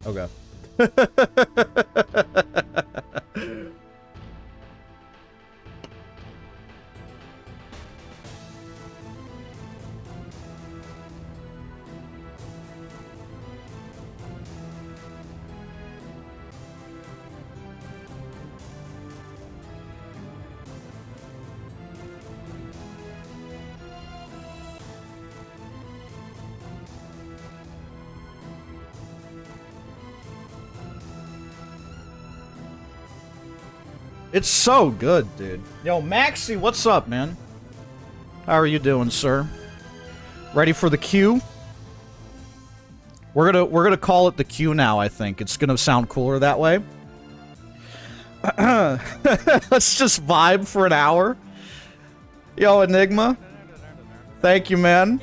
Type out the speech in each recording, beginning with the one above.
Okay. It's so good, dude. Yo, Maxie, what's up, man? How are you doing, sir? Ready for the queue? We're gonna call it the queue now, I think. It's gonna sound cooler that way. Let's just vibe for an hour. Yo, Enigma. Thank you, man.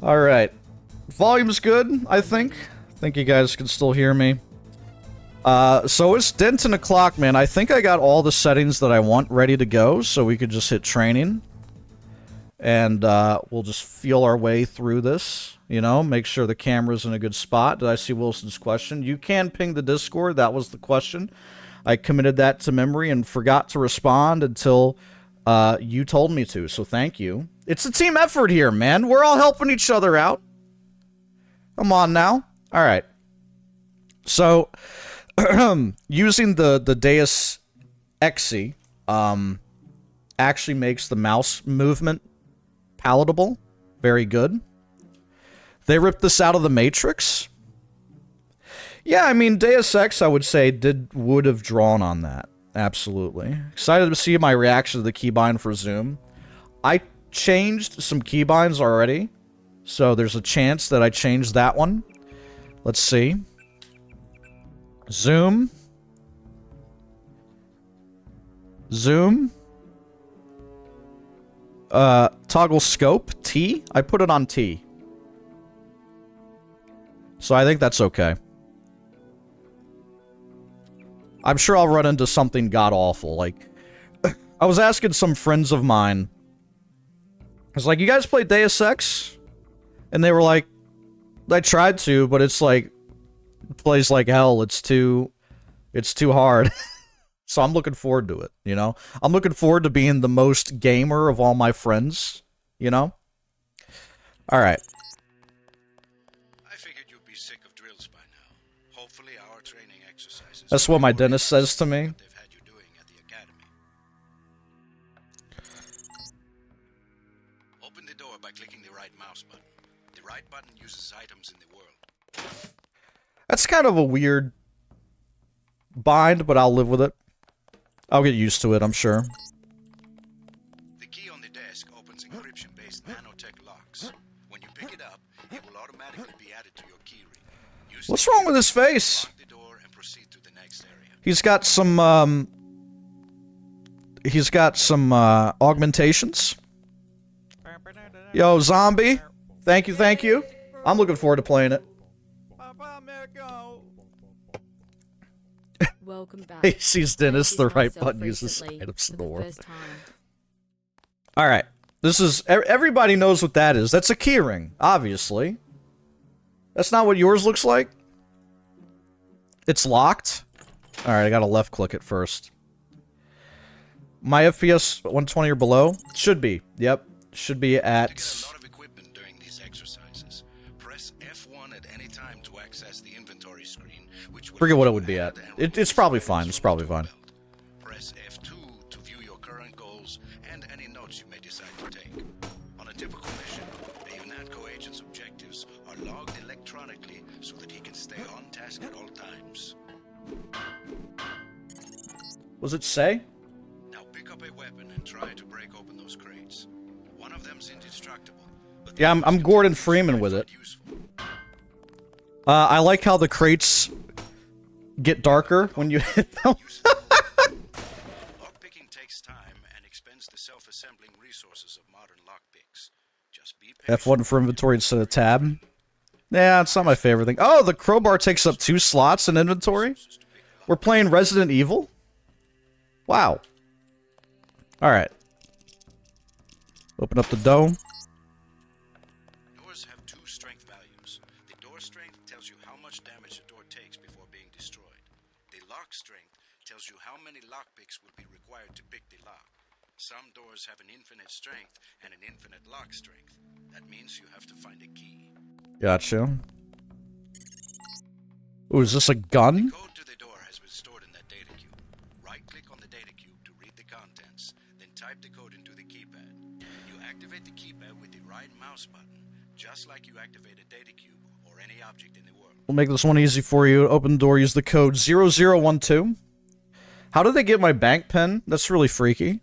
Alright. Volume's good, I think. I think you guys can still hear me. So it's 10 o'clock, man. I think I got all the settings that I want ready to go, so we could just hit training. And, we'll just feel our way through this, you know, make sure the camera's in a good spot. Did I see Wilson's question? You can ping the Discord, that was the question. I committed that to memory and forgot to respond until, you told me to, so thank you. It's a team effort here, man. We're all helping each other out. Come on now. Alright. So... using the Deus Ex, actually makes the mouse movement palatable. Very good. They ripped this out of the Matrix. Yeah, I mean, Deus Ex, I would say, would have drawn on that. Absolutely. Excited to see my reaction to the keybind for Zoom. I changed some keybinds already, so there's a chance that I changed that one. Let's see. Zoom. Zoom. Toggle scope. T. I put it on T. So I think that's okay. I'm sure I'll run into something god-awful. Like, I was asking some friends of mine. I was like, you guys play Deus Ex? And they were like, I tried to, but it's like, it plays like hell. It's too hard. So I'm looking forward to it, you know? I'm looking forward to being the most gamer of all my friends, you know? Alright. I figured you'd be sick of drills by now. Hopefully our training exercises... That's what my dentist says to me. ...they've had you doing at the academy. Open the door by clicking the right mouse button. The right button uses items in the world. That's kind of a weird bind, but I'll live with it. I'll get used to it, I'm sure. The key on the desk opens encryption-based nanotech locks. When you pick it up, it will automatically be added to your key ring. What's wrong with his face? Lock the door and proceed to the next area. He's got some augmentations. Yo, zombie. Thank you, thank you. I'm looking forward to playing it. Welcome back. He sees Dennis, the right button uses items in the world. Alright. This is... Everybody knows what that is. That's a keyring, obviously. That's not what yours looks like? It's locked? Alright, I gotta left click it first. My FPS 120 or below? Should be. Yep. Should be at... Forget what it would be at. It's probably fine. It's probably fine. Press F2 to view your current goals and any notes you may decide to take. On a typical mission, a UNATCO agent's objectives are logged electronically so that he can stay on task at all times. What does it say? Now pick up a weapon and try to break open those crates. One of them's indestructible. Yeah, I'm Gordon Freeman with it. I like how the crates get darker when you hit them. Lockpicking takes time and expends the self-assembling resources of modern lockpicks. Just be patient. F1 for inventory instead of tab. Yeah, it's not my favorite thing. Oh, the crowbar takes up 2 slots in inventory? We're playing Resident Evil? Wow. Alright. Open up the dome. Doors have 2 strength values. tells you how many lockpicks will be required to pick the lock. Some doors have an infinite strength and an infinite lock strength. That means you have to find a key. Gotcha. Ooh, is this a gun? The code to the door has been stored in that data cube. Right-click on the data cube to read the contents, then type the code into the keypad. You activate the keypad with the right mouse button, just like you activate a data cube or any object in the world. We'll make this one easy for you. Open the door, use the code 0012. How did they get my bank pin? That's really freaky.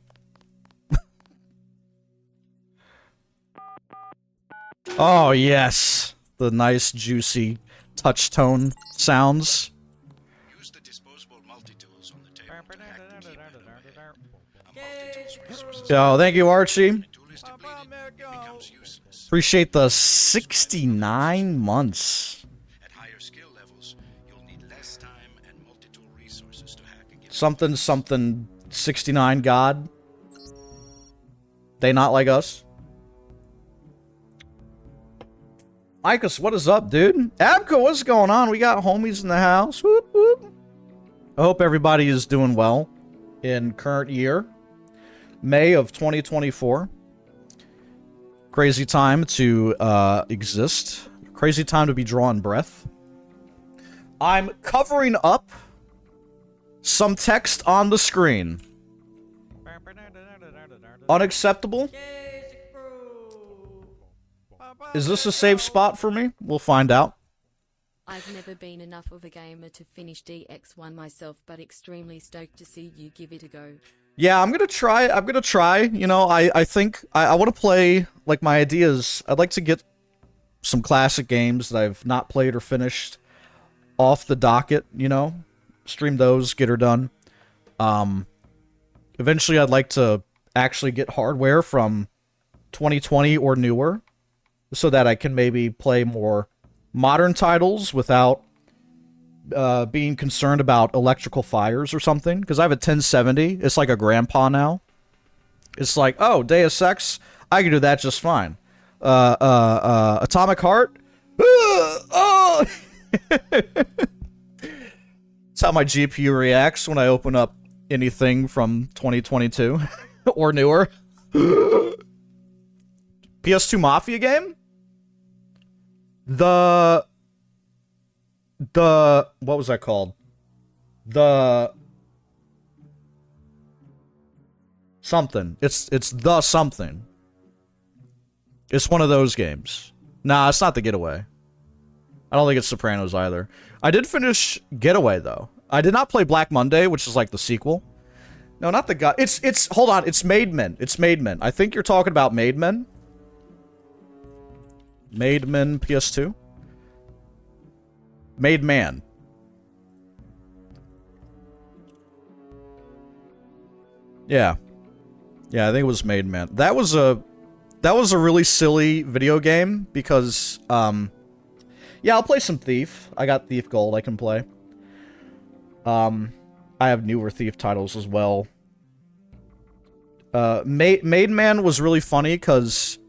Oh, yes. The nice, juicy touch tone sounds. Use the disposable multi-tools on the table to hack the keypad overhead. A multi-tool's resources. Yo, thank you, Archie. The tool is depleted, it becomes useless. Appreciate the 69 months. At higher skill levels, you'll need less time and multi-tool resources to hack again. Something, something, 69 God. They not like us. Micus, what is up, dude? Abco, what's going on? We got homies in the house. Whoop, whoop. I hope everybody is doing well in current year, May of 2024. Crazy time to exist. Crazy time to be drawing breath. I'm covering up some text on the screen. Unacceptable. Is this a safe spot for me? We'll find out. I've never been enough of a gamer to finish DX1 myself, but extremely stoked to see you give it a go. Yeah, I'm gonna try. You know, I think I want to play, like, my ideas. I'd like to get some classic games that I've not played or finished off the docket, you know? Stream those, get her done. Eventually I'd like to actually get hardware from 2020 or newer, so that I can maybe play more modern titles without being concerned about electrical fires or something. Because I have a 1070. It's like a grandpa now. It's like, oh, Deus Ex, I can do that just fine. Atomic Heart? Oh! That's how my GPU reacts when I open up anything from 2022 or newer. PS2 Mafia game? The what was that called? The something. It's the something. It's one of those games. Nah, it's not The Getaway. I don't think it's Sopranos either. I did finish Getaway though. I did not play Black Monday, which is like the sequel. No, not the guy. It's hold on. It's Made Men. It's Made Men. I think you're talking about Made Men. Made Men PS2. Made Man. Yeah. Yeah, I think it was Made Man. That was a really silly video game because yeah, I'll play some Thief. I got Thief Gold I can play. I have newer Thief titles as well. Made Man was really funny because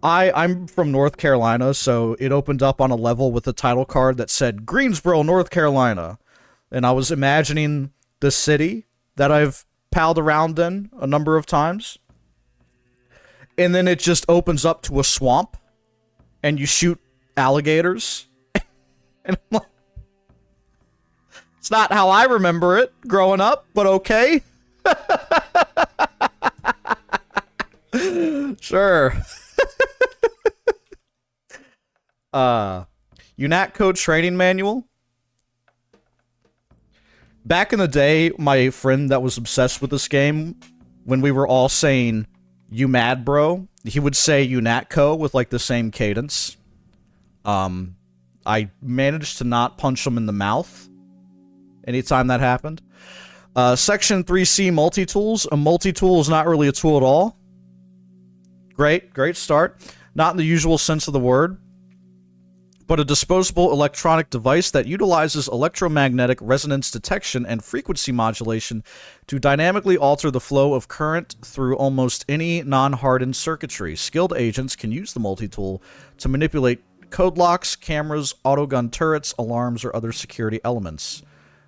I'm from North Carolina, so it opened up on a level with a title card that said Greensboro, North Carolina. And I was imagining the city that I've palled around in a number of times. And then it just opens up to a swamp, and you shoot alligators. And I'm like, it's not how I remember it growing up, but okay. Sure. UNATCO training manual. Back in the day, my friend that was obsessed with this game, when we were all saying, "You mad, bro?" he would say UNATCO with like the same cadence. I managed to not punch him in the mouth anytime that happened. Section 3C multi-tools. A multi-tool is not really a tool at all. Great start. Not in the usual sense of the word, but a disposable electronic device that utilizes electromagnetic resonance detection and frequency modulation to dynamically alter the flow of current through almost any non-hardened circuitry. Skilled agents can use the multi-tool to manipulate code locks, cameras, autogun turrets, alarms, or other security elements.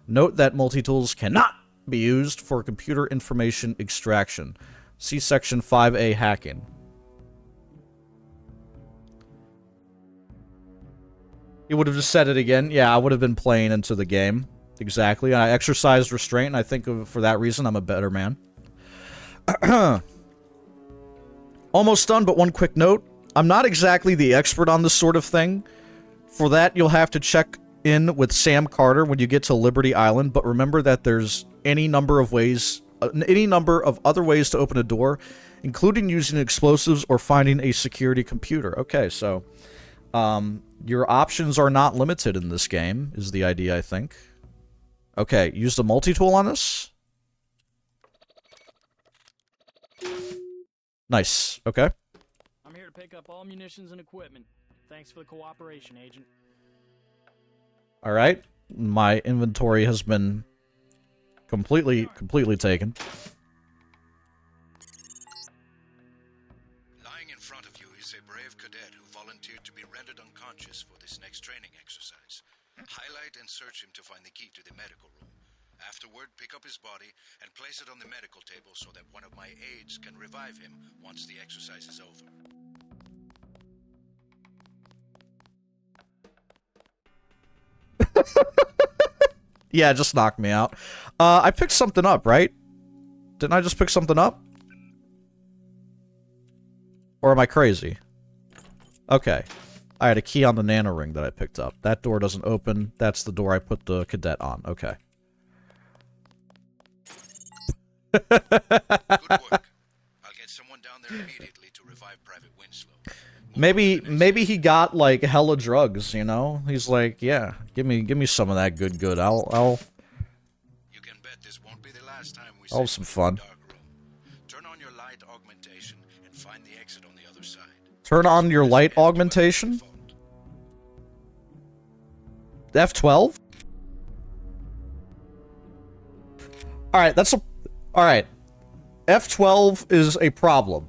Note that multi-tools cannot be used for computer information extraction. See Section 5A hacking. He would have just said it again. Yeah, I would have been playing into the game. Exactly. I exercised restraint, and I think for that reason I'm a better man. Almost done, but one quick note. I'm not exactly the expert on this sort of thing. For that, you'll have to check in with Sam Carter when you get to Liberty Island, but remember that there's any number of other ways to open a door, including using explosives or finding a security computer. Okay, so your options are not limited in this game, is the idea, I think. Okay, use the multi-tool on this. Nice, okay. I'm here to pick up all munitions and equipment. Thanks for the cooperation, Agent. Alright, my inventory has been completely taken. Lying in front of you is a brave cadet who volunteered to be rendered unconscious for this next training exercise. Highlight and search him to find the key to the medical room. Afterward, pick up his body and place it on the medical table so that one of my aides can revive him once the exercise is over. Yeah, just knock me out. I picked something up, right? Didn't I just pick something up? Or am I crazy? Okay. I had a key on the nano ring that I picked up. That door doesn't open. That's the door I put the cadet on. Okay. Good work. I'll get someone down there immediately to revive Private Winslow. Maybe he got like hella drugs, you know? He's like, yeah, give me some of that good. I'll You can bet this won't be the last time we have some fun. dark room. Turn on your light augmentation and find the exit on the other side. Turn on your light augmentation. F12? Alright, that's a... Alright. F12 is a problem.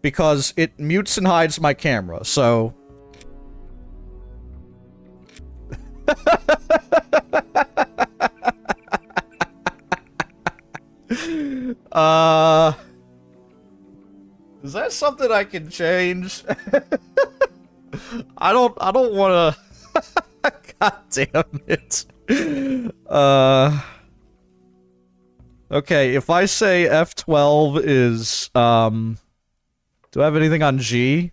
Because it mutes and hides my camera, so... Is that something I can change? I don't wanna... God damn it. Okay, if I say F12 is, do I have anything on G?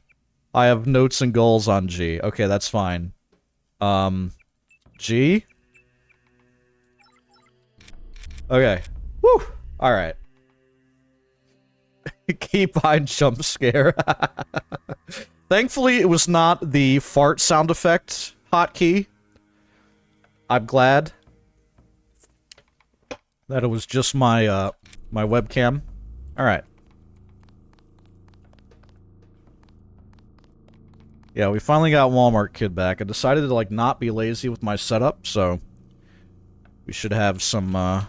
I have notes and goals on G. Okay, that's fine. G? Okay. Woo! Alright. Key behind jump scare. Thankfully, it was not the fart sound effect hotkey. I'm glad that it was just my, my webcam. Alright. Yeah, we finally got Walmart Kid back. I decided to, like, not be lazy with my setup, so... we should have some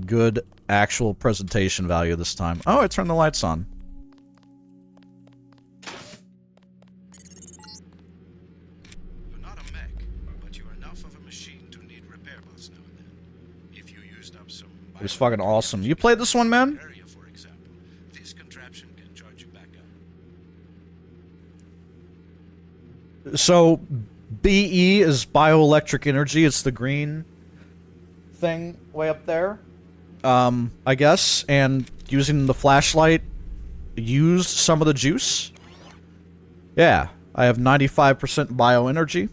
good actual presentation value this time. Oh, I turned the lights on. You're not a mech, but you're enough of a machine to need repair bots now and then. If you used up some... It was fucking awesome. You played this one, man? area, for example, this contraption can charge you back up. So, BE is bioelectric energy. It's the green thing way up there. I guess. And using the flashlight used some of the juice. Yeah. I have 95% bioenergy.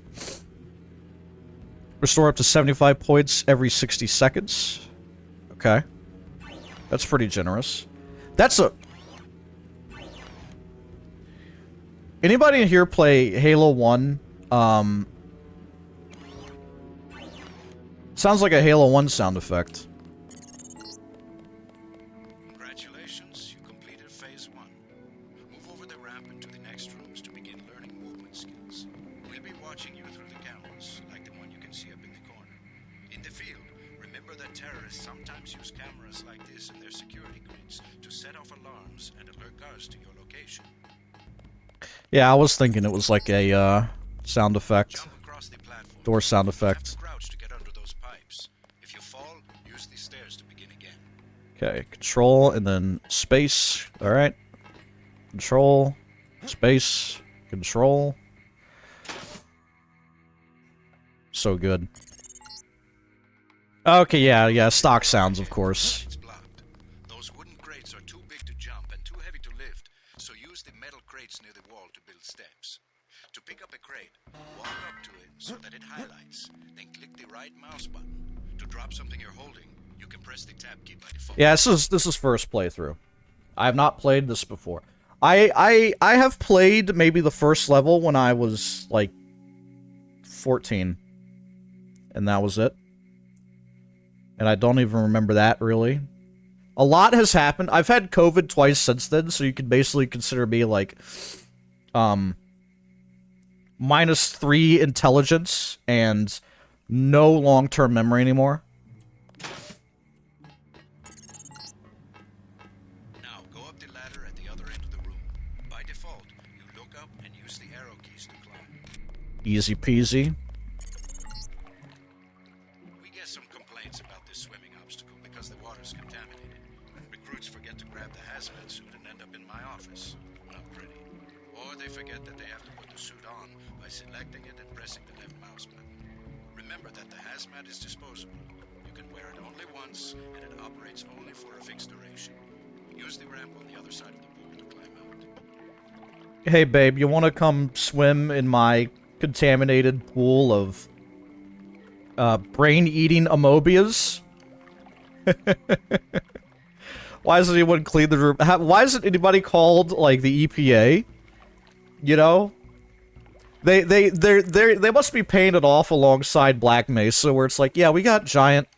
Restore up to 75 points every 60 seconds. Okay. That's pretty generous. That's a... Anybody in here play Halo 1? Sounds like a Halo 1 sound effect. Congratulations, you completed phase 1. Move over the ramp into the next rooms to begin learning movement skills. We'll be watching you through the cameras, like the one you can see up in the corner. In the field, remember that terrorists sometimes use cameras like this in their security grids to set off alarms and alert guards to your location. Yeah, I was thinking it was like a, sound effect. Jump across the platform. Door sound You have effect. to crouch to get under those pipes. If you fall, Okay, control and then space. Alright. Control, space, control. So good. Okay, yeah, stock sounds, of course. It's blocked. Those wooden crates are too big to jump and too heavy to lift, so use the metal crates near the wall to build steps. To pick up a crate, walk up to it so that it highlights, then click the right mouse button. To drop something you're holding, you can press the tab key by default. Yeah, this is first playthrough. I have not played this before. I have played maybe the first level when I was like 14. And that was it. And I don't even remember that, really. A lot has happened. I've had COVID twice since then, so you could basically consider me, like, -3 intelligence and no long-term memory anymore. Now, go up the ladder at the other end of the room. By default, you look up and use the arrow keys to climb. Easy peasy. We get some complaints about this swimming obstacle because the water's contaminated. Recruits forget to grab the hazmat suit and end up in my office. Not pretty. Or they forget that they have to put the suit on by selecting it and pressing the left mouse button. Remember that the hazmat is disposable. You can wear it only once, and it operates only for a fixed duration. Use the ramp on the other side of the pool to climb out. Hey, babe, you want to come swim in my contaminated pool of brain-eating amoebias? Why hasn't anyone cleaned the room? Why hasn't anybody called, like, the EPA? You know? They must be paying it off alongside Black Mesa, where it's like, yeah, we got giant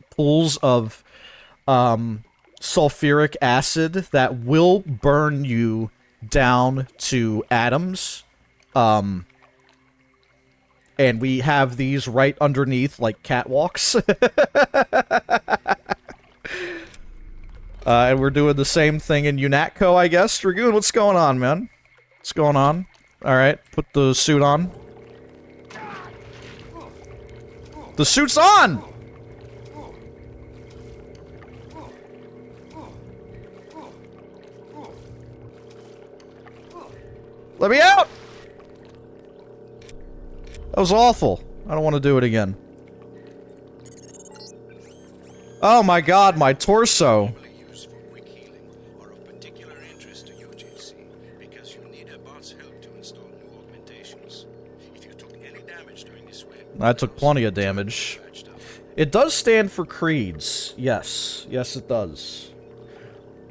pools of sulfuric acid that will burn you down to atoms. And we have these right underneath, like, catwalks. And we're doing the same thing in UNATCO, I guess. Dragoon, what's going on, man? What's going on? Alright, put the suit on. The suit's on! Let me out! That was awful. I don't want to do it again. Oh my god, my torso. Used for quick healing are of particular interest to UGC because you need a bot's help to install new augmentations. If you took any damage during this swim, I took plenty of damage. It does stand for creeds. Yes. Yes, it does.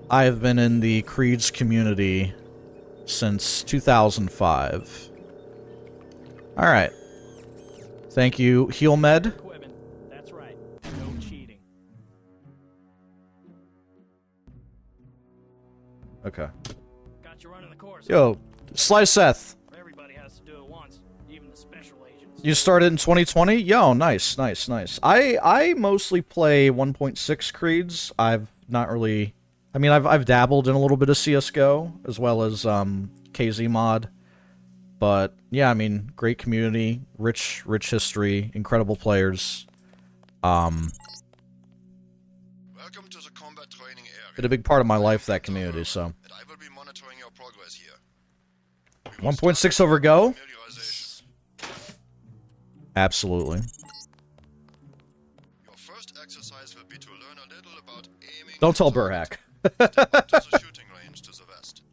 I have been in the creeds community since 2005. Alright. Thank you, HealMed. Equipment. That's right. No cheating. Okay. Got you running the course. Yo, Slice Seth. Everybody has to do it once, even the special agents. You started in 2020? Yo, nice, nice, nice. I mostly play 1.6 creeds. I've not really... I mean, I've dabbled in a little bit of CSGO, as well as, KZ mod. But, yeah, I mean, great community, rich history, incredible players. Welcome to the combat training area. Been a big part of my life, that community, so. And I will be monitoring your progress here. 1.6 over Go? Familiarization. Absolutely. Your first exercise will be to learn a little about aiming. Don't tell and Burhack. to the shooting range to the west.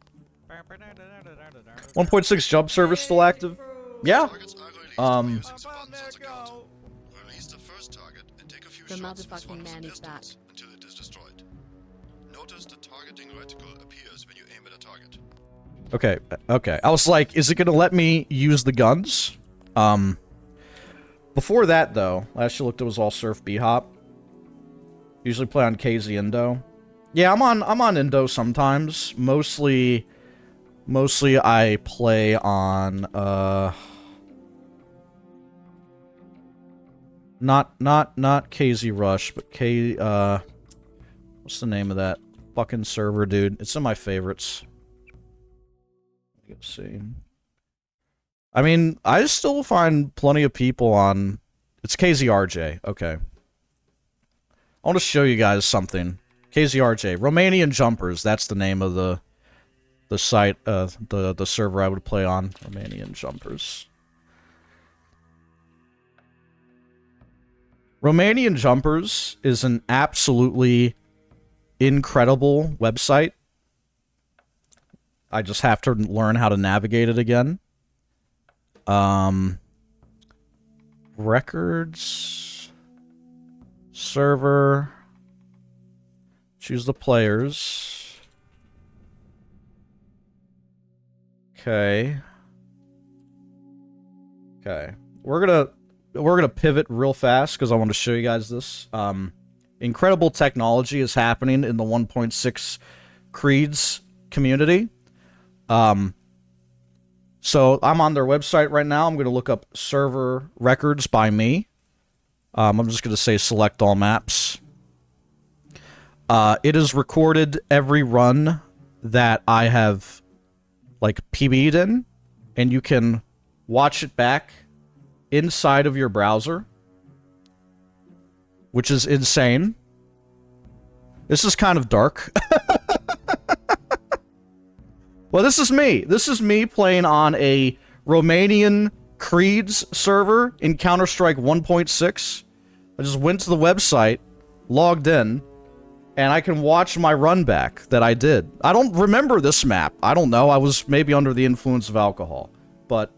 1.6 jump service still active? Yeah. Targets are released by using the buttons on the counter. Release the first target and take a few The shots with motherfucking one of the man is back. pistols until it is destroyed. Notice the targeting reticle appears when you aim at a target. Okay, okay. I was like, is it gonna let me use the guns? Before that, though, last you looked, it was all Surf B-Hop. Usually play on KZ Indo. Yeah, I'm on Indo sometimes. Mostly I play on, not KZ Rush, but what's the name of that fucking server, dude? It's in my favorites. Let's see. I mean, I still find plenty of people on... It's KZRJ. Okay. I want to show you guys something. KZRJ. Romanian Jumpers. That's the name of the site, the server I would play on. Romanian Jumpers. Romanian Jumpers is an absolutely incredible website. I just have to learn how to navigate it again. Records. Server. Choose the players. Okay. Okay. We're gonna pivot real fast because I want to show you guys this. Incredible technology is happening in the 1.6 Creeds community. So I'm on their website right now. I'm going to look up server records by me. I'm just going to say select all maps. It has recorded every run that I have, like, PB'd in, and you can watch it back inside of your browser, which is insane. This is kind of dark. Well, this is me. This is me playing on a Romanian Creeds server in Counter-Strike 1.6. I just went to the website, logged in, and I can watch my run back that I did. I don't remember this map. I don't know. I was maybe under the influence of alcohol. But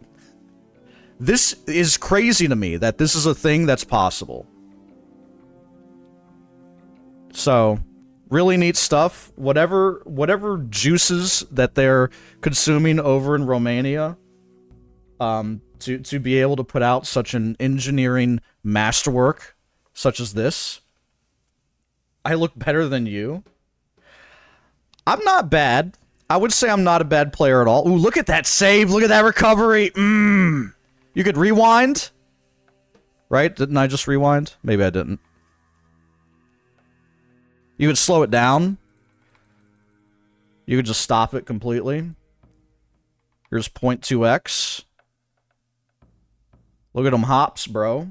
this is crazy to me that this is a thing that's possible. So, really neat stuff. Whatever juices that they're consuming over in Romania, to be able to put out such an engineering masterwork such as this. I look better than you. I'm not bad. I would say I'm not a bad player at all. Ooh, look at that save. Look at that recovery. You could rewind. Right? Didn't I just rewind? Maybe I didn't. You could slow it down. You could just stop it completely. Here's 0.2x. Look at them hops, bro.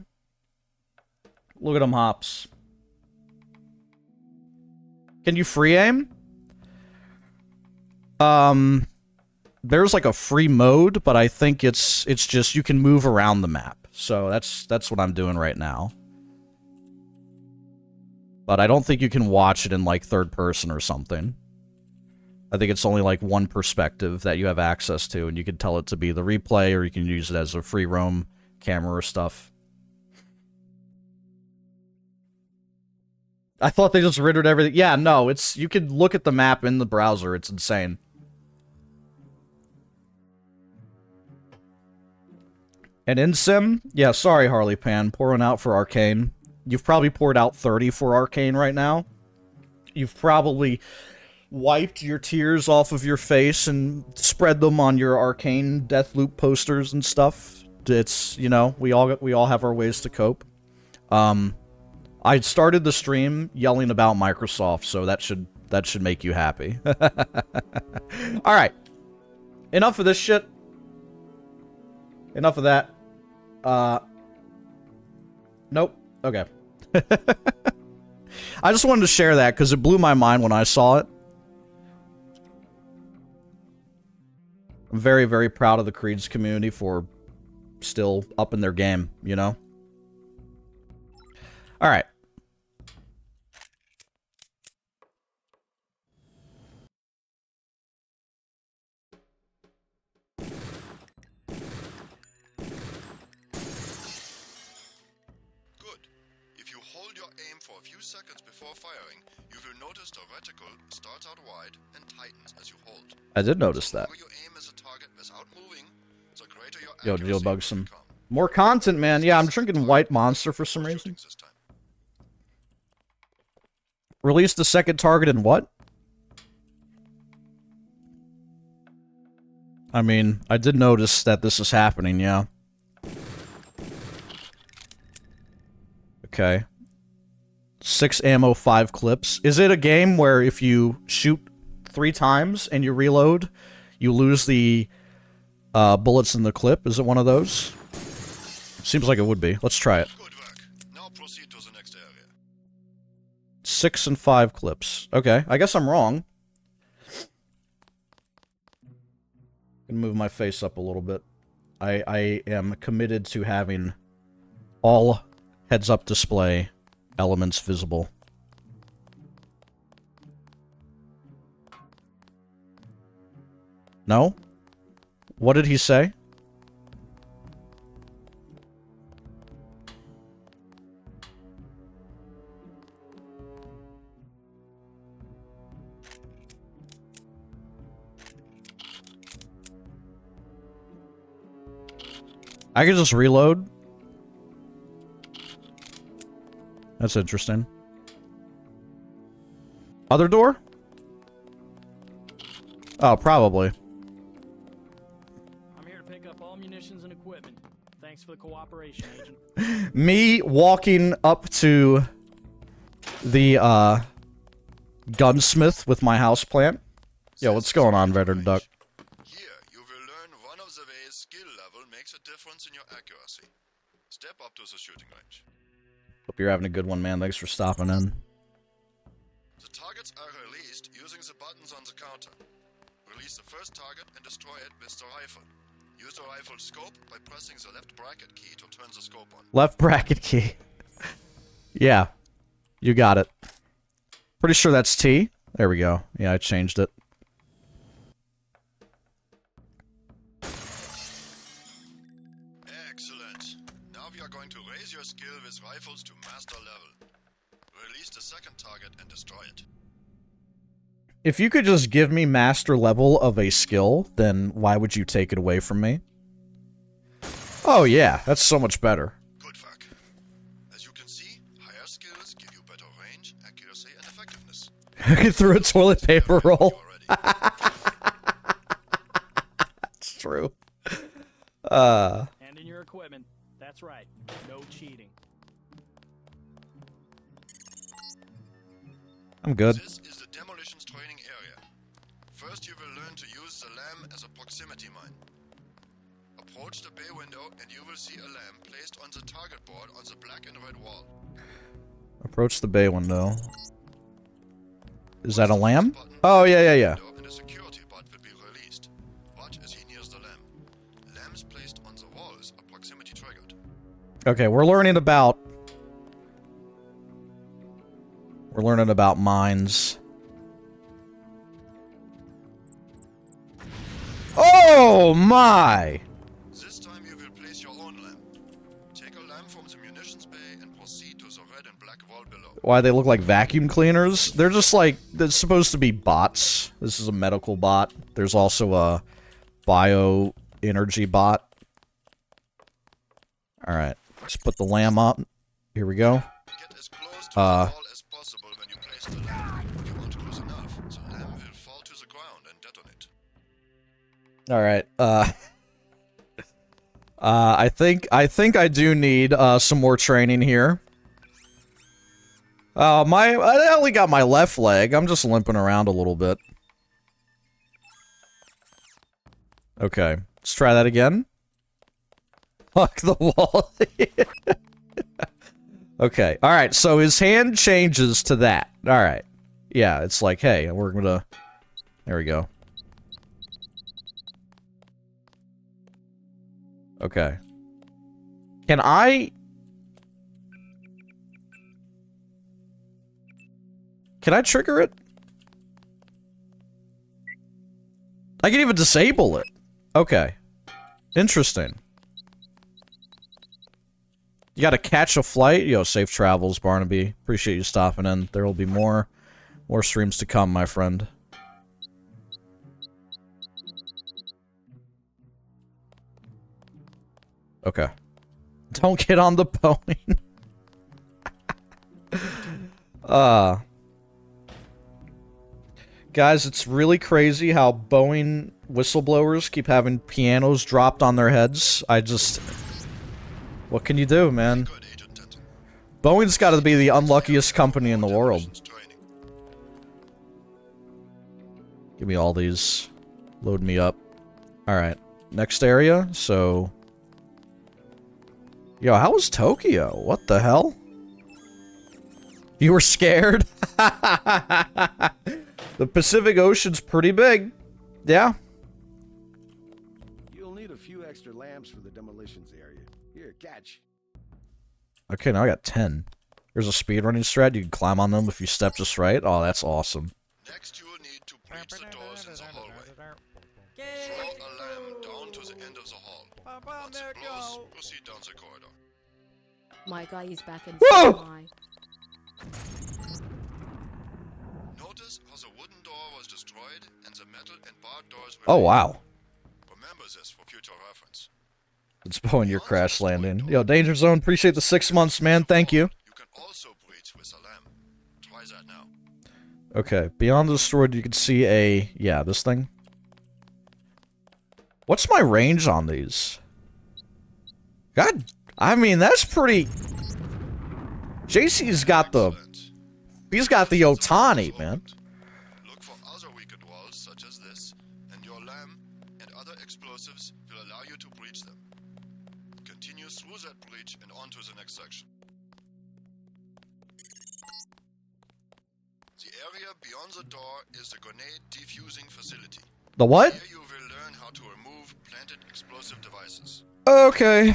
Look at them hops. Can you free aim? There's like a free mode, but I think it's just you can move around the map. So that's what I'm doing right now. But I don't think you can watch it in like third person or something. I think it's only like one perspective that you have access to, and you can tell it to be the replay, or you can use it as a free roam camera or stuff. I thought they just rendered everything. Yeah, no, it's you can look at the map in the browser. It's insane. And in sim, yeah, sorry, Harley Pan, pouring out for Arcane. You've probably poured out 30 for Arcane right now. You've probably wiped your tears off of your face and spread them on your Arcane Deathloop posters and stuff. It's, you know, we all have our ways to cope. I started the stream yelling about Microsoft, so that should make you happy. All right. Enough of this shit. Enough of that. Nope. Okay. I just wanted to share that because it blew my mind when I saw it. I'm very, very proud of the Creeds community for still up in their game, you know? All right. For a few seconds before firing, you will notice the reticle starts out wide and tightens as you hold. I did notice that. The longer you aim as a target without moving, the greater your Yo, accuracy Bug will some become. more content, man. Yeah, I'm drinking White Monster for some reason. Release the second target in what? I mean, I did notice that this is happening, yeah. Okay. 6 ammo, 5 clips. Is it a game where if you shoot 3 times and you reload, you lose the bullets in the clip? Is it one of those? Seems like it would be. Let's try it. Good work. Now proceed to the next area. 6 and 5 clips. Okay, I guess I'm wrong. Gonna move my face up a little bit. I am committed to having all heads-up display elements visible. No? What did he say? I can just reload. That's interesting. Other door? Oh, probably. I'm here to pick up all munitions and equipment. Thanks for the cooperation, Agent. Me walking up to the, gunsmith with my houseplant. Yo, what's going on, Veteran Duck? Here, you will learn one of the ways skill level makes a difference in your accuracy. Step up to the shooting range. Hope you're having a good one, man. Thanks for stopping in. The targets are released using the buttons on the counter. Release the first target and destroy it with the rifle. Use the rifle scope by pressing the left bracket key to turn the scope on. Left bracket key. Yeah. You got it. Pretty sure that's T. There we go. Yeah, I changed it. Excellent. Now we are going to raise your skill with rifles to master level. Release the second target and destroy it. If you could just give me master level of a skill, then why would you take it away from me? Oh yeah, that's so much better. Good work. As you can see, higher skills give you better range, accuracy, and effectiveness. Through a toilet paper roll. That's true. Hand in your equipment. That's right. No cheating. I'm good. This is the demolitions training area. First you will learn to use the lamp as a proximity mine. Approach the bay window and you will see a lamp placed on the target board on the black and red wall. Approach the bay window. Is that a lamb? Oh, yeah. And a security bot will be released. Watch as he nears the lamp. Lamps placed on the walls are proximity triggered. Okay, we're learning about mines. Oh my! This time you will place your own lamp. Take a lamp from the munitions bay and proceed to the red and black wall below. Why, they look like vacuum cleaners? They're just like, they're supposed to be bots. This is a medical bot. There's also a bio-energy bot. Alright, let's put the lamp up. Here we go. Get as close to the wall as possible when you place the lamp. If you aren't close enough, the lamp will fall to the ground and detonate. Alright, I think I do need, some more training here. I only got my left leg. I'm just limping around a little bit. Okay, let's try that again. Fuck the wall. Okay, alright, so his hand changes to that. Alright. Yeah, it's like, hey, we're gonna... There we go. Okay. Can I trigger it? I can even disable it. Okay. Interesting. You gotta catch a flight? Yo, safe travels, Barnaby. Appreciate you stopping in. There will be more streams to come, my friend. Okay. Don't get on the Boeing. Guys, it's really crazy how Boeing whistleblowers keep having pianos dropped on their heads. What can you do, man? Boeing's gotta be the unluckiest company in the world. Give me all these. Load me up. Alright. Next area, so... Yo, how was Tokyo? What the hell? You were scared? The Pacific Ocean's pretty big. Yeah. You'll need a few extra lamps for the demolitions area. Here, catch. Okay, now I got 10. There's a speedrunning strat. You can climb on them if you step just right. Oh, that's awesome. Next, you will need to breach the doors in the hallway. Throw a lamp down to the end of the hall. Once it blows, proceed down the corridor. My guy is back and Whoa! so am I. Notice how the wooden door was destroyed and the metal and barred doors were Oh, made. wow. Remember this for future reference. It's blowing your crash landing. Yo, Danger Zone, appreciate the 6 months, man. Thank you. You can also breach with a lamp. Try that now. Okay, beyond the destroyed, you can see a... Yeah, this thing. What's my range on these? God, I mean, that's pretty... JC's got the... Excellent. He's got the Otani, man. Look for other weakened walls such as this, and your lamp and other explosives will allow you to breach them. Continue through that breach and on to the next section. The area beyond the door is the grenade defusing facility. The what? Here you will learn how to remove planted explosive devices. Okay.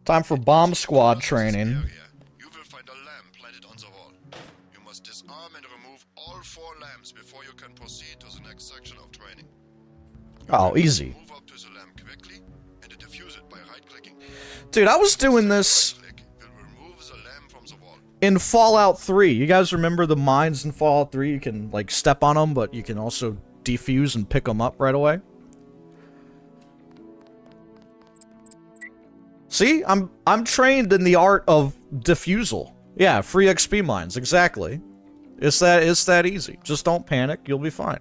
Time for bomb squad training. Area, you will find a lamp planted on the wall. You must disarm and remove all 4 lamps before you can proceed to the next section of training. Oh, easy. Move up to the lamp quickly and defuse it by right-clicking. Dude, I was doing this Right-click will remove the lamp from the wall. in Fallout 3. You guys remember the mines in Fallout 3? You can, like, step on them, but you can also defuse and pick them up right away. See? I'm trained in the art of defusal. Yeah, free XP mines, exactly. It's that easy. Just don't panic, you'll be fine.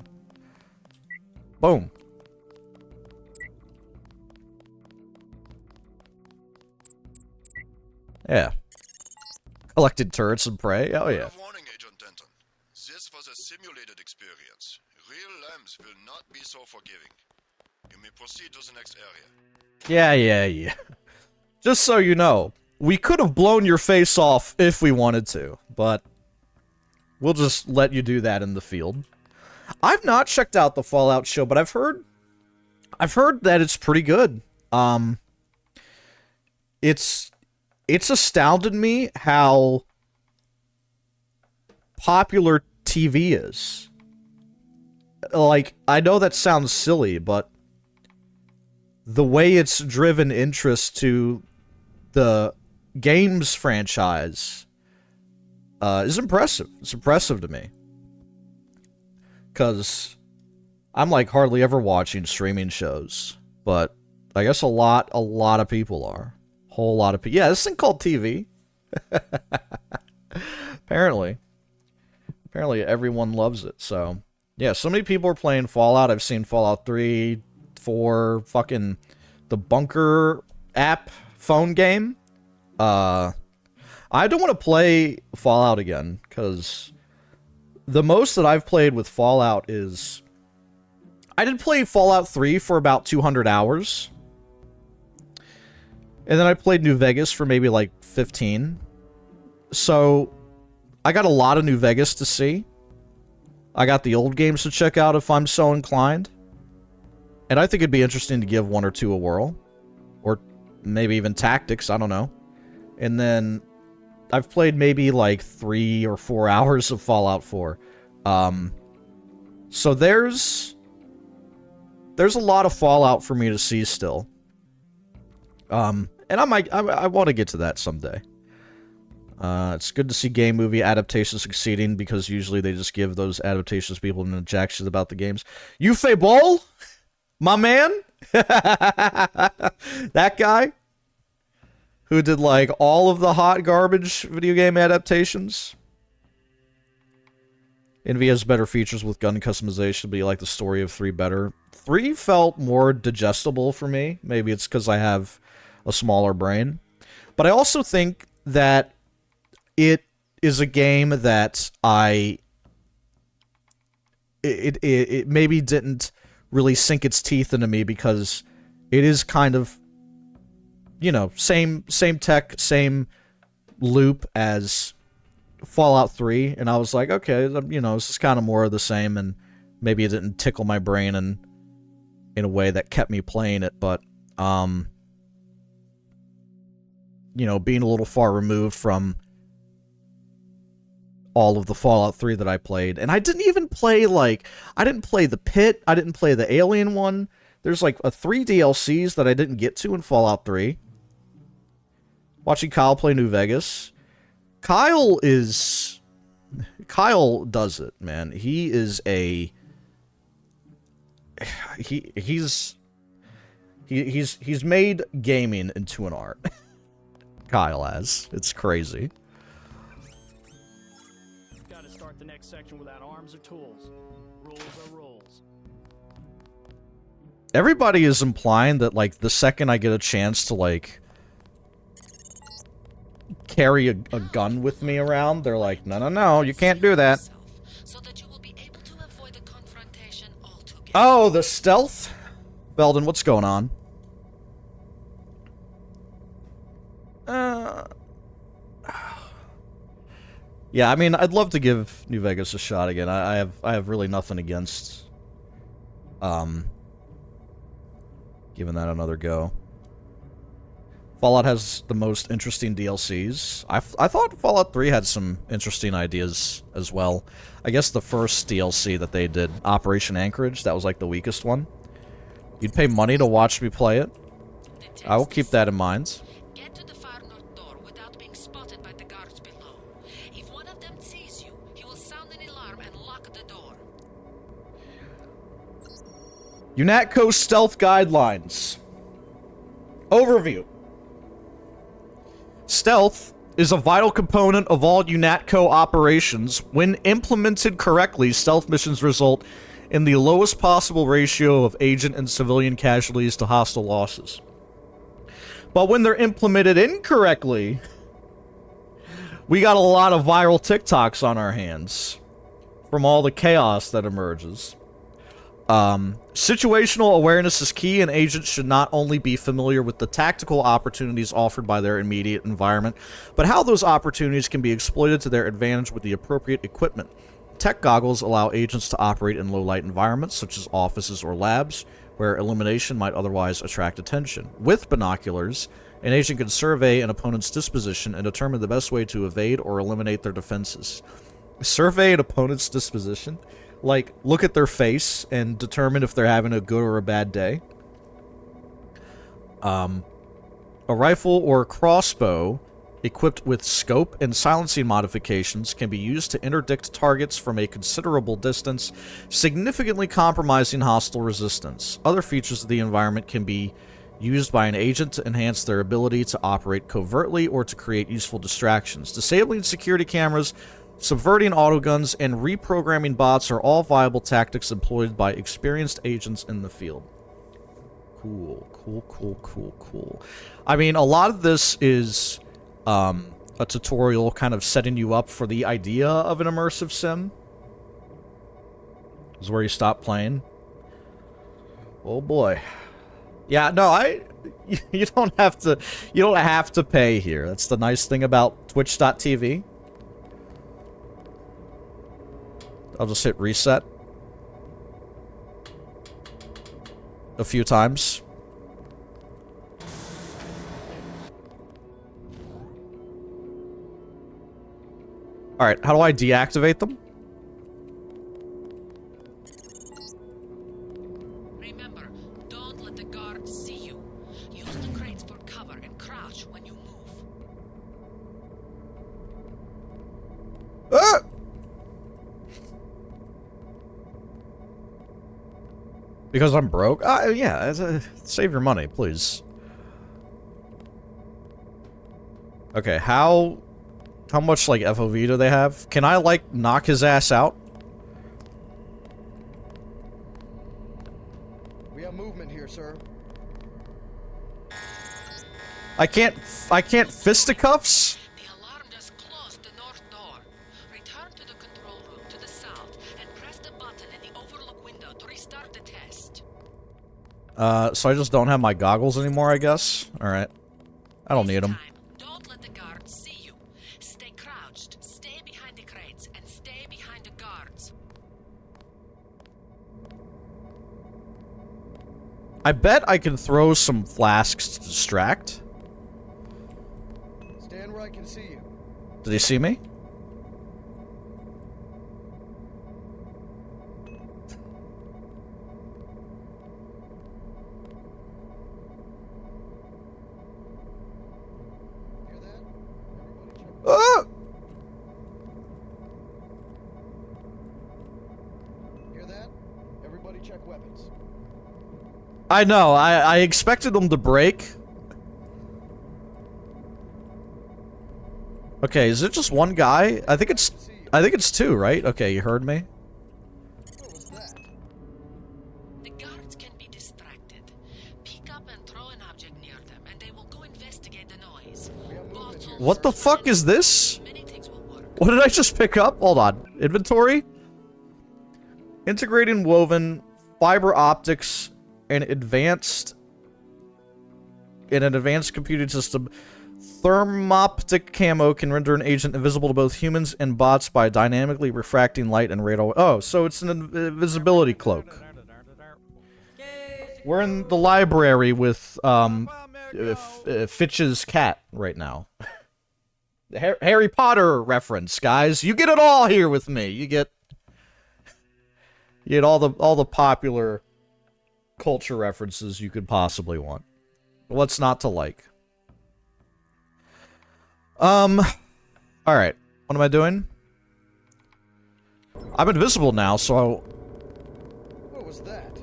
Boom. Yeah. Collected turrets and prey? Oh yeah. Word of warning, Agent Denton. This was a simulated experience. Real lamps will not be so forgiving. You may proceed to the next area. Yeah. Just so you know, we could have blown your face off if we wanted to, but we'll just let you do that in the field. I've not checked out the Fallout show, but I've heard that it's pretty good. It's astounded me how popular TV is. Like, I know that sounds silly, but the way it's driven interest to the games franchise is impressive. It's impressive to me. Because I'm, like, hardly ever watching streaming shows. But I guess a lot of people are. Whole lot of people. Yeah, this thing called TV. Apparently everyone loves it. So, yeah, so many people are playing Fallout. I've seen Fallout 3, 4, fucking the Bunker app phone game. I don't want to play Fallout again, because the most that I've played with Fallout is... I did play Fallout 3 for about 200 hours. And then I played New Vegas for maybe like 15. So, I got a lot of New Vegas to see. I got the old games to check out if I'm so inclined. And I think it'd be interesting to give 1 or 2 a whirl. Or maybe even Tactics, I don't know. And then I've played maybe like 3 or 4 hours of Fallout 4. So there's a lot of Fallout for me to see still. And I want to get to that someday. It's good to see game movie adaptations succeeding, because usually they just give those adaptations people an injection about the games. Yufe Bowl? My man? That guy? Who did, like, all of the hot garbage video game adaptations? Envy has better features with gun customization, but you like the story of 3 better. 3 felt more digestible for me. Maybe it's because I have a smaller brain. But I also think that it is a game that it maybe didn't really sink its teeth into me, because it is kind of, you know, same tech, same loop as Fallout 3, and I was like, okay, you know, this is kind of more of the same, and maybe it didn't tickle my brain in a way that kept me playing it, but, you know, being a little far removed from all of the Fallout 3 that I played, and I didn't even play, like, I didn't play the Pit, I didn't play the Alien one. There's, like, 3 DLCs that I didn't get to in Fallout 3. Watching Kyle play New Vegas. Kyle does it, man. He's made gaming into an art. Kyle has. It's crazy. Gotta start the next section without arms or tools. Rules are rules. Everybody is implying that, like, the second I get a chance to, like, carry a gun with me around, they're like, no, no, no, you can't do that. So that you will be able to avoid the confrontation altogether. Oh, the stealth? Belden, what's going on? Yeah, I mean, I'd love to give New Vegas a shot again. I have really nothing against giving that another go. Fallout has the most interesting DLCs. I thought Fallout 3 had some interesting ideas as well. I guess the first DLC that they did, Operation Anchorage, that was like the weakest one. You'd pay money to watch me play it. I will keep that in mind. Get to the far north door without being spotted by the guards below. If one of them sees you, he will sound an alarm and lock the door. UNATCO Stealth Guidelines. Overview. Stealth is a vital component of all UNATCO operations. When implemented correctly, stealth missions result in the lowest possible ratio of agent and civilian casualties to hostile losses. But when they're implemented incorrectly, we got a lot of viral TikToks on our hands from all the chaos that emerges. Situational awareness is key, and agents should not only be familiar with the tactical opportunities offered by their immediate environment, but how those opportunities can be exploited to their advantage with the appropriate equipment. Tech goggles allow agents to operate in low-light environments, such as offices or labs, where illumination might otherwise attract attention. With binoculars, an agent can survey an opponent's disposition and determine the best way to evade or eliminate their defenses. Survey an opponent's disposition? Like, look at their face and determine if they're having a good or a bad day. A rifle or crossbow equipped with scope and silencing modifications can be used to interdict targets from a considerable distance, significantly compromising hostile resistance. Other features of the environment can be used by an agent to enhance their ability to operate covertly or to create useful distractions. Disabling security cameras, subverting autoguns, and reprogramming bots are all viable tactics employed by experienced agents in the field. Cool, cool, cool, cool, cool. I mean, a lot of this is a tutorial kind of setting you up for the idea of an immersive sim. This is where you stop playing. Oh boy. Yeah, no, you don't have to pay here. That's the nice thing about Twitch.tv. I'll just hit reset a few times. Alright, how do I deactivate them? Remember, don't let the guards see you. Use the crates for cover and crouch when you move. Ah! Because I'm broke? Yeah, save your money, please. Okay, how much, like, FOV do they have? Can I, like, knock his ass out? We have movement here, sir. I can't fisticuffs? The alarm just closed the north door. Return to the control room to the south and press the button in the overlook window to restart the test. So I just don't have my goggles anymore, I guess? Alright. I don't need them. Don't let the guards see you. I bet I can throw some flasks to distract. Stand where I can see you. Did he see me? Hear that? Everybody check. Ah! Hear that? Everybody check weapons. I know, I expected them to break. Okay, is it just one guy? I think it's two, right? Okay, you heard me. What was that? The guards can be distracted. Pick up and throw an object near them, and they will go investigate the noise. Bottles, What the fuck is this? many things will work. What did I just pick up? Hold on. Inventory? Integrating woven, fiber optics, and an advanced computing system. Thermoptic camo can render an agent invisible to both humans and bots by dynamically refracting light and radar. Oh, so it's an invisibility cloak. We're in the library with Fitch's cat right now. The Harry Potter reference, guys. You get it all here with me. You get all the popular culture references you could possibly want. What's not to like? Alright. What am I doing? I'm invisible now, so What was that?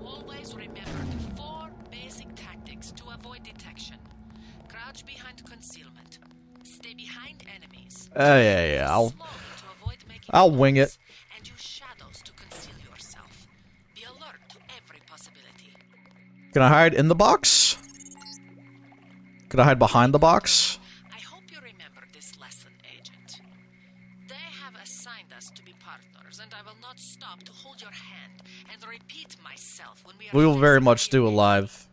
Always remember the 4 basic tactics to avoid detection. Crouch behind concealment. Stay behind enemies. yeah. Slowly to avoid making I'll wing it. noise, and use shadows to conceal yourself. Be alert to every possibility. Can I hide in the box? Can I hide behind the box? I hope you remember this lesson, Agent. They have assigned us to be partners, and I will not stop to hold your hand and repeat myself when we are We will very facing much do a enemy. live.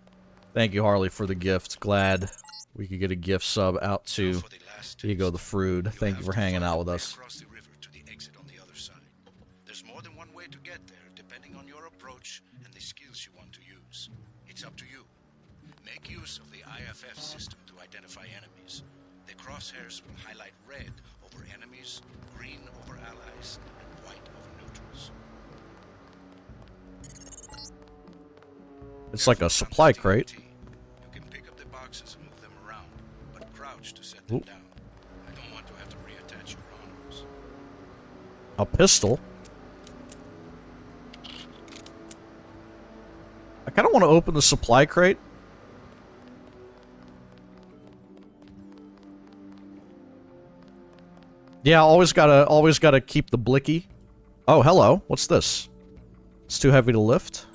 Thank you, Harley, for the gift. Glad we could get a gift sub out to For the last Diego the Frood. Thank you have for to hanging find out a with way us. across the river to the exit on the other side. There's more than one way to get there, depending on your approach and the skills you want to use. It's up to you. Make use of the IFF system to identify enemies. The crosshairs will highlight red over enemies, green over allies, and white over neutrals. It's like a supply crate. You can pick up the boxes and move them around, but crouch to set them Oop. down. I don't want to have to reattach your arms. A pistol? I kind of want to open the supply crate. Yeah, always gotta keep the blicky. Oh, hello. What's this? It's too heavy to lift.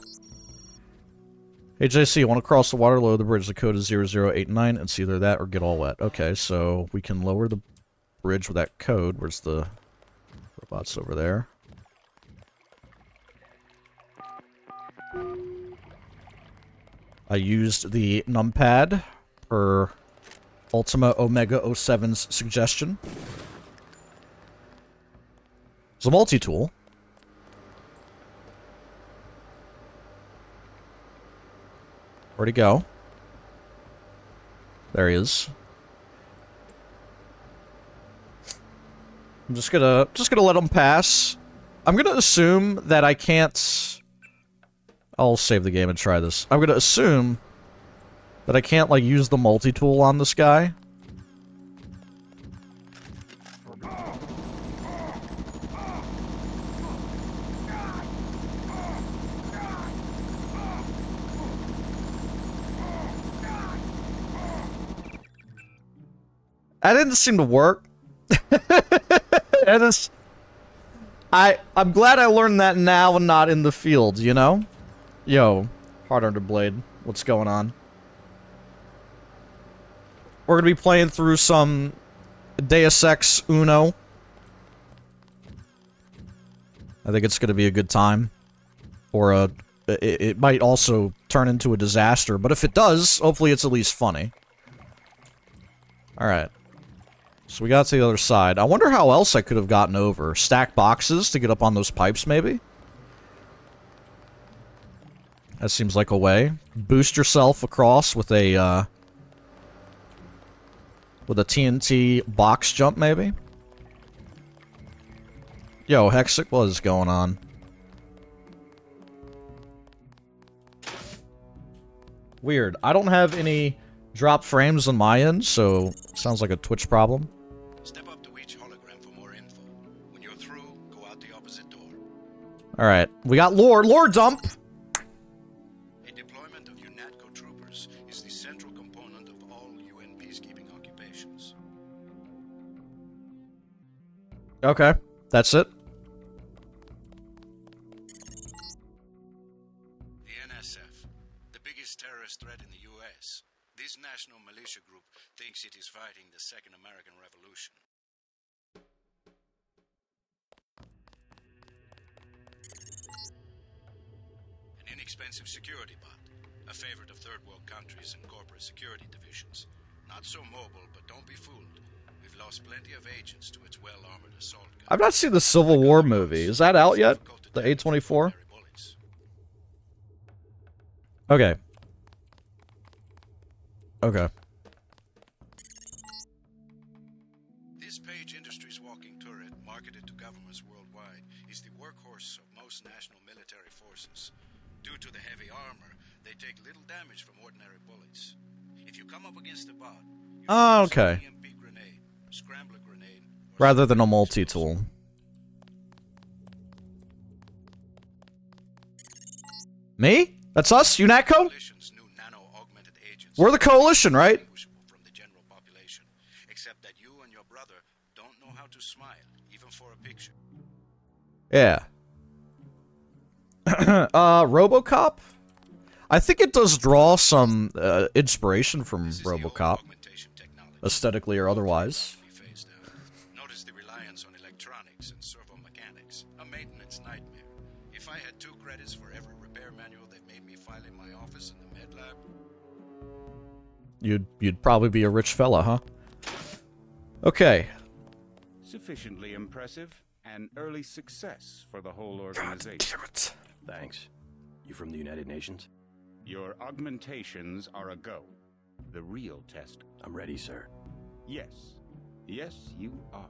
Hey, JC, want to cross the water, lower the bridge. The code is 0089. It's either that or get all wet. Okay, so we can lower the bridge with that code. Where's the robots over there? I used the numpad per Ultima Omega 07's suggestion. It's a multi-tool. Where'd he go? There he is. I'm just gonna let him pass. I'm gonna assume that I can't... I'll save the game and try this. I'm gonna assume that I can't, like, use the multi-tool on this guy. That didn't seem to work. I'm glad I learned that now and not in the field, you know? Yo, Hard Under Blade, what's going on? We're gonna be playing through some Deus Ex Uno. I think it's gonna be a good time. Or it might also turn into a disaster, but if it does, hopefully it's at least funny. Alright. So we got to the other side. I wonder how else I could have gotten over. Stack boxes to get up on those pipes, maybe? That seems like a way. Boost yourself across with a TNT box jump, maybe? Yo, Hexic, what is going on? Weird. I don't have any drop frames on my end, so sounds like a Twitch problem. Step up to each hologram for more info. When you're through, go out the opposite door. Alright, we got lore. Lore dump! A deployment of UNATCO troopers is the central component of all UN peacekeeping occupations. Okay, that's it. The NSF, the biggest terrorist threat in the US. This national militia group thinks it is fighting the Second American Revolution. An inexpensive security bot, a favorite of third world countries and corporate security divisions. Not so mobile, but don't be fooled. We've lost plenty of agents to its well-armored assault gun. I've not seen the Civil War movie. Is that out yet? The A24? Okay. Okay. This Page Industries walking turret, marketed to governments worldwide, is the workhorse of most national military forces. Due to the heavy armor, they take little damage from ordinary bullets. If you come up against a bot, you Oh, should use okay. an EMP grenade, scrambler grenade, or Rather than a something multi-tool. Me? That's us? UNATCO? Coalition's new nano-augmented agents We're the coalition, right? distinguishable from the general population, except that you and your brother don't know how to smile, even for a picture. Yeah. RoboCop? I think it does draw some inspiration from This is the old RoboCop, augmentation technology. aesthetically or otherwise. Phased out. Notice the reliance on electronics and servo mechanics. A maintenance nightmare. If I had 2 credits for every repair manual they made me file in my office in the med lab, You'd probably be a rich fella, huh? Okay. Sufficiently impressive. An early success for the whole organization. Thanks. You from the United Nations? Your augmentations are a go. The real test. I'm ready, sir. Yes. Yes, you are.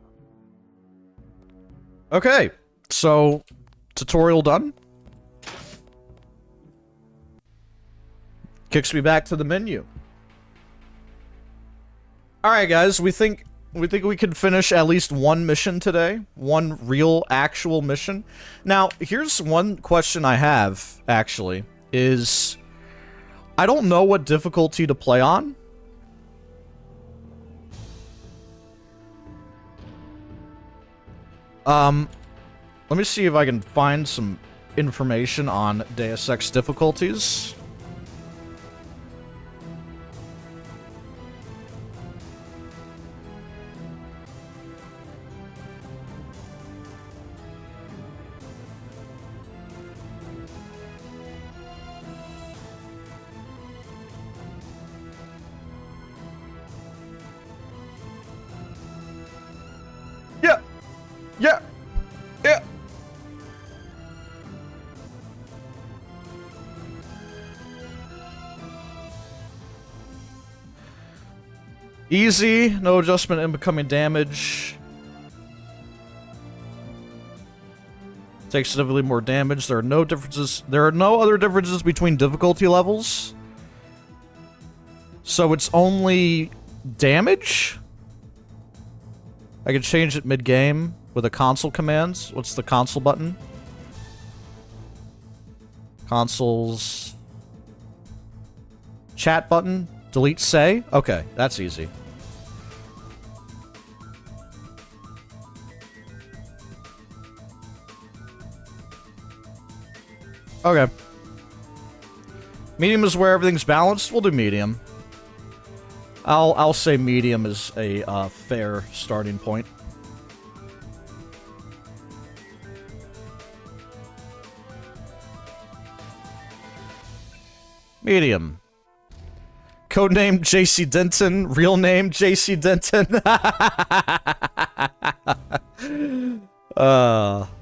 Okay. So, tutorial done. Kicks me back to the menu. Alright guys, we think we can finish at least one mission today. One real, actual mission. Now, here's one question I have, actually, is... I don't know what difficulty to play on. Let me see if I can find some information on Deus Ex difficulties. Yeah. Yeah. Yeah. Easy, no adjustment in becoming damage. Takes significantly more damage. There are no differences. There are no other differences between difficulty levels. So it's only damage? I can change it mid-game with a console commands. What's the console button? Consoles. Chat button. Delete say. Okay, that's easy. Okay. Medium is where everything's balanced. We'll do medium. I'll say medium is a fair starting point. Medium. Codename JC Denton. Real name JC Denton.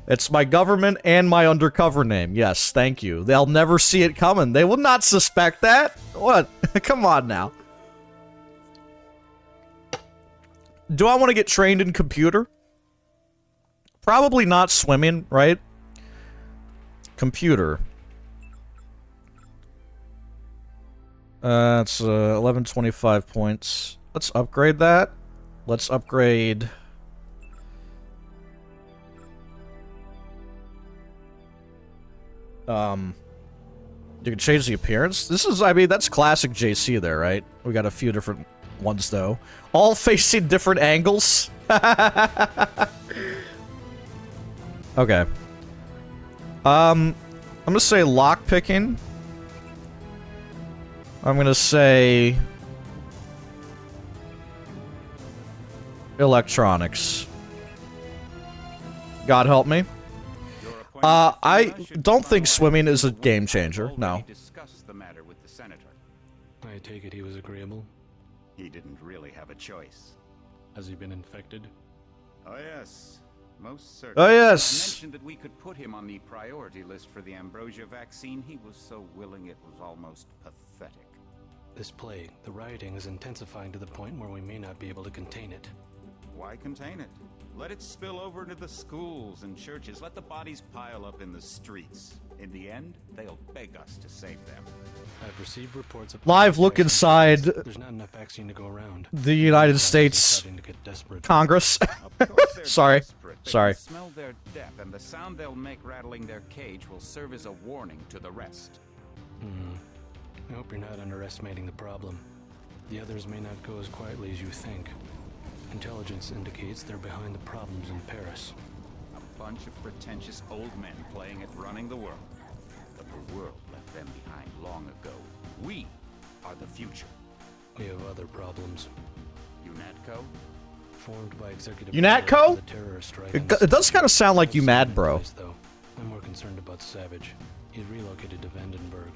It's my government and my undercover name. Yes, thank you. They'll never see it coming. They will not suspect that. What? Come on now. Do I want to get trained in computer? Probably not swimming, right? Computer. It's 1125 points. Let's upgrade that. Let's upgrade... You can change the appearance. This is, I mean, that's classic JC there, right? We got a few different ones, though. All facing different angles. Okay. I'm gonna say lockpicking. I'm gonna say... electronics. God help me. I don't think swimming is a game changer, no. Discuss the matter with the senator. I take it he was agreeable. He didn't really have a choice. Has he been infected? Oh yes, most certainly. Oh I yes! mentioned that we could put him on the priority list for the ambrosia vaccine. He was so willing it was almost pathetic. This plague, the rioting is intensifying to the point where we may not be able to contain it. Why contain it? Let it spill over into the schools and churches. Let the bodies pile up in the streets. In the end, they'll beg us to save them. I've received reports of Live look inside there's not enough vaccine to go around. the United It's States starting to get desperate. Congress. Of course they're Sorry. desperate. They Sorry. can smell their death, and the sound they'll make rattling their cage will serve as a warning to the rest. I hope you're not underestimating the problem. The others may not go as quietly as you think. Intelligence indicates they're behind the problems in Paris. A bunch of pretentious old men playing at running the world. But the world left them behind long ago. We are the future. We have other problems. UNATCO? Formed by executive UNATCO? order for the terror strike on It does kind of sound like you I've mad, seen bro. it twice, though. I'm more concerned about Savage. He's relocated to Vandenberg.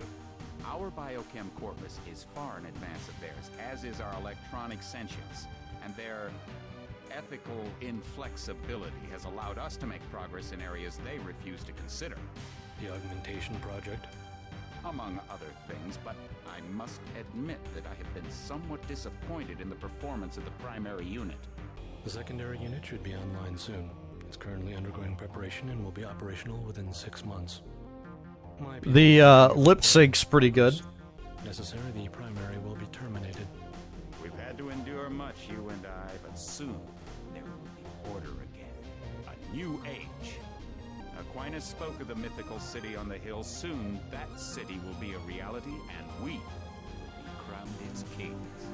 Our biochem corpus is far in advance of theirs, as is our electronic sentience. And their ethical inflexibility has allowed us to make progress in areas they refuse to consider. The augmentation project. Among other things, but I must admit that I have been somewhat disappointed in the performance of the primary unit. The secondary unit should be online soon. It's currently undergoing preparation and will be operational within 6 months. The lip sync's pretty good. Necessary, the primary will be terminated. We've had to endure much, you and I, but soon there will be order again. A new age. Aquinas spoke of the mythical city on the hill. Soon that city will be a reality, and we will be crowned its kings.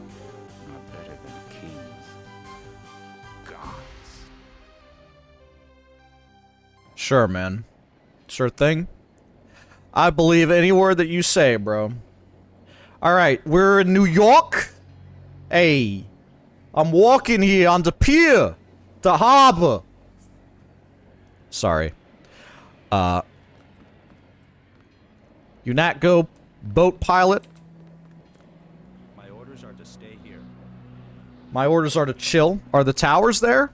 Not better than kings. Gods. Sure, man. Sure thing. I believe any word that you say, bro. Alright, we're in New York. Hey. I'm walking here on the pier. The harbor. Sorry. UNATCO boat pilot. My orders are to stay here. My orders are to chill. Are the towers there?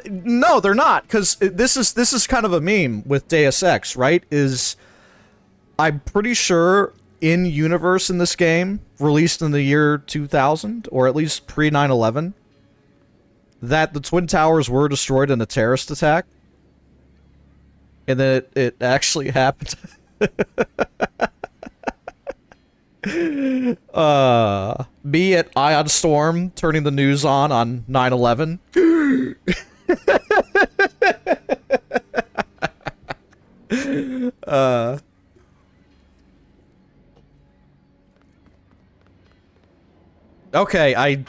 No, they're not, because this is kind of a meme with Deus Ex, right? I'm pretty sure in-universe in this game, released in the year 2000, or at least pre-9/11, that the Twin Towers were destroyed in a terrorist attack. And then it actually happened. Me at Ion Storm turning the news on 9/11. Okay, I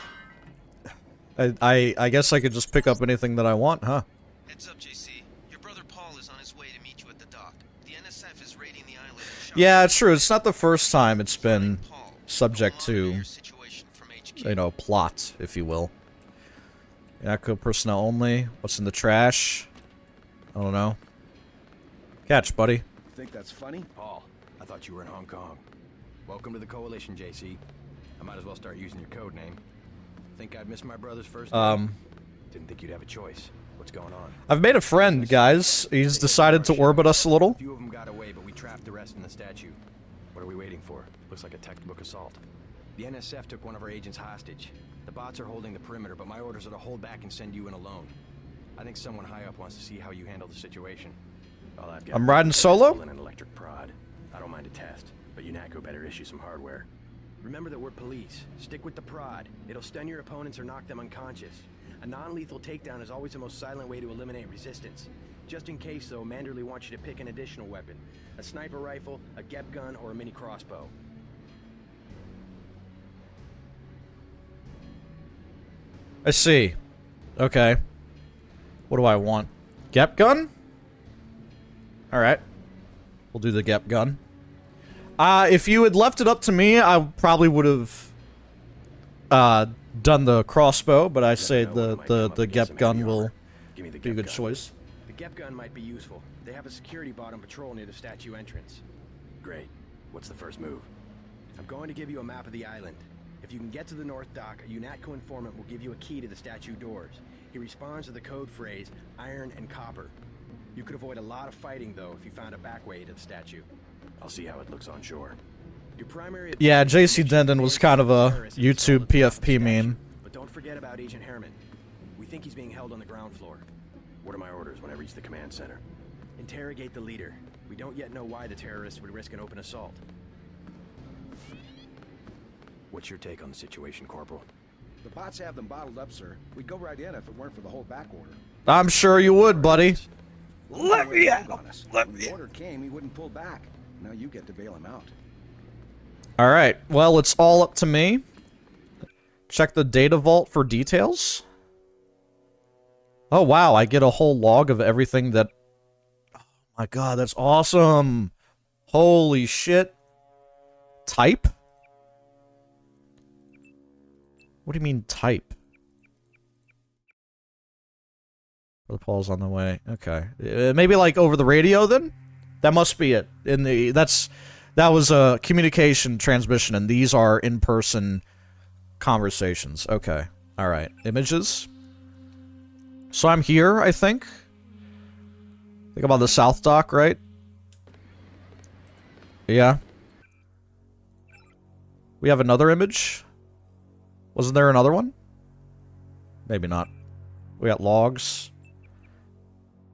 guess I could just pick up anything that I want, huh? Heads up, JC. Your brother Paul is on his way to meet you at the dock. The NSF is raiding the island. Yeah, it's true. It's not the first time it's been subject to, Your situation from HQ. you know, plot, if you will. Echo personnel only. What's in the trash? I don't know. Catch, buddy. Think that's funny? Paul, I thought you were in Hong Kong. Welcome to the Coalition, JC. I might as well start using your code name. Think I'd miss my brother's first name? Didn't think you'd have a choice. what's going on. I've made a friend, guys. He's decided to orbit us a little. A few of them got away, but we trapped the rest in the statue. What are we waiting for? Looks like a textbook assault. The NSF took one of our agents hostage. The bots are holding the perimeter, but my orders are to hold back and send you in alone. I think someone high up wants to see how you handle the situation. All I've got I'm riding solo? and an electric prod. I don't mind a test, but UNATCO better issue some hardware. Remember that we're police. Stick with the prod. It'll stun your opponents or knock them unconscious. A non-lethal takedown is always the most silent way to eliminate resistance. Just in case, though, Manderley wants you to pick an additional weapon. A sniper rifle, a GEP gun, or a mini crossbow. I see. Okay. What do I want? GEP gun? Alright. We'll do the GEP gun. If you had left it up to me, I probably would have done the crossbow, but I say the GEP gun will be a good choice. The GEP gun might be useful. They have a security bot on patrol near the statue entrance. Great. What's the first move? I'm going to give you a map of the island. If you can get to the North Dock, a UNATCO informant will give you a key to the statue doors. He responds to the code phrase, iron and copper. You could avoid a lot of fighting, though, if you found a back way to the statue. I'll see how it looks on shore. Your primary... Yeah, JC Dendon was kind of a YouTube PFP meme. But don't forget about Agent Herman. We think he's being held on the ground floor. What are my orders when I reach the command center? Interrogate the leader. We don't yet know why the terrorists would risk an open assault. What's your take on the situation, Corporal? The bots have them bottled up, sir. We'd go right in if it weren't for the whole back order. I'm sure you would, buddy. Let me out. When the order came, he wouldn't pull back. Now you get to bail him out. Alright, well, it's all up to me. Check the data vault for details. Oh, wow, I get a whole log of everything that... Oh my god, that's awesome! Holy shit. Type? What do you mean, type? The Paul's on the way. Okay. Maybe, like, over the radio, then? That must be it. That was a communication transmission, and these are in-person conversations. Okay. Alright. Images. So I'm here, I think. Think about the South Dock, right? Yeah. We have another image? Wasn't there another one? Maybe not. We got logs.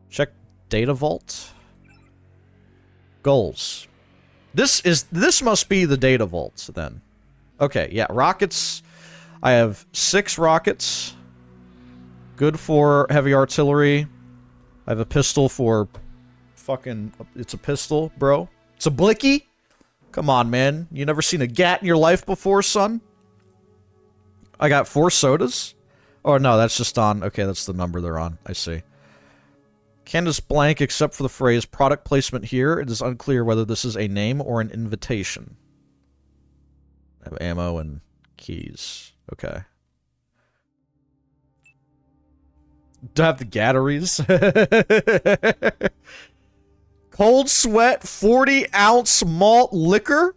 Check data vault. Goals. This must be the data vault, then. Okay, yeah, rockets. I have 6 rockets. Good for heavy artillery. I have a pistol for fucking... It's a pistol, bro. It's a blicky? Come on, man. You never seen a gat in your life before, son? I got 4 sodas? Oh, no, that's just on... Okay, that's the number they're on. I see. Canvas blank except for the phrase product placement here. It is unclear whether this is a name or an invitation. I have ammo and keys. Okay. Do I have the gatteries? Cold Sweat 40-ounce malt liquor?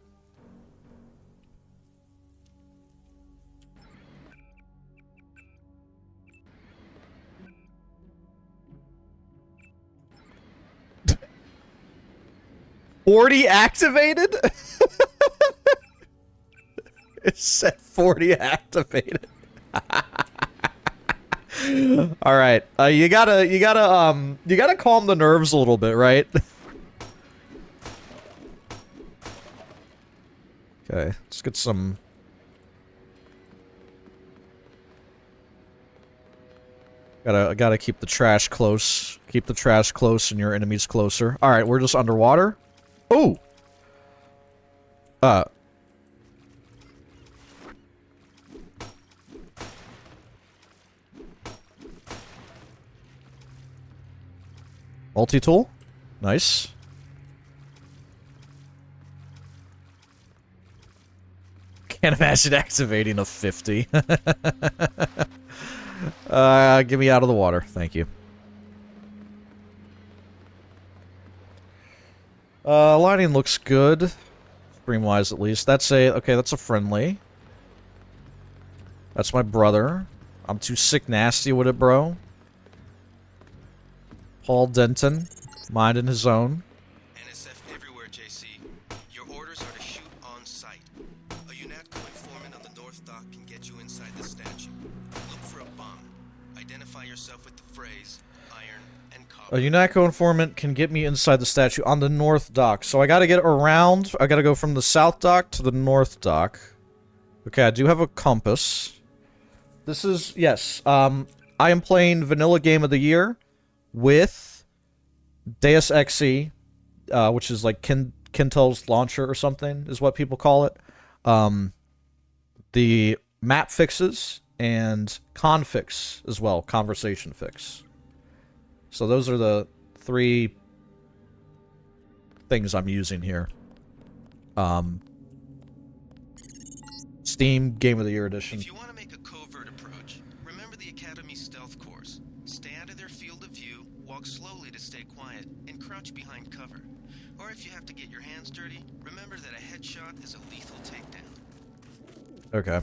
Forty activated? It said 40 activated. All right, you gotta calm the nerves a little bit, right? Okay, let's get some. Gotta keep the trash close. Keep the trash close and your enemies closer. All right, we're just underwater. Oh. Multi-tool? Nice. Can't imagine activating a 50. Get me out of the water. Thank you. Lighting looks good. Stream-wise, at least. That's a... Okay, that's a friendly. That's my brother. I'm too sick nasty with it, bro. Paul Denton, minding his own. NSF everywhere, JC. Your orders are to shoot on sight. A UNATCO informant on the North Dock can get you inside the statue. Look for a bomb. Identify yourself with the phrase, iron and copper. A UNATCO informant can get me inside the statue on the North Dock. So I gotta get around. I gotta go from the South Dock to the North Dock. Okay, I do have a compass. This is, yes, I am playing Vanilla Game of the Year with Deus Ex, which is like Kintel's launcher or something, is what people call it. The map fixes and confix as well, conversation fix. So those are the 3 things I'm using here. Steam Game of the Year edition. If you want to make a covert approach, remember the Academy's stealth course. Stay out of their field of view, walk slowly to stay quiet, and crouch behind cover. Or if you have to get your hands dirty, remember that a headshot is a lethal takedown. Okay.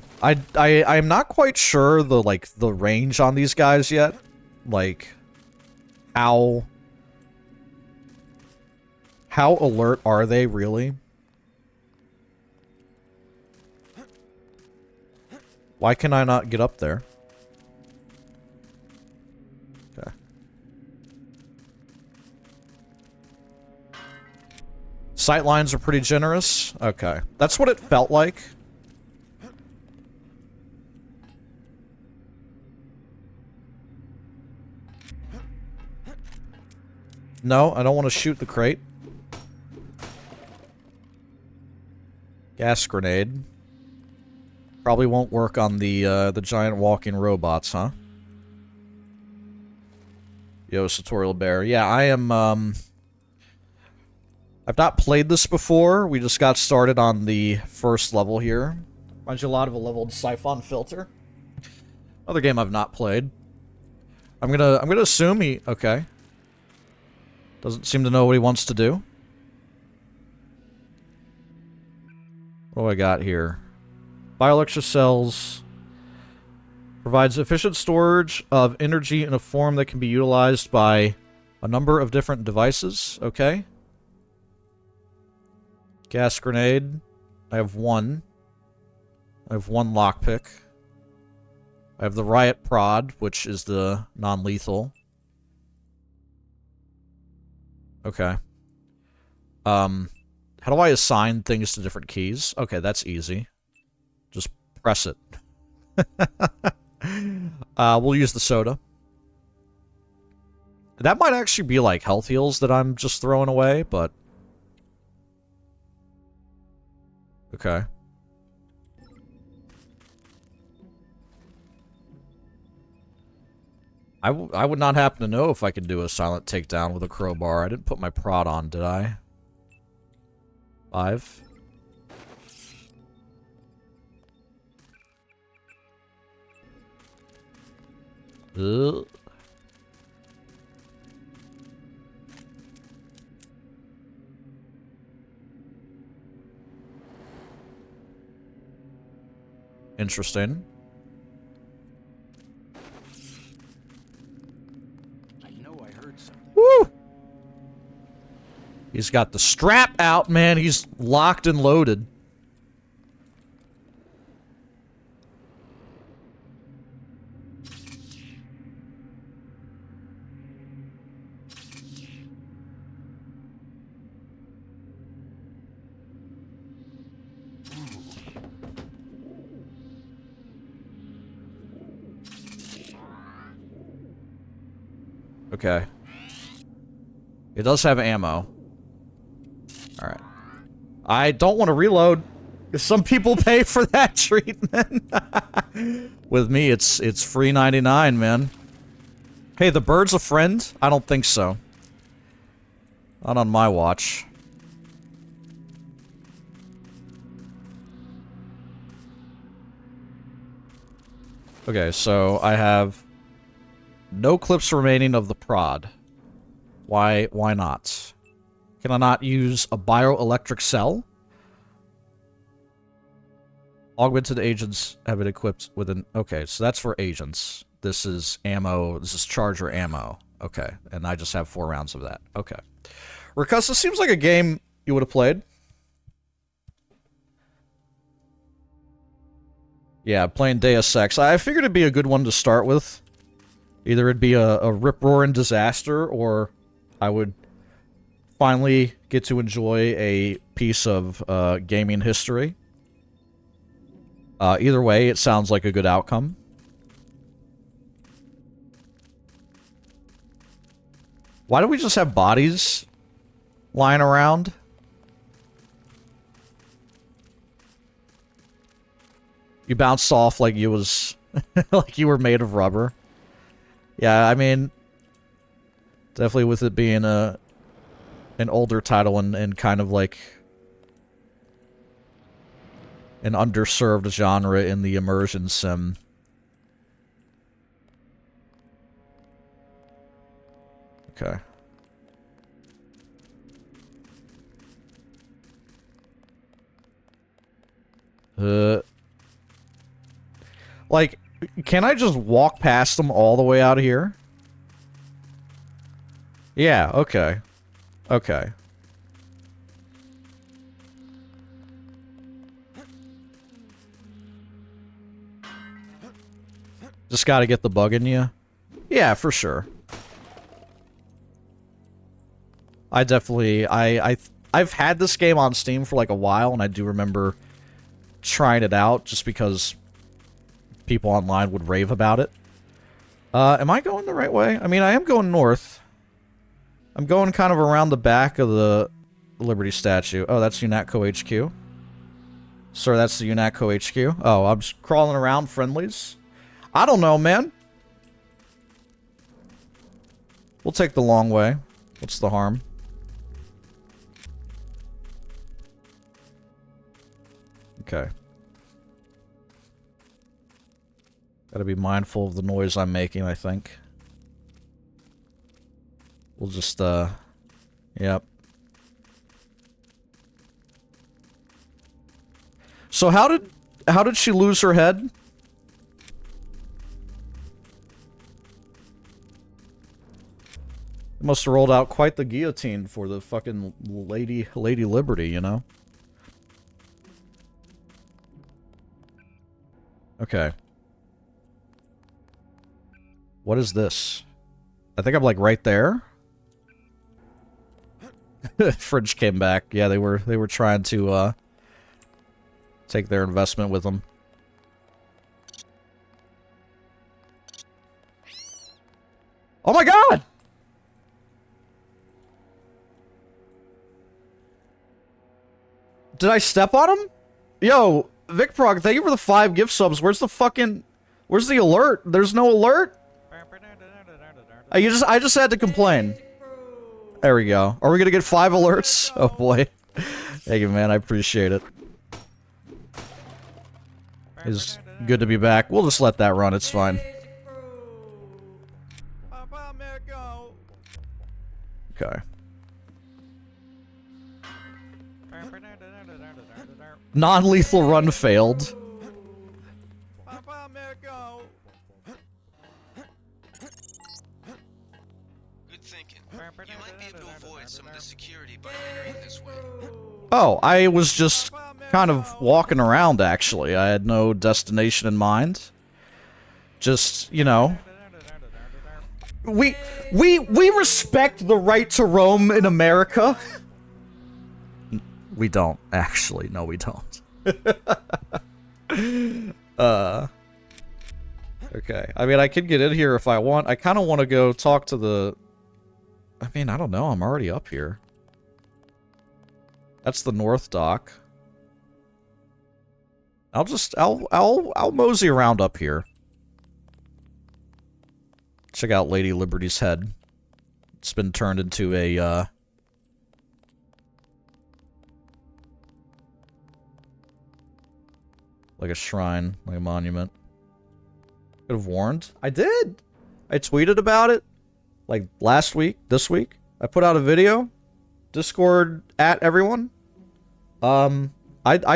I'm not quite sure the range on these guys yet. Like how alert are they really? Why can I not get up there? Okay. Sightlines are pretty generous. Okay. That's what it felt like. No, I don't want to shoot the crate. Gas grenade. Probably won't work on the giant walking robots, huh? Yo, Sartorial Bear. Yeah, I am, I've not played this before. We just got started on the first level here. Reminds you a lot of a leveled Siphon Filter. Another game I've not played. I'm gonna assume he... Okay. Doesn't seem to know what he wants to do. What do I got here? Bioelectric cells provides efficient storage of energy in a form that can be utilized by a number of different devices. Okay. Gas grenade. I have 1. I have 1 lockpick. I have the riot prod, which is the non-lethal. Okay. How do I assign things to different keys? Okay, that's easy. Just press it. We'll use the soda. That might actually be like health heals that I'm just throwing away, but... Okay. I would not happen to know if I could do a silent takedown with a crowbar. I didn't put my prod on, did I? 5. Ugh. Interesting. I know I heard something. Woo! He's got the strap out, man. He's locked and loaded. Okay. It does have ammo. Alright. I don't want to reload. Some people pay for that treatment. With me, it's free 99, man. Hey, the bird's a friend? I don't think so. Not on my watch. Okay, so I have no clips remaining of the prod. Why not? Can I not use a bioelectric cell? Augmented agents have it equipped with an... Okay, so that's for agents. This is ammo. This is charger ammo. Okay, and I just have 4 rounds of that. Okay. Rakusa seems like a game you would have played. Yeah, playing Deus Ex. I figured it'd be a good one to start with. Either it'd be a rip-roaring disaster, or I would finally get to enjoy a piece of gaming history. Either way, it sounds like a good outcome. Why do we just have bodies lying around? You bounced off like you was like you were made of rubber. Yeah, I mean, definitely with it being an older title and kind of like an underserved genre in the immersion sim. Okay. Like, can I just walk past them all the way out of here? Yeah, okay. Okay. Just gotta get the bug in you? Yeah, for sure. I definitely... I've had this game on Steam for like a while, and I do remember trying it out just because people online would rave about it. Am I going the right way? I mean, I am going north. I'm going kind of around the back of the Liberty statue. Oh, that's UNATCO HQ. Sir, that's the UNATCO HQ. Oh, I'm just crawling around friendlies. I don't know, man. We'll take the long way. What's the harm? Okay. Gotta be mindful of the noise I'm making, I think. We'll just, yep. So how did she lose her head? Must have rolled out quite the guillotine for the fucking Lady Liberty, you know? Okay. What is this? I think I'm like right there. Fridge came back. Yeah, they were trying to take their investment with them. Oh my god! Did I step on him? Yo, VicProg, thank you for the 5 gift subs. Where's the alert? There's no alert? I just had to complain. There we go. Are we gonna get 5 alerts? Oh boy. Thank you, man. I appreciate it. It's good to be back. We'll just let that run. It's fine. Okay. Non-lethal run failed. Good thinking. You might be able to avoid some of the security by entering this way. Oh, I was just kind of walking around, actually. I had no destination in mind. Just, you know. We respect the right to roam in America. We don't, actually. No, we don't. Okay. I mean, I could get in here if I want. I kind of want to go talk to the... I mean, I don't know. I'm already up here. That's the North Dock. I'll mosey around up here. Check out Lady Liberty's head. It's been turned into a, like a shrine, like a monument. Could have warned. I did! I tweeted about it. Like, last week, this week. I put out a video. Discord at everyone. I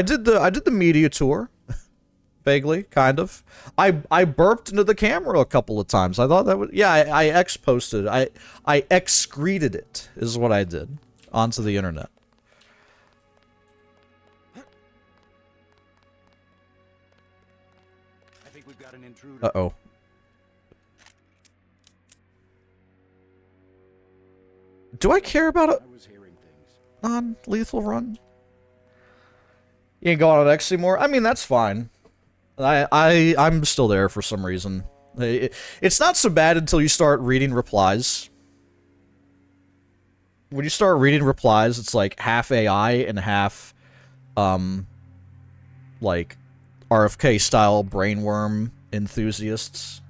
did the media tour. If Vaguely, kind of. I burped into the camera a couple of times. I thought that would... Yeah, I X-posted. I excreted it, is what I did, onto the internet. I think we've got an intruder. Uh-oh. Do I care about a non-lethal run? You ain't going on X anymore? I mean, that's fine. I'm still there for some reason. It's not so bad until you start reading replies. When you start reading replies, it's like half AI and half, like, RFK-style brainworm enthusiasts.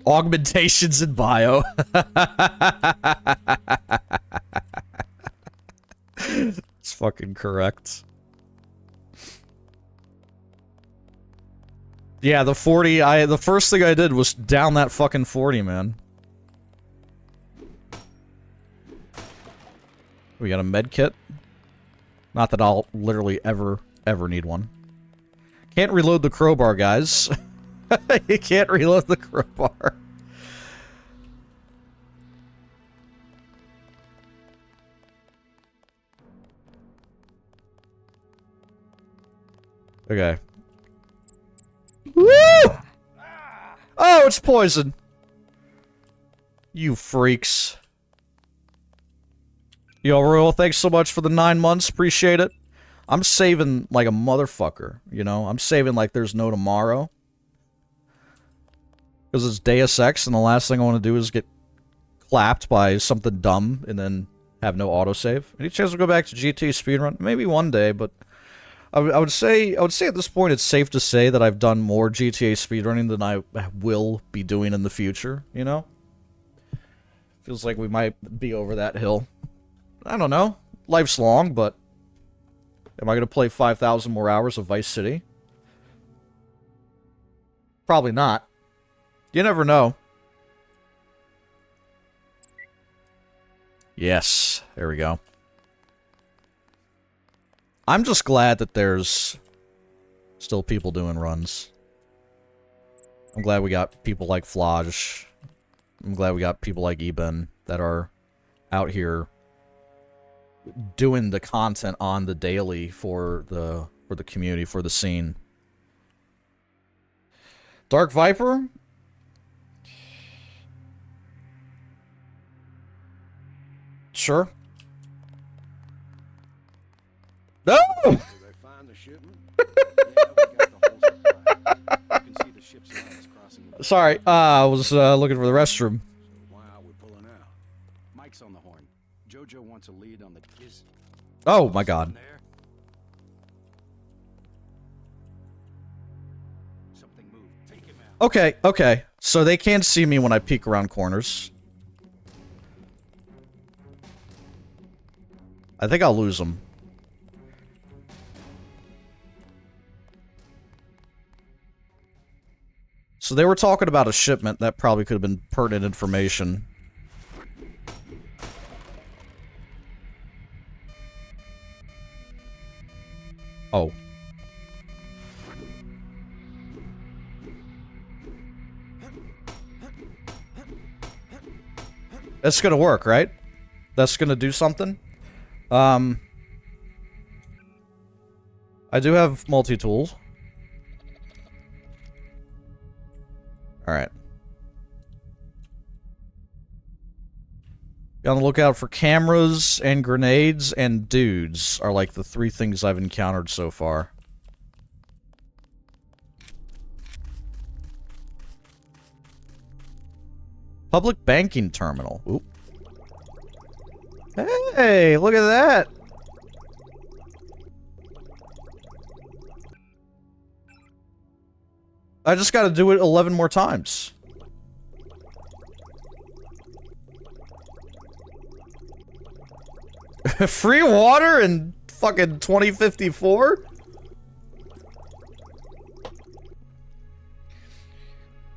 Augmentations in bio. It's fucking correct. Yeah, the 40, the first thing I did was down that fucking 40, man. We got a med kit. Not that I'll literally ever need one. Can't reload the crowbar, guys. You can't reload the crowbar. Okay. Woo! Oh, it's poison. You freaks. Yo, Royal, thanks so much for the 9 months. Appreciate it. I'm saving like a motherfucker, you know? I'm saving like there's no tomorrow. Because it's Deus Ex, and the last thing I want to do is get clapped by something dumb and then have no autosave. Any chance we'll go back to GT speedrun? Maybe one day, but I would say at this point it's safe to say that I've done more GTA speedrunning than I will be doing in the future, you know? Feels like we might be over that hill. I don't know. Life's long, but am I going to play 5,000 more hours of Vice City? Probably not. You never know. Yes, there we go. I'm just glad that there's still people doing runs. I'm glad we got people like Flage. I'm glad we got people like Eben that are out here doing the content on the daily for the community, for the scene. Dark Viper? Sure. No! Did they find the shipment? Yeah, we got the whole supply. You can see the ship's lines crossing. Sorry, I was looking for the restroom. So why are we pulling out? Mike's on the horn. Jojo wants a lead on the... Oh my god. Something moved. Take him out. Okay, okay. So they can't see me when I peek around corners. I think I'll lose them. So they were talking about a shipment. That probably could have been pertinent information. Oh. That's gonna work, right? That's gonna do something? I do have multi-tools. Alright. Be on the lookout for cameras and grenades and dudes are like the 3 things I've encountered so far. Public banking terminal. Oop. Hey, look at that! I just gotta do it 11 more times. Free water in fucking 2054?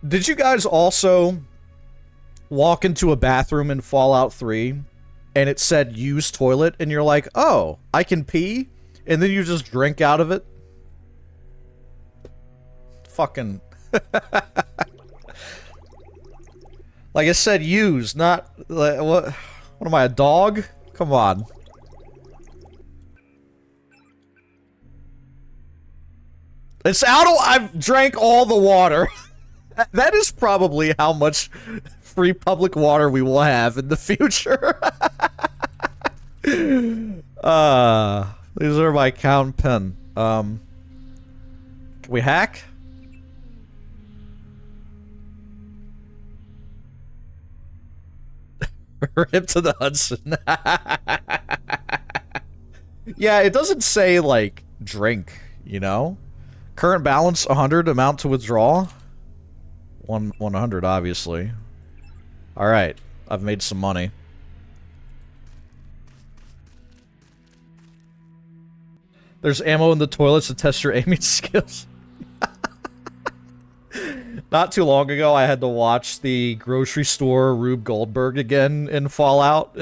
Did you guys also walk into a bathroom in Fallout 3 and it said use toilet, and you're like, oh, I can pee? And then you just drink out of it? Fucking... Like I said, use, not... Like, what am I, a dog? Come on. It's out of... I've drank all the water. That is probably how much free public water we will have in the future. These are my count pen. Can we hack? Rip to the Hudson. Yeah, it doesn't say, like, drink, you know? Current balance, 100. Amount to withdraw? 100, obviously. Alright, I've made some money. There's ammo in the toilets to test your aiming skills. Not too long ago, I had to watch the grocery store Rube Goldberg again in Fallout.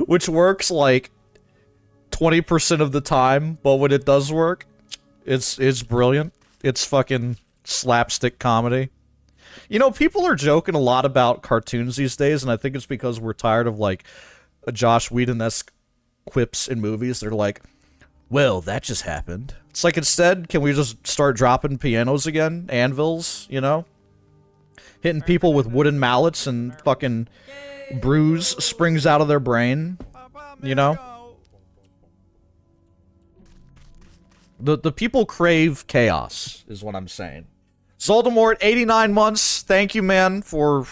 Which works like 20% of the time, but when it does work, it's brilliant. It's fucking slapstick comedy. You know, people are joking a lot about cartoons these days, and I think it's because we're tired of, like, Josh Whedon-esque quips in movies. They're like, well, that just happened. It's like, instead, can we just start dropping pianos again? Anvils, you know? Hitting people with wooden mallets and fucking bruise springs out of their brain, you know? The people crave chaos, is what I'm saying. Zoldemort, 89 months. Thank you, man, for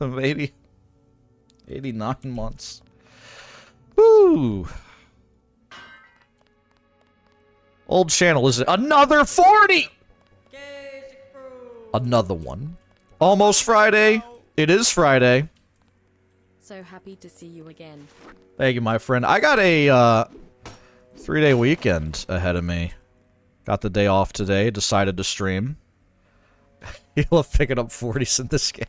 89 months. Woo! Old channel, is it? Another 40! Another one. Almost Friday. It is Friday. So happy to see you again. Thank you, my friend. I got a 3-day weekend ahead of me. Got the day off today. Decided to stream. You love picking up 40s in this game.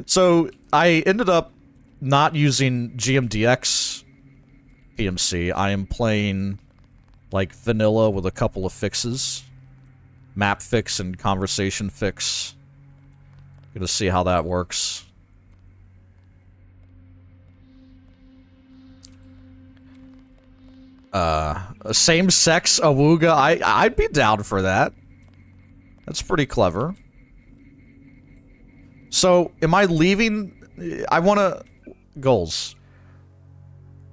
So, I ended up not using GMDX PMC. I am playing, like, vanilla with a couple of fixes. Map fix and conversation fix. Gonna see how that works. Same-sex awooga. I'd be down for that. That's pretty clever. So, am I leaving? I want to... Goals.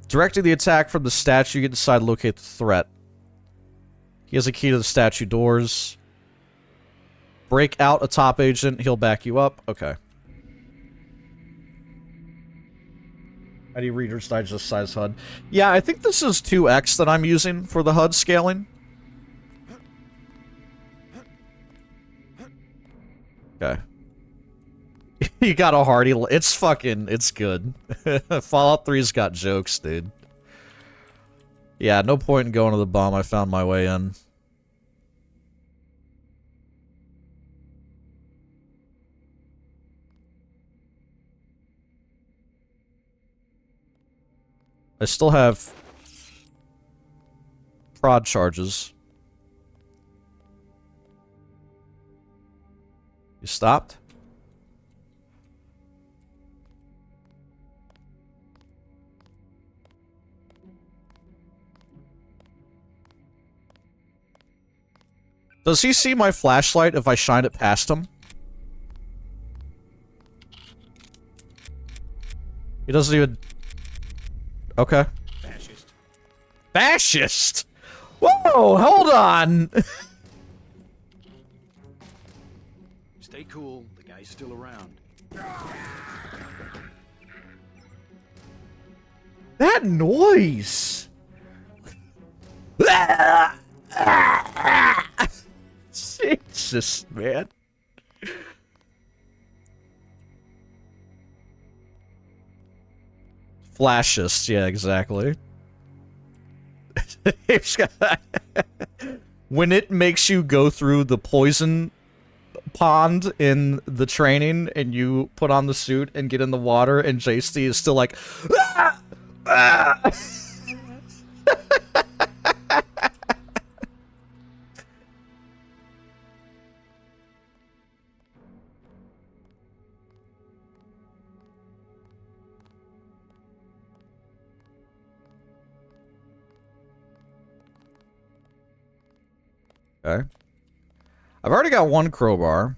Directing the attack from the statue, you can decide to locate the threat. He has a key to the statue doors. Break out a top agent, he'll back you up. Okay. How do you Reader's Digest size HUD? Yeah, I think this is 2x that I'm using for the HUD scaling. Okay. You got a hearty... It's fucking... It's good. Fallout 3's got jokes, dude. Yeah, no point in going to the bomb. I found my way in. I still have prod charges. You stopped? Does he see my flashlight if I shine it past him? He doesn't even... Okay. Fascist. Fascist? Whoa, hold on! Stay cool. The guy's still around. That noise! Jesus, man. Flashist, yeah, exactly. When it makes you go through the poison pond in the training and you put on the suit and get in the water and JC is still like, ah! Ah! Okay. I've already got one crowbar.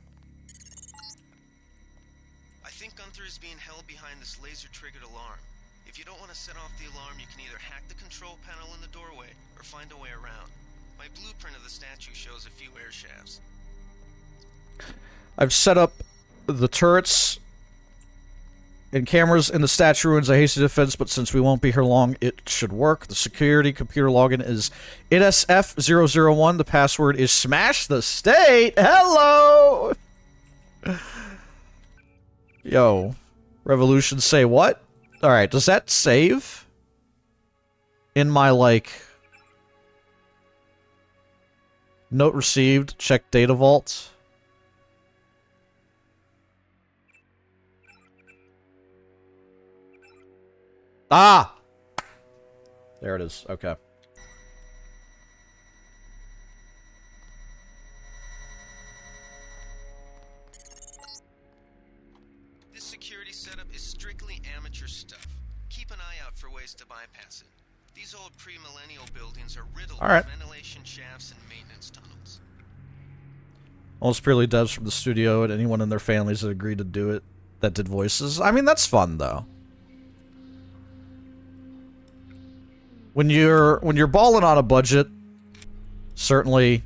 I think Gunther is being held behind this laser-triggered alarm. If you don't want to set off the alarm, you can either hack the control panel in the doorway or find a way around. My blueprint of the statue shows a few air shafts. I've set up the turrets and cameras in the statue ruins. I hasty defense, but since we won't be here long, it should work. The security computer login is ITSF001. The password is smash the state. Hello! Yo. Revolution say what? Alright, does that save? In my, like... Note received, check data vault. Ah! There it is. Okay. This security setup is strictly amateur stuff. Keep an eye out for ways to bypass it. These old pre-millennial buildings are riddled with ventilation shafts and maintenance tunnels. Almost purely devs from the studio and anyone in their families that agreed to do it that did voices. I mean, that's fun, though. When you're balling on a budget, certainly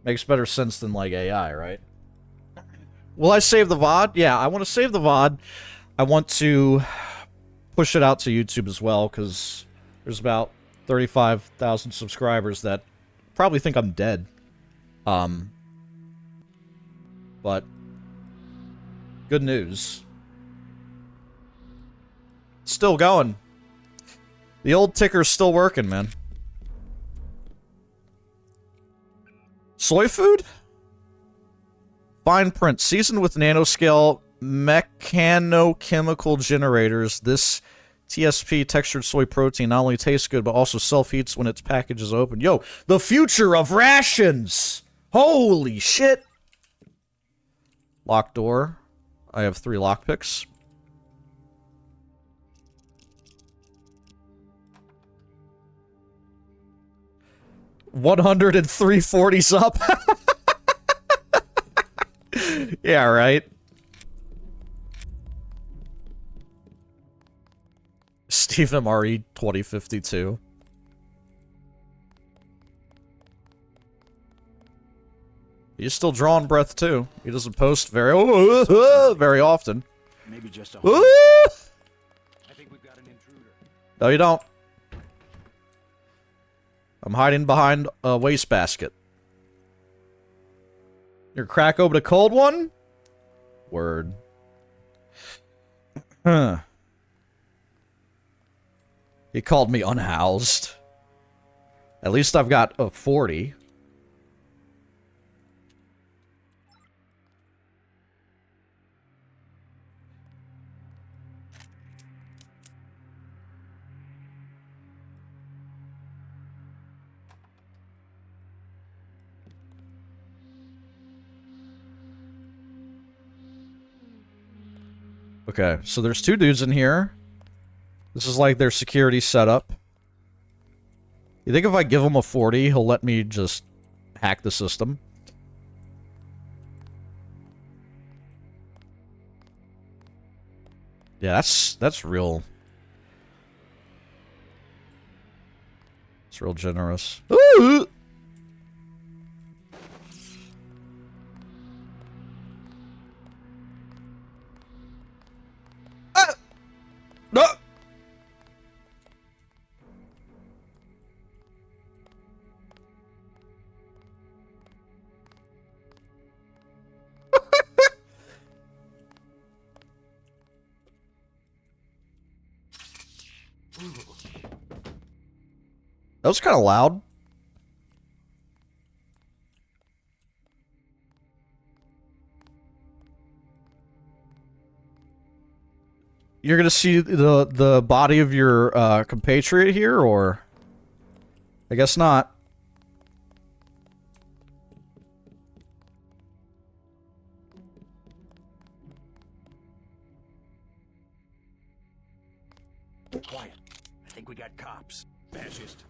makes better sense than like AI, right? Will I save the VOD? Yeah, I want to save the VOD. I want to push it out to YouTube as well, because there's about 35,000 subscribers that probably think I'm dead. But good news. Still going. The old ticker's still working, man. Soy food? Fine print. Seasoned with nanoscale mechanochemical generators, this TSP textured soy protein not only tastes good, but also self-heats when its package is open. Yo, the future of rations! Holy shit! Locked door. I have 3 lockpicks. $103.40's up. Yeah, right. Steve MRE 2052. He's still drawing breath too. He doesn't post very often. Maybe just a I think we've got an intruder. No, you don't. I'm hiding behind a wastebasket. You're crack open a cold one? Word. Huh. He called me unhoused. At least I've got a 40. Okay, so there's 2 dudes in here. This is like their security setup. You think if I give him a 40, he'll let me just hack the system? Yeah, that's real. It's real generous. Ooh! No! That was kind of loud. You're gonna see the body of your compatriot here, or I guess not. Quiet. I think we got cops. Fascist.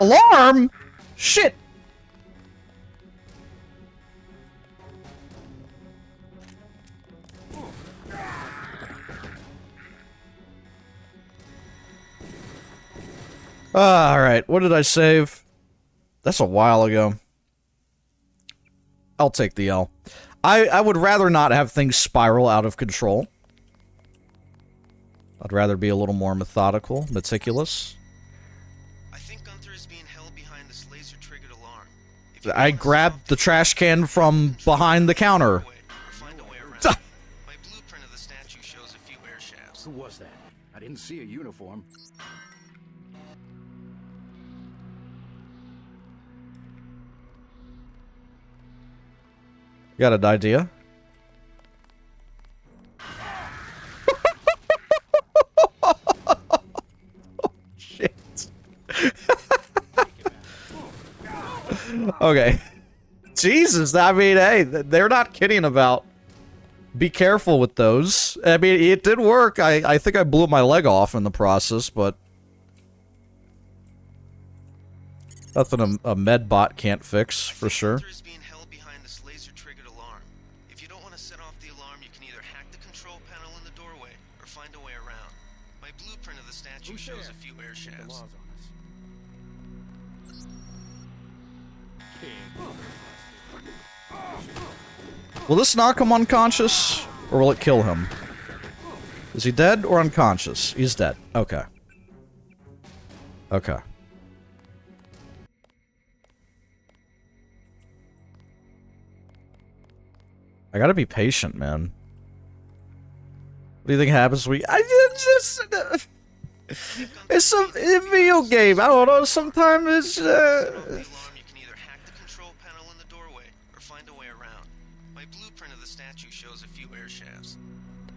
Alarm! Shit! Alright, what did I save? That's a while ago. I'll take the L. I would rather not have things spiral out of control. I'd rather be a little more methodical, meticulous. I think Gunther is being held behind this laser-triggered alarm. I grabbed the trash can from behind the counter. My blueprint of the statue shows a few air shafts. Who was that? I didn't see a uniform. Got an idea? Shit. Okay. Jesus, I mean, hey, they're not kidding about. Be careful with those. I mean, it did work. I think I blew my leg off in the process, but nothing a med bot can't fix, for sure. Shows a few air shafts. Will this knock him unconscious, or will it kill him? Is he dead or unconscious? He's dead. Okay. Okay. I gotta be patient, man. What do you think happens when it's a video game. I don't know. Sometimes it's.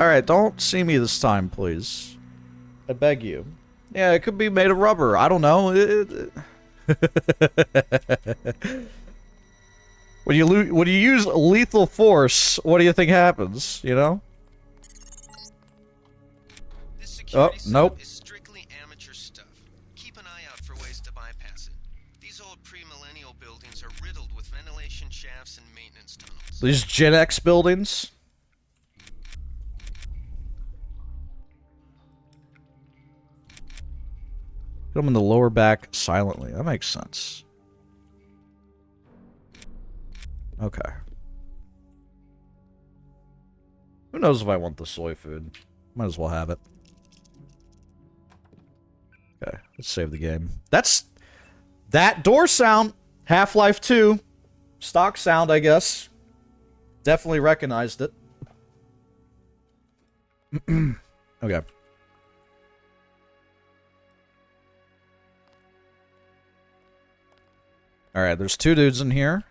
All right, don't see me this time, please. I beg you. Yeah, it could be made of rubber. I don't know. When you use lethal force, what do you think happens? You know? Oh, nope. These Gen X buildings? Hit them in the lower back silently. That makes sense. Okay. Who knows if I want the soy food? Might as well have it. Okay, let's save the game. That's... That door sound! Half-Life 2. Stock sound, I guess. Definitely recognized it. Okay. Alright, there's two dudes in here.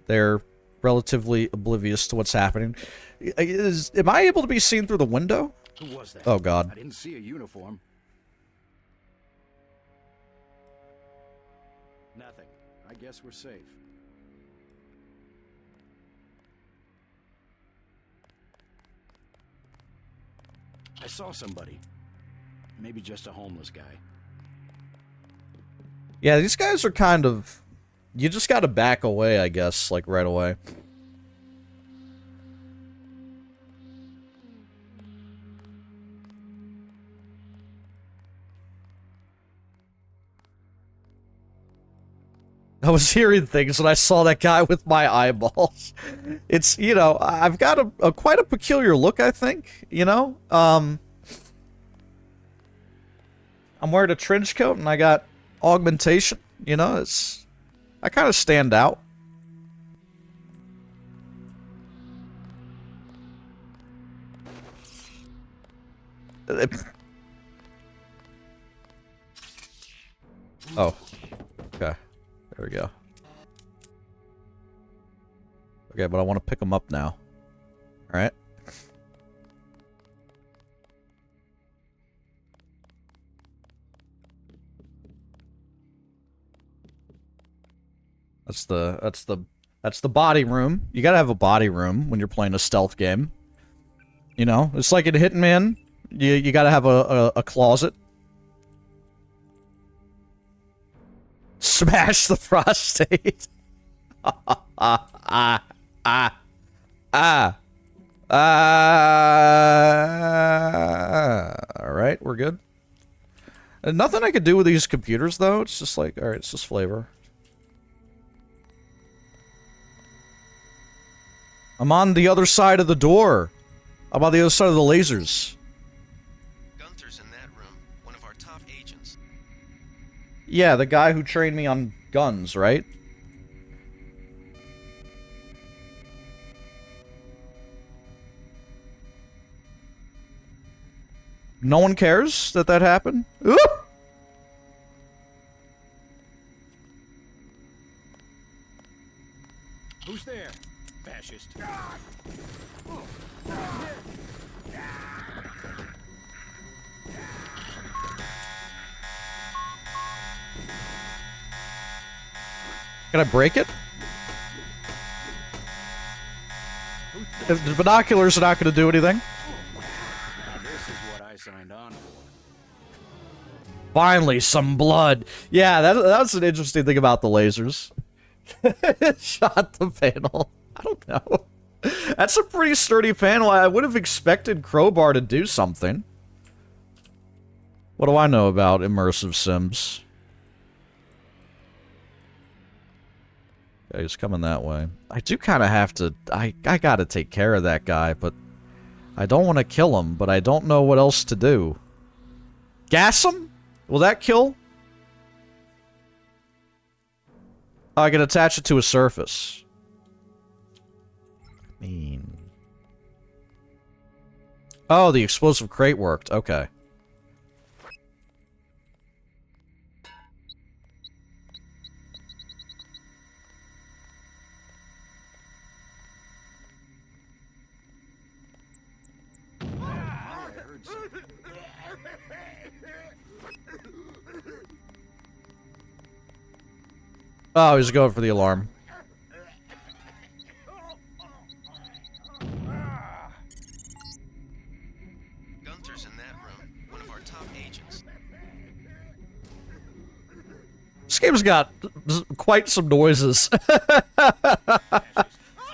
They're relatively oblivious to what's happening. Am I able to be seen through the window? Who was that? Oh, God. I didn't see a uniform. Nothing. I guess we're safe. I saw somebody. Maybe just a homeless guy. Yeah, these guys are kind of... You just gotta back away, I guess, like, right away. I was hearing things when I saw that guy with my eyeballs. It's, you know, I've got a quite a peculiar look, I think, you know? I'm wearing a trench coat and I got augmentation, you know? It's... I kind of stand out. Oh. Okay. There we go. Okay, but I want to pick them up now. Alright. That's the body room. You gotta have a body room when you're playing a stealth game. You know, it's like in Hitman. You gotta have a closet. Smash the prostate. Alright, we're good. And nothing I could do with these computers, though. It's just like, alright, it's just flavor. I'm on the other side of the door. I'm on the other side of the lasers. Gunther's in that room, one of our top agents. Yeah, the guy who trained me on guns, right? No one cares that that happened? Ooh! Who's there? Fascist. Can I break it? If the binoculars are not going to do anything. Now this is what I signed on for. Finally, some blood. Yeah, that's an interesting thing about the lasers. Shot the panel. I don't know. That's a pretty sturdy panel. I would have expected Crowbar to do something. What do I know about immersive sims? Yeah, he's coming that way. I do kind of have to... I gotta take care of that guy, but... I don't want to kill him, but I don't know what else to do. Gas him? Will that kill? Oh, I can attach it to a surface. Mean. Oh, the explosive crate worked. Okay. Oh, he's going for the alarm. Gunther's in that room, one of our top agents. This game's got quite some noises.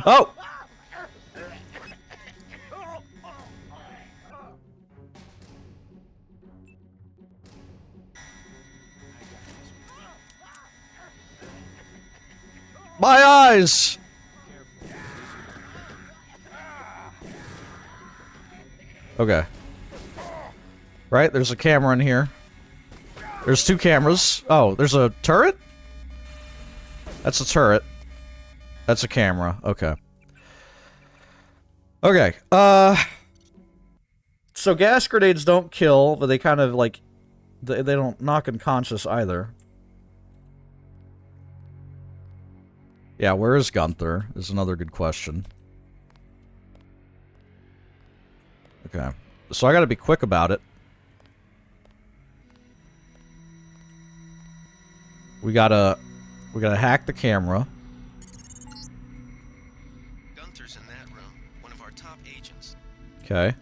Oh! My eyes! Okay. Right, there's a camera in here. There's two cameras. Oh, there's a turret? That's a turret. That's a camera. Okay. Okay. So gas grenades don't kill, but they kind of like... They don't knock unconscious either. Yeah, where is Gunther? Is another good question. Okay. So I gotta be quick about it. We gotta hack the camera. Gunther's in that room, one of our top agents. Okay.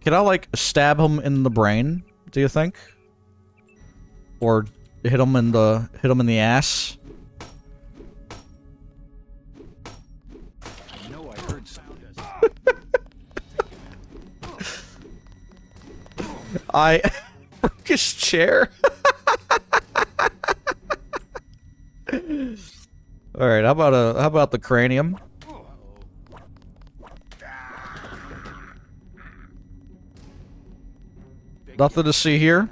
Can I, like, stab him in the brain, do you think? Or hit him in the ass? I know I heard sound. I broke his chair. All right, how about the cranium? Nothing to see here.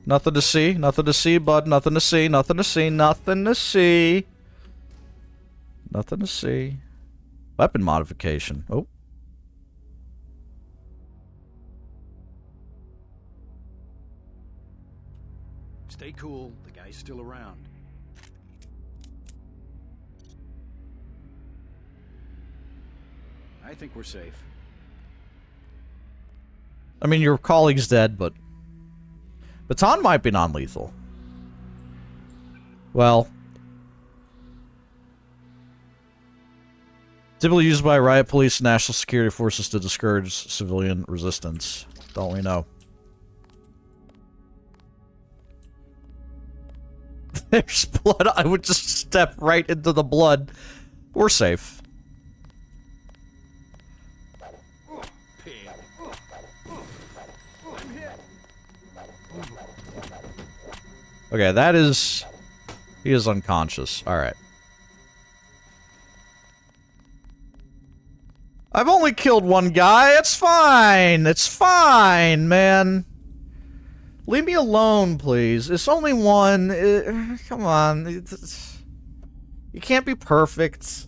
Nothing to see. Nothing to see, bud. Nothing to see. Nothing to see. Nothing to see. Nothing to see. Weapon modification. Oh. Stay cool. The guy he's still around. I think we're safe. I mean, your colleague's dead, but... Baton might be non-lethal. Well... Typically used by riot police and national security forces to discourage civilian resistance. Don't we know? There's blood. I would just step right into the blood. We're safe. Okay, that is... He is unconscious. Alright. I've only killed one guy. It's fine. It's fine, man. Leave me alone, please. It's only one. Come on. You can't be perfect.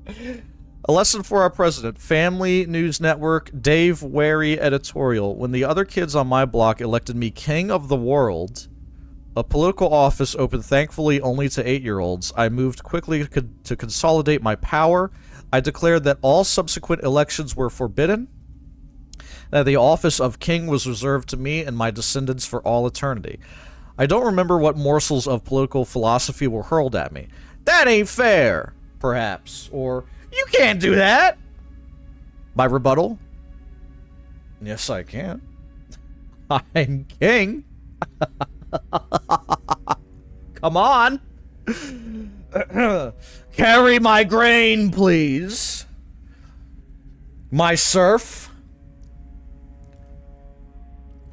A lesson for our president. Family News Network, Dave Wary editorial. When the other kids on my block elected me king of the world, a political office open thankfully only to 8-year-olds, I moved quickly to consolidate my power. I declared that all subsequent elections were forbidden, that the office of king was reserved to me and my descendants for all eternity. I don't remember what morsels of political philosophy were hurled at me. That ain't fair, perhaps. Or, you can't do that! My rebuttal? Yes, I can. I'm king. Come on! Carry my grain, please. My serf.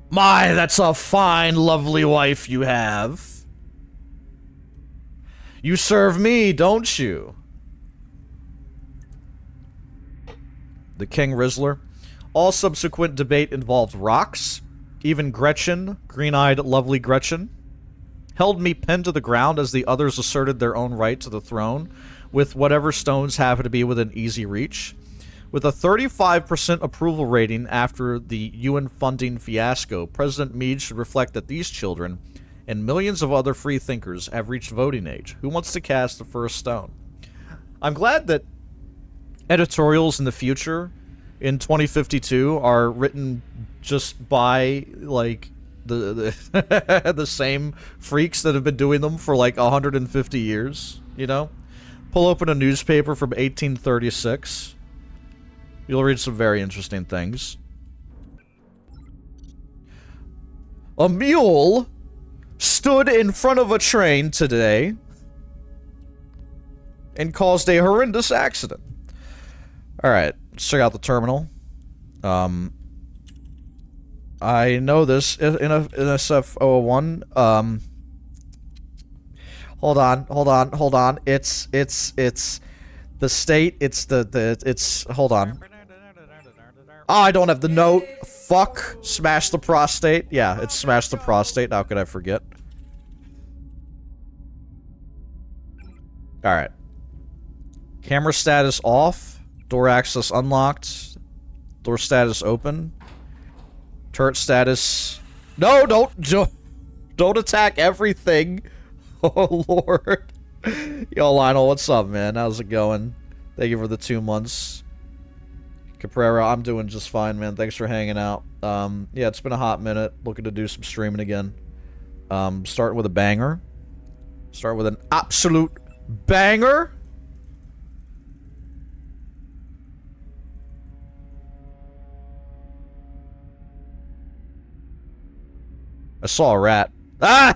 My, that's a fine, lovely wife you have. You serve me, don't you? The King Rizzler. All subsequent debate involved rocks. Even Gretchen, green-eyed, lovely Gretchen, held me pinned to the ground as the others asserted their own right to the throne, with whatever stones happened to be within easy reach. With a 35% approval rating after the UN funding fiasco, President Meade should reflect that these children, and millions of other free thinkers, have reached voting age. Who wants to cast the first stone? I'm glad that editorials in the future, in 2052, are written just by, like, the same freaks that have been doing them for like 150 years, you know? Pull open a newspaper from 1836. You'll read some very interesting things. A mule stood in front of a train today and caused a horrendous accident. Alright, let's check out the terminal. I know this in SF-001. Hold on. It's the state. Hold on. Oh, I don't have the note. Fuck. Smash the prostate. Yeah, it's smash the prostate. How could I forget? Alright. Camera status off. Door access unlocked. Door status open. Turret status. No, don't attack everything. Oh, Lord. Yo, Lionel, what's up, man? How's it going? Thank you for the 2 months. Caprera, I'm doing just fine, man. Thanks for hanging out. Yeah, it's been a hot minute. Looking to do some streaming again. Starting with a banger. Start with an absolute banger. I saw a rat. Ah!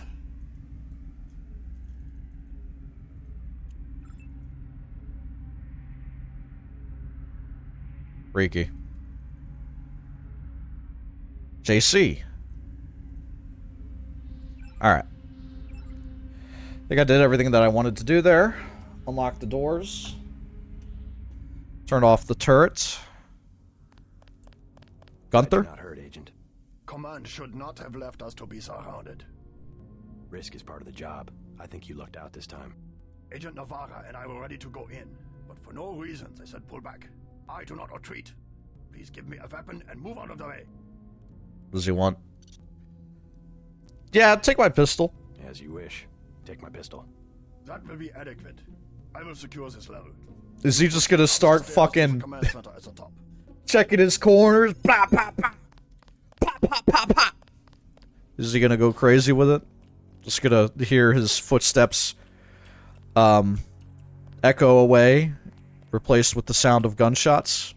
Freaky. JC. Alright. I think I did everything that I wanted to do there. Unlock the doors. Turn off the turrets. Gunther? Not hurt, Agent. Command should not have left us to be surrounded. Risk is part of the job. I think you lucked out this time. Agent Navarra and I were ready to go in, but for no reason they said pull back. I do not retreat. Please give me a weapon and move out of the way. What does he want? Yeah, take my pistol. As you wish. Take my pistol. That will be adequate. I will secure this level. Is he just gonna start Upstairs to the fucking command center at the top. checking his corners? Blah, blah, blah. Pop, pop, pop, pop. Is he gonna go crazy with it? Just gonna hear his footsteps echo away, replaced with the sound of gunshots.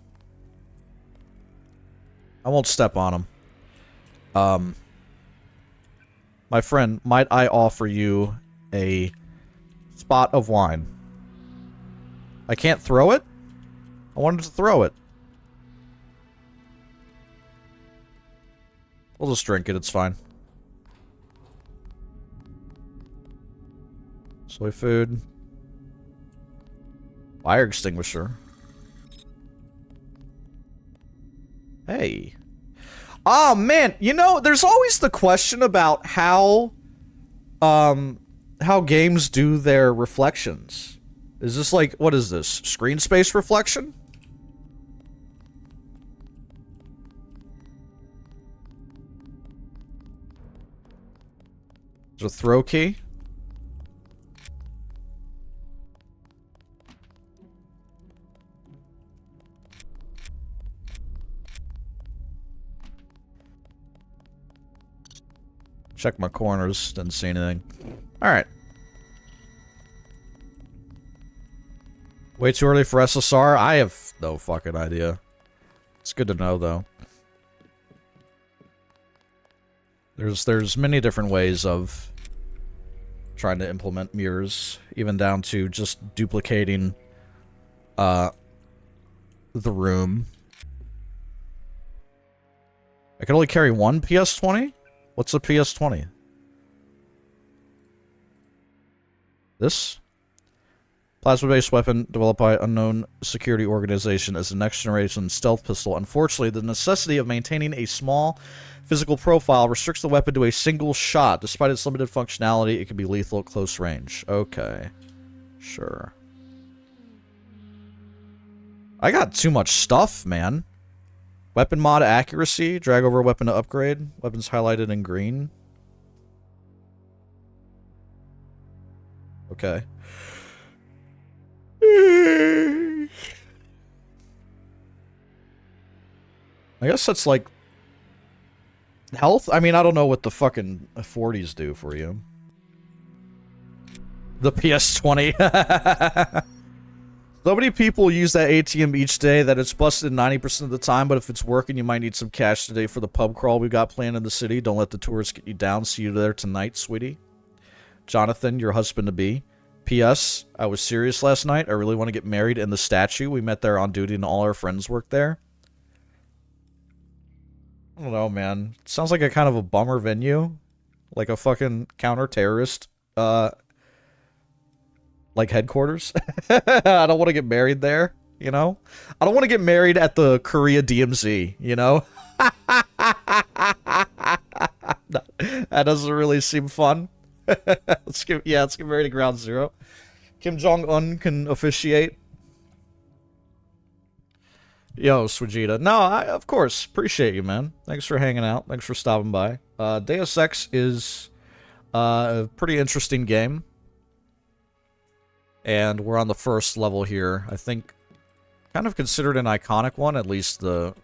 I won't step on him. My friend, might I offer you a spot of wine? I can't throw it? I wanted to throw it. We'll just drink it, it's fine. Soy food. Fire extinguisher. Hey. Oh, man. You know, there's always the question about how games do their reflections. Is this like, what is this? Screen space reflection? There's a throw key. Check my corners, didn't see anything. Alright. Way too early for SSR? I have no fucking idea. It's good to know, though. There's many different ways of trying to implement mirrors, even down to just duplicating the room. I can only carry one PS20? What's a PS20? This? Plasma-based weapon developed by unknown security organization as a next-generation stealth pistol. Unfortunately, the necessity of maintaining a small physical profile restricts the weapon to a single shot. Despite its limited functionality, it can be lethal at close range. Okay. Sure. I got too much stuff, man. Weapon mod accuracy. Drag over a weapon to upgrade. Weapons highlighted in green. Okay. I guess that's like health? I mean, I don't know what the fucking 40s do for you. The PS20. So many people use that ATM each day that it's busted 90% of the time, but if it's working, you might need some cash today for the pub crawl we got planned in the city. Don't let the tourists get you down. See you there tonight, sweetie. Jonathan, your husband-to-be. P.S. I was serious last night. I really want to get married in the statue. We met there on duty and all our friends work there. I don't know, man. It sounds like a kind of a bummer venue. Like a fucking counter-terrorist, like headquarters. I don't want to get married there, you know? I don't want to get married at the Korea DMZ, you know? That doesn't really seem fun. Let's get married at Ground Zero. Kim Jong-un can officiate. Yo, Swajita. No, of course. Appreciate you, man. Thanks for hanging out. Thanks for stopping by. Deus Ex is a pretty interesting game. And we're on the first level here. I think kind of considered an iconic one, at least the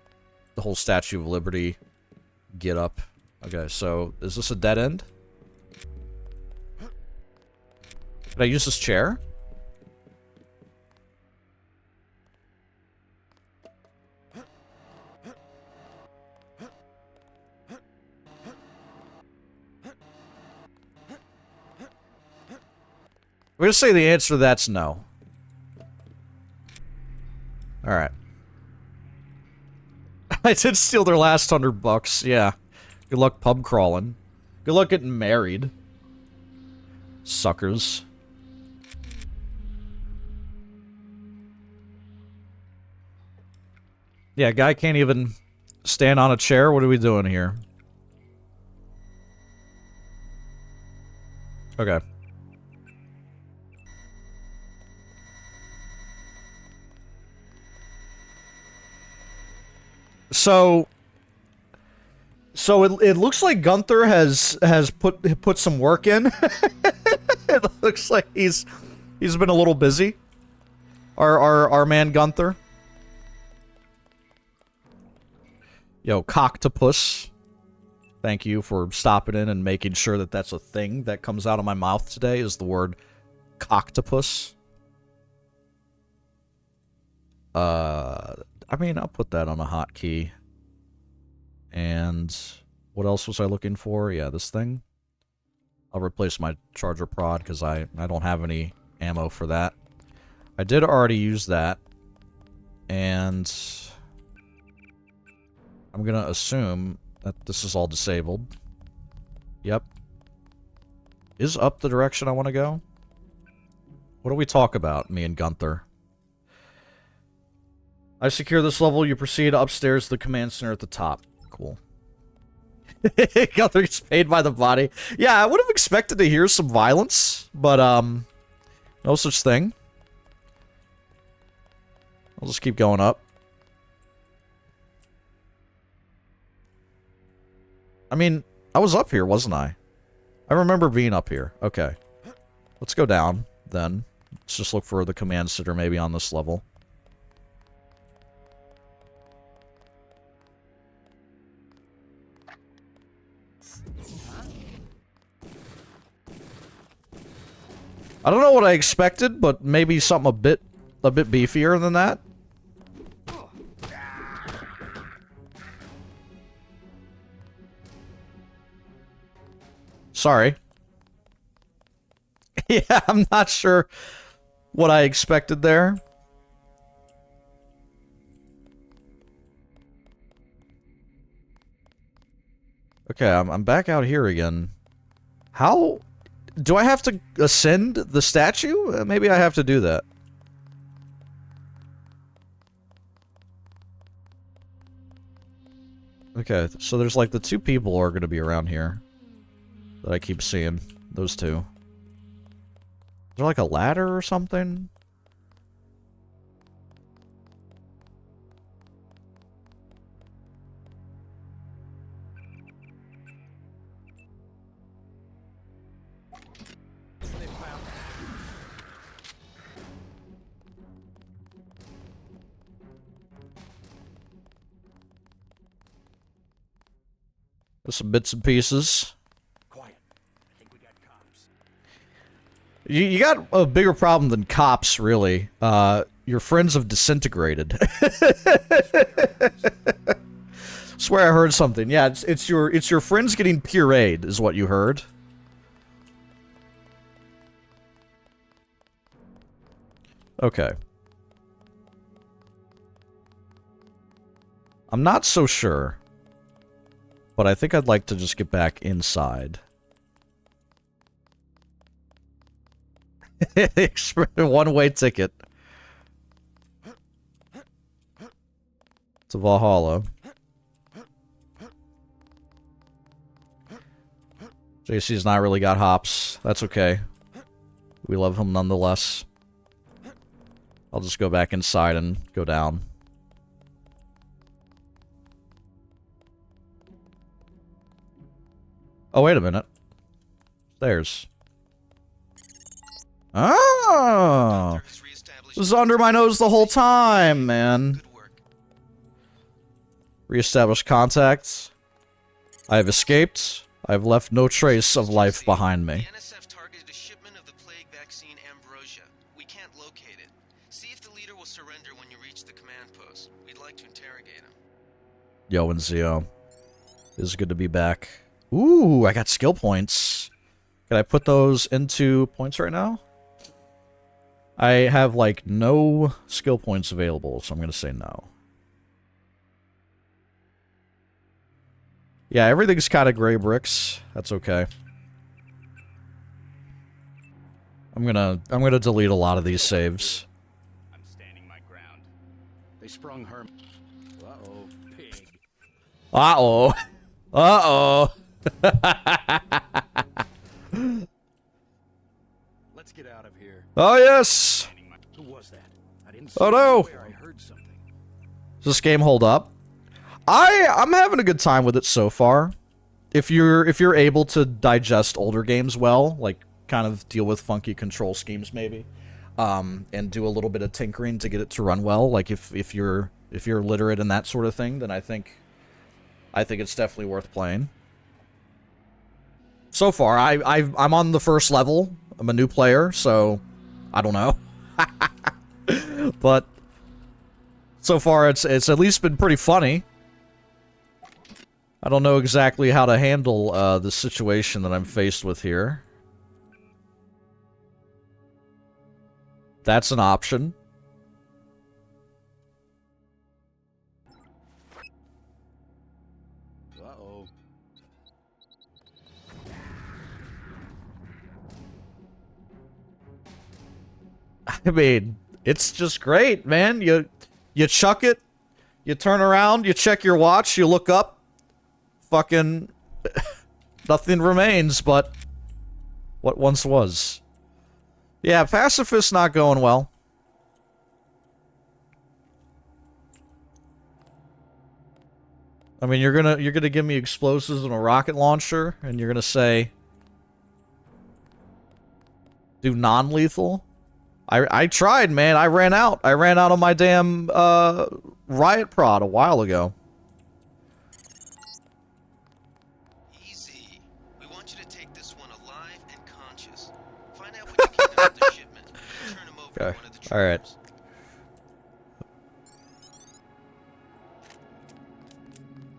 whole Statue of Liberty get up. Okay, so is this a dead end? Can I use this chair? We're gonna say the answer to that's no. Alright. I did steal their last $100, yeah. Good luck pub crawling. Good luck getting married. Suckers. Yeah, guy can't even stand on a chair. What are we doing here? Okay. So it looks like Gunther has put some work in. It looks like he's been a little busy. Our man Gunther. Yo, Coctopus. Thank you for stopping in and making sure that that's a thing that comes out of my mouth today, is the word Coctopus. I mean, I'll put that on a hotkey. And what else was I looking for? Yeah, this thing. I'll replace my charger prod because I don't have any ammo for that. I did already use that. And I'm gonna assume that this is all disabled. Yep. Is up the direction I want to go? What do we talk about, me and Gunther? I secure this level, you proceed upstairs to the command center at the top. Cool. Gunther gets paid by the body. Yeah, I would have expected to hear some violence, but, no such thing. I'll just keep going up. I mean, I was up here, wasn't I? I remember being up here. Okay. Let's go down, then. Let's just look for the command center maybe on this level. I don't know what I expected, but maybe something a bit beefier than that. Sorry. Yeah, I'm not sure what I expected there. Okay, I'm back out here again. How... Do I have to ascend the statue? Maybe I have to do that. Okay, so there's like the two people are going to be around here that I keep seeing. Those two. Is there like a ladder or something? Some bits and pieces. Quiet. I think we got cops. You got a bigger problem than cops, really. Your friends have disintegrated. Swear I heard something. Yeah, it's your friends getting pureed, is what you heard. Okay. I'm not so sure. But I think I'd like to just get back inside. One-way ticket. To Valhalla. JC's not really got hops. That's okay. We love him nonetheless. I'll just go back inside and go down. Oh, wait a minute. Stairs. Oh! This was under my nose the whole time, man. Reestablish contacts. I have escaped. I have left no trace of life behind me. The NSF targeted a shipment of the plague vaccine Ambrosia. We can't locate it. See if the leader will surrender when you reach the command post. We'd like to interrogate him. Yo and Zio. It is good to be back. Ooh, I got skill points. Can I put those into points right now? I have, like, no skill points available, so I'm gonna say no. Yeah, everything's kind of gray bricks. That's okay. I'm gonna delete a lot of these saves. I'm standing my ground. They sprung her. Uh-oh, pig. Uh-oh. Uh-oh. Let's get out of here. Oh, yes! Who was that? I didn't see Oh, no! where I heard something. Does this game hold up? I'm having a good time with it so far. If you're able to digest older games well, like kind of deal with funky control schemes maybe, and do a little bit of tinkering to get it to run well, like if you're literate in that sort of thing, then I think it's definitely worth playing. So far, I'm on the first level. I'm a new player, so I don't know. But so far it's at least been pretty funny. I don't know exactly how to handle the situation that I'm faced with here. That's an option. Uh-oh. I mean, it's just great, man. You chuck it, you turn around, you check your watch, you look up, fucking nothing remains but what once was. Yeah, Pacifist's not going well. I mean, you're gonna give me explosives and a rocket launcher, and you're gonna say do non-lethal? I tried, man. I ran out. I ran out of my damn riot prod a while ago. Easy. We want you to take this one alive and conscious. Find out what you can about the shipment. Turn him over to Okay. one of the troopers. All right.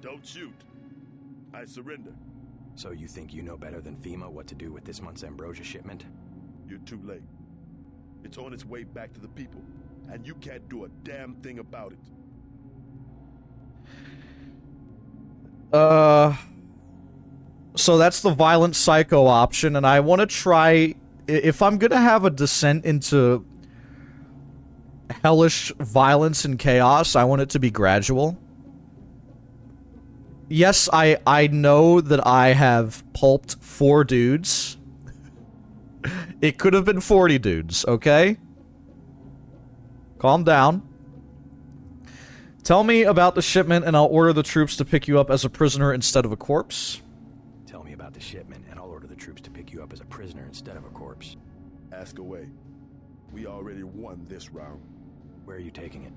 Don't shoot. I surrender. So you think you know better than FEMA what to do with this month's ambrosia shipment? You're too late. It's on its way back to the people, and you can't do a damn thing about it. So that's the violent psycho option, and I want to try... If I'm gonna have a descent into hellish violence and chaos, I want it to be gradual. Yes, I know that I have pulped 4 dudes. It could have been 40 dudes, okay? Calm down. Tell me about the shipment and I'll order the troops to pick you up as a prisoner instead of a corpse. Tell me about the shipment, and I'll order the troops to pick you up as a prisoner instead of a corpse. Ask away. We already won this round. Where are you taking it?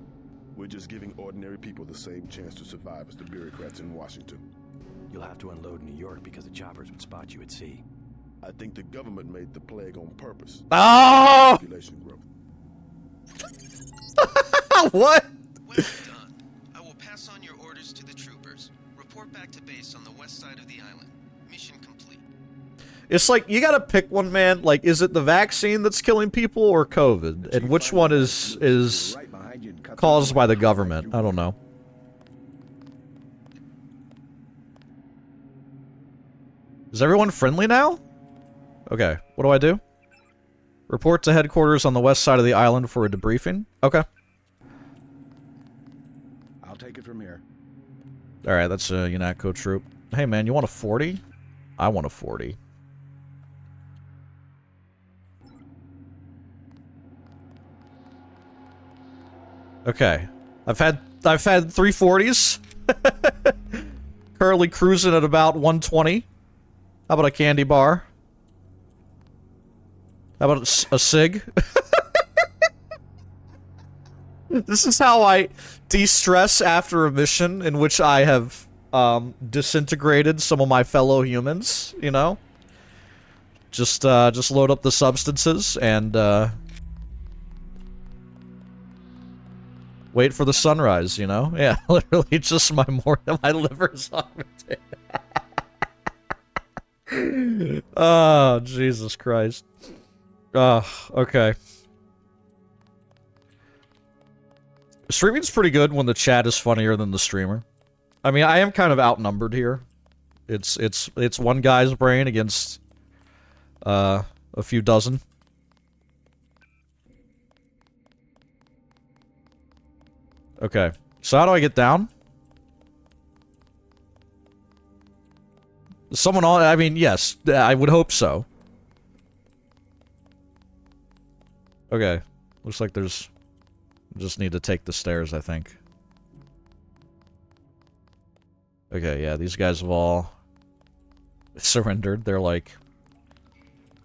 We're just giving ordinary people the same chance to survive as the bureaucrats in Washington. You'll have to unload in New York because the choppers would spot you at sea. I think the government made the plague on purpose. Oh! Population growth. What? Well done. I will pass on your orders to the troopers. Report back to base on the west side of the island. Mission complete. It's like, you gotta pick one, man. Like, is it the vaccine that's killing people or COVID? And which one is caused by the government? I don't know. Is everyone friendly now? Okay, what do I do? Report to headquarters on the west side of the island for a debriefing? Okay. I'll take it from here. Alright, that's a UNATCO troop. Hey man, you want a 40? I want a 40. Okay. I've had 3 40s. Currently cruising at about 120. How about a candy bar? How about a cig? This is how I de-stress after a mission in which I have disintegrated some of my fellow humans, you know? Just load up the substances and wait for the sunrise, you know? Yeah, literally just my liver's on it. Oh, Jesus Christ. Okay. Streaming's pretty good when the chat is funnier than the streamer. I mean, I am kind of outnumbered here. It's one guy's brain against a few dozen. Okay. So how do I get down? Someone on... I mean, yes. I would hope so. Okay. Looks like there's... Just need to take the stairs, I think. Okay, yeah, these guys have all surrendered. They're like...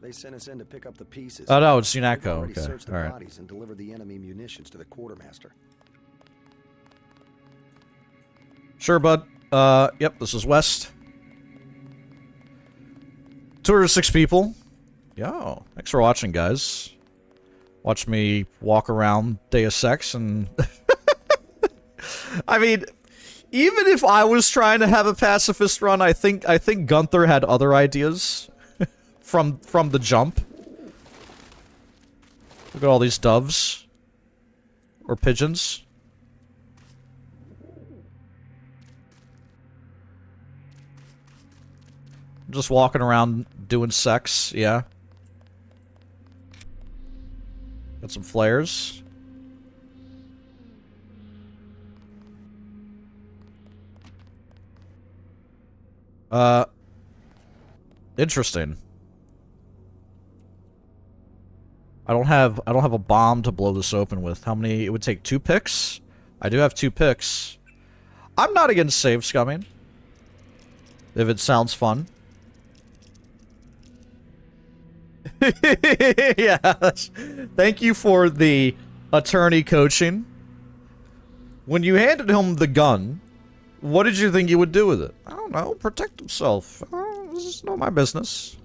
They sent us in to pick up the pieces. Oh, no, it's They've UNATCO. already Okay, searched the alright. bodies and delivered the enemy munitions to the quartermaster. Sure, bud. Yep, this is West. 206 people. Yo, thanks for watching, guys. Watch me walk around Deus Ex and... I mean, even if I was trying to have a pacifist run, I think Gunther had other ideas from the jump. Look at all these doves. Or pigeons. Just walking around doing sex, yeah. Got some flares. Interesting. I don't have a bomb to blow this open with. How many? It would take 2 picks? I do have 2 picks. I'm not against save scumming. If it sounds fun. Yeah. Thank you for the attorney coaching. When you handed him the gun, what did you think he would do with it? I don't know. Protect himself. This is not my business.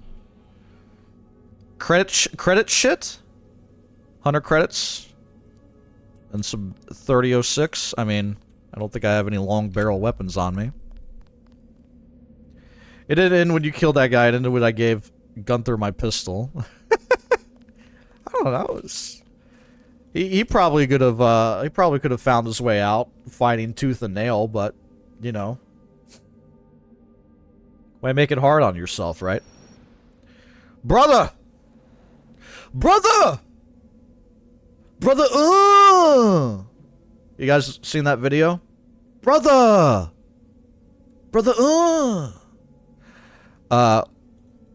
Credit shit? 100 credits? And some 3006? I mean, I don't think I have any long barrel weapons on me. It didn't end when you killed that guy. It ended when I gave Gunther my pistol. I don't know. He probably could have found his way out fighting tooth and nail, but you know, why make it hard on yourself, right? Brother! Brother! Brother! You guys seen that video? Brother! Brother!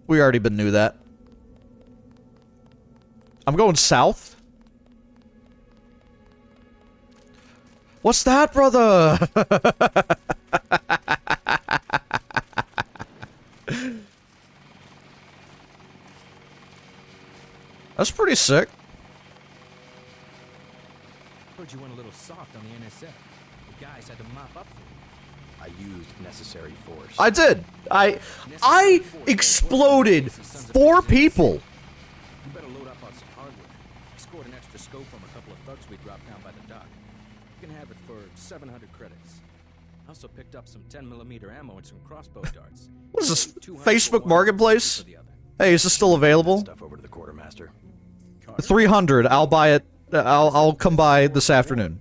We already been knew that. I'm going south. What's that, brother? That's pretty sick. Heard you went a little soft on the NSF. The guys had to mop up for you. I used necessary force. I did. I exploded 4 people. You better load up on some hardware. I scored an extra scope from a couple of thugs we dropped down by the dock. You can have it for 700 credits. I also picked up some 10mm ammo and some crossbow darts. What is this? Facebook Marketplace? Hey, is this still available? Stuff over to the quartermaster. 300. I'll buy it. I'll come by this afternoon.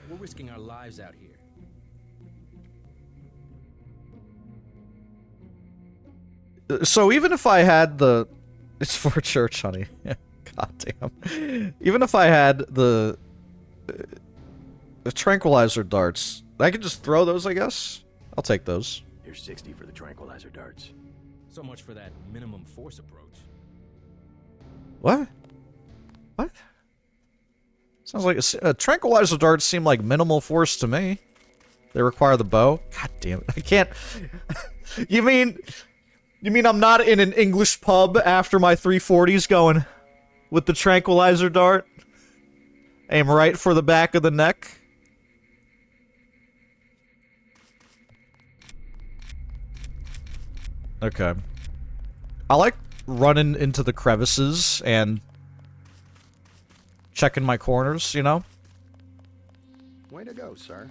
We're risking our lives out here. So even if I had the... It's for church, honey. God damn. Even if I had the tranquilizer darts, I could just throw those, I guess? I'll take those. Here's 60 for the tranquilizer darts. So much for that minimum force approach. What? What? Sounds like tranquilizer darts seem like minimal force to me. They require the bow. God damn it. I can't... You mean I'm not in an English pub after my 340s going with the tranquilizer dart? Aim right for the back of the neck? Okay. I like running into the crevices and checking my corners, you know? Way to go, sir.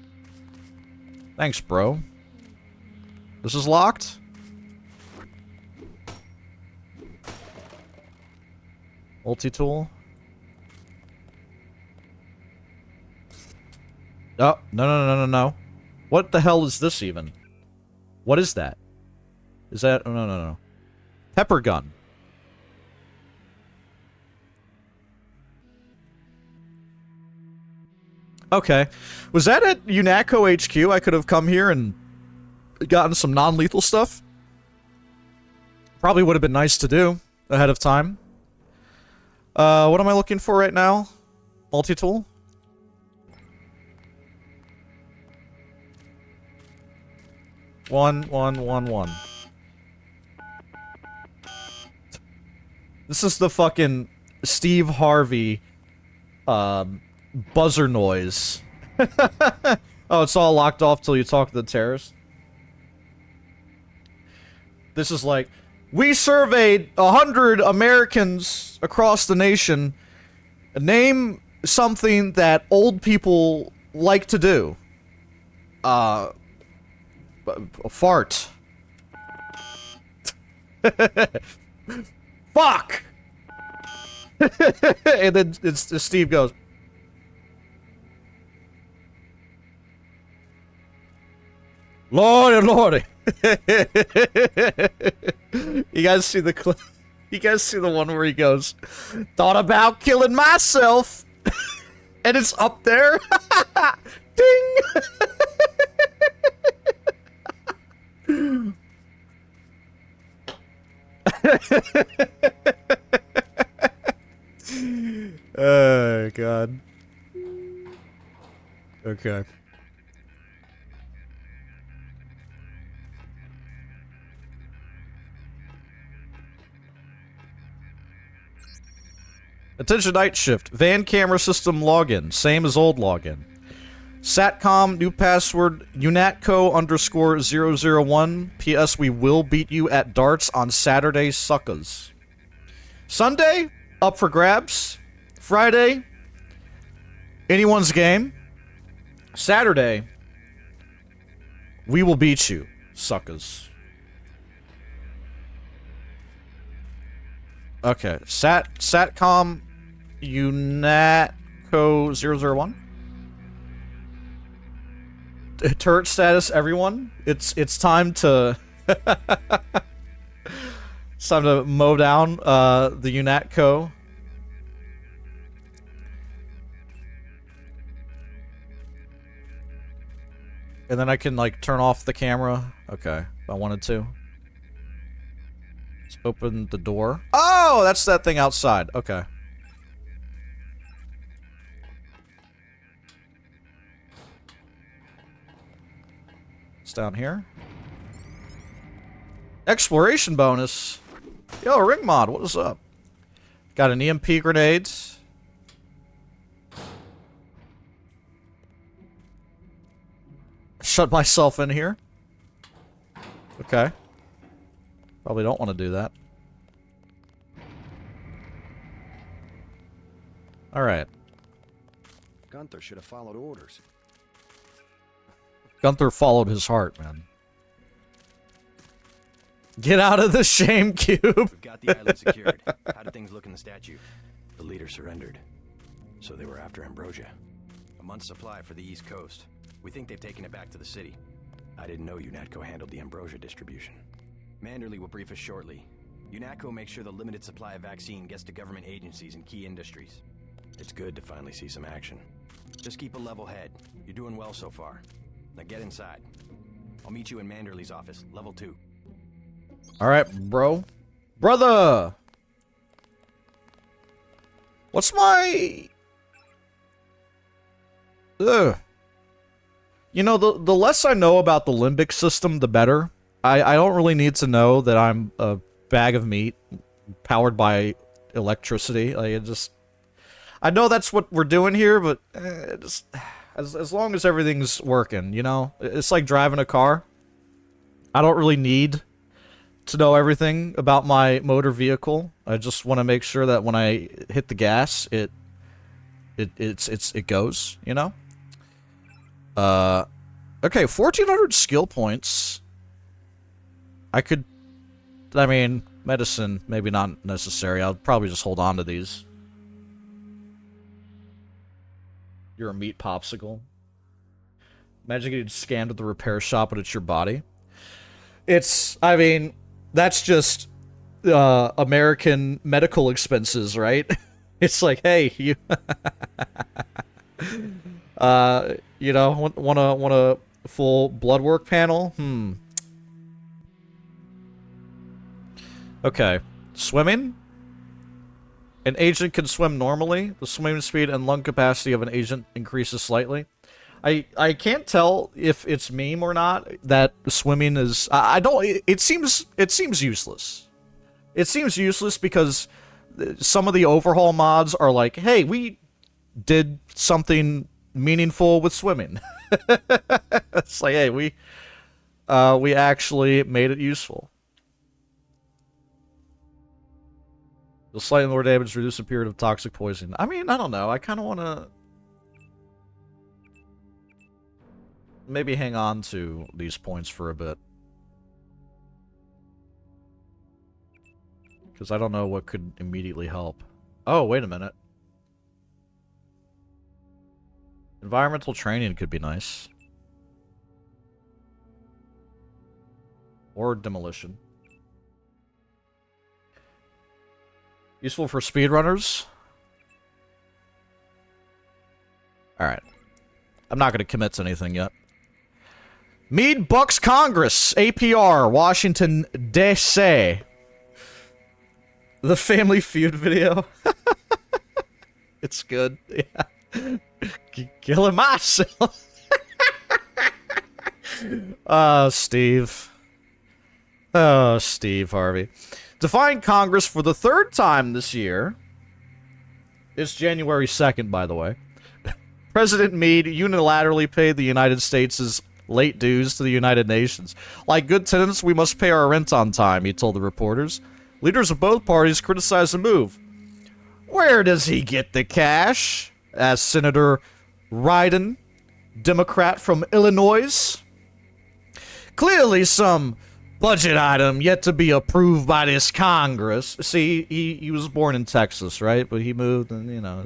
Thanks, bro. This is locked? Multi-tool? Oh, no. What the hell is this even? What is that? Is that... Oh, no. Pepper gun. Okay. Was that at UNATCO HQ? I could have come here and gotten some non-lethal stuff. Probably would have been nice to do ahead of time. What am I looking for right now? Multi-tool? 111. This is the fucking Steve Harvey buzzer noise. Oh, it's all locked off till you talk to the terrorist. This is like, we surveyed 100 Americans across the nation. Name something that old people like to do. A fart. Fuck! And then Steve goes, Lordy, lordy. You guys see the clip? You guys see the one where he goes, thought about killing myself. And it's up there. Ding! Oh, God. Okay. Attention night shift. Van camera system login. Same as old login. Satcom, new password, UNATCO_001. P.S. We will beat you at darts on Saturday, suckers. Sunday, up for grabs. Friday, anyone's game. Saturday, we will beat you, suckers. Okay, Satcom, UNATCO001. Turret status, everyone. It's time to it's time to mow down the UNATCO. And then I can like turn off the camera. Okay, if I wanted to. Let's open the door. Oh, that's that thing outside. Okay. Down here. Exploration bonus. Yo, Ring Mod, what is up? Got an EMP grenade. Shut myself in here. Okay. Probably don't want to do that. Alright. Gunther should have followed orders. Gunther followed his heart, man. Get out of the shame cube. We've got the island secured. How did things look in the statue? The leader surrendered. So they were after Ambrosia. A month's supply for the East Coast. We think they've taken it back to the city. I didn't know UNATCO handled the Ambrosia distribution. Manderley will brief us shortly. UNATCO makes sure the limited supply of vaccine gets to government agencies and key industries. It's good to finally see some action. Just keep a level head. You're doing well so far. Now get inside. I'll meet you in Manderley's office, level 2. Alright, bro. Brother! What's my... Ugh. You know, the less I know about the limbic system, the better. I don't really need to know that I'm a bag of meat powered by electricity. Like, it just... I know that's what we're doing here, but just... As long as everything's working, you know? It's like driving a car. I don't really need to know everything about my motor vehicle. I just want to make sure that when I hit the gas, it goes, you know? Okay, 1,400 skill points. I mean, medicine, maybe not necessary. I'll probably just hold on to these. You're a meat popsicle. Imagine getting scanned at the repair shop, but it's your body. I mean, that's just American medical expenses, right? It's like, hey, you, you know, want a full blood work panel? Okay, swimming. An agent can swim normally. The swimming speed and lung capacity of an agent increases slightly. I can't tell if it's meme or not that swimming is. I don't. It seems useless. It seems useless because some of the overhaul mods are like, hey, we did something meaningful with swimming. It's like, hey, we actually made it useful. The slightly more damage reduce the period of toxic poison. I mean, I don't know. I kind of want to maybe hang on to these points for a bit. Because I don't know what could immediately help. Oh, wait a minute. Environmental training could be nice. Or demolition. Useful for speedrunners. Alright. I'm not going to commit to anything yet. Mead Bucks Congress, APR, Washington, D.C. The Family Feud video. It's good. Yeah. Killing myself. Oh, Steve. Oh, Steve Harvey. Defying Congress for the third time this year. It's January 2nd, by the way. President Meade unilaterally paid the United States' late dues to the United Nations. Like good tenants, we must pay our rent on time, he told the reporters. Leaders of both parties criticized the move. Where does he get the cash? Asked Senator Ryden, Democrat from Illinois. Clearly some budget item yet to be approved by this Congress. See, he was born in Texas, right? But he moved and, you know...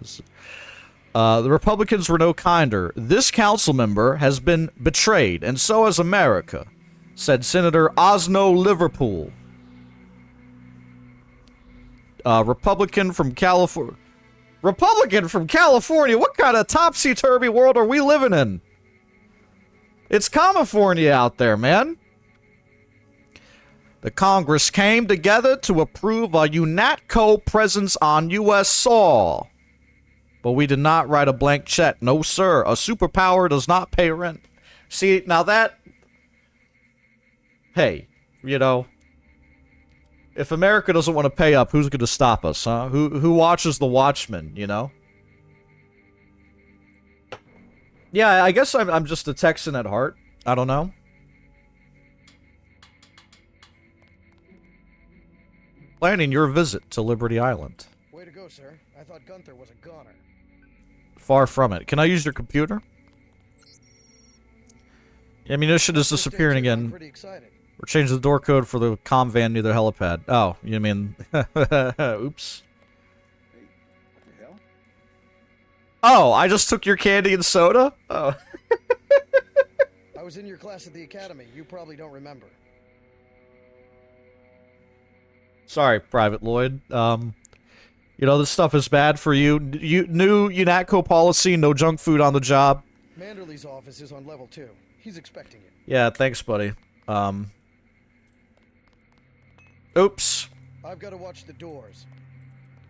the Republicans were no kinder. This council member has been betrayed, and so has America, said Senator Osno Liverpool. Republican from California. Republican from California? What kind of topsy-turvy world are we living in? It's California out there, man. The Congress came together to approve a UNATCO presence on U.S. soil. But we did not write a blank check. No, sir. A superpower does not pay rent. See, now that... Hey, you know... If America doesn't want to pay up, who's going to stop us, huh? Who watches the Watchmen, you know? Yeah, I guess I'm just a Texan at heart. I don't know. Planning your visit to Liberty Island. Way to go, sir. I thought Gunther was a goner. Far from it. Can I use your computer? Ammunition is disappearing again. I'm pretty excited. We're changing the door code for the comm van near the helipad. Oh, you mean... Oops. Hey, what the hell? Oh, I just took your candy and soda? Oh. I was in your class at the academy. You probably don't remember. Sorry, Private Lloyd. You know, this stuff is bad for you. New UNATCO policy, no junk food on the job. Manderley's office is on level 2. He's expecting you. Yeah, thanks, buddy. Oops. I've got to watch the doors.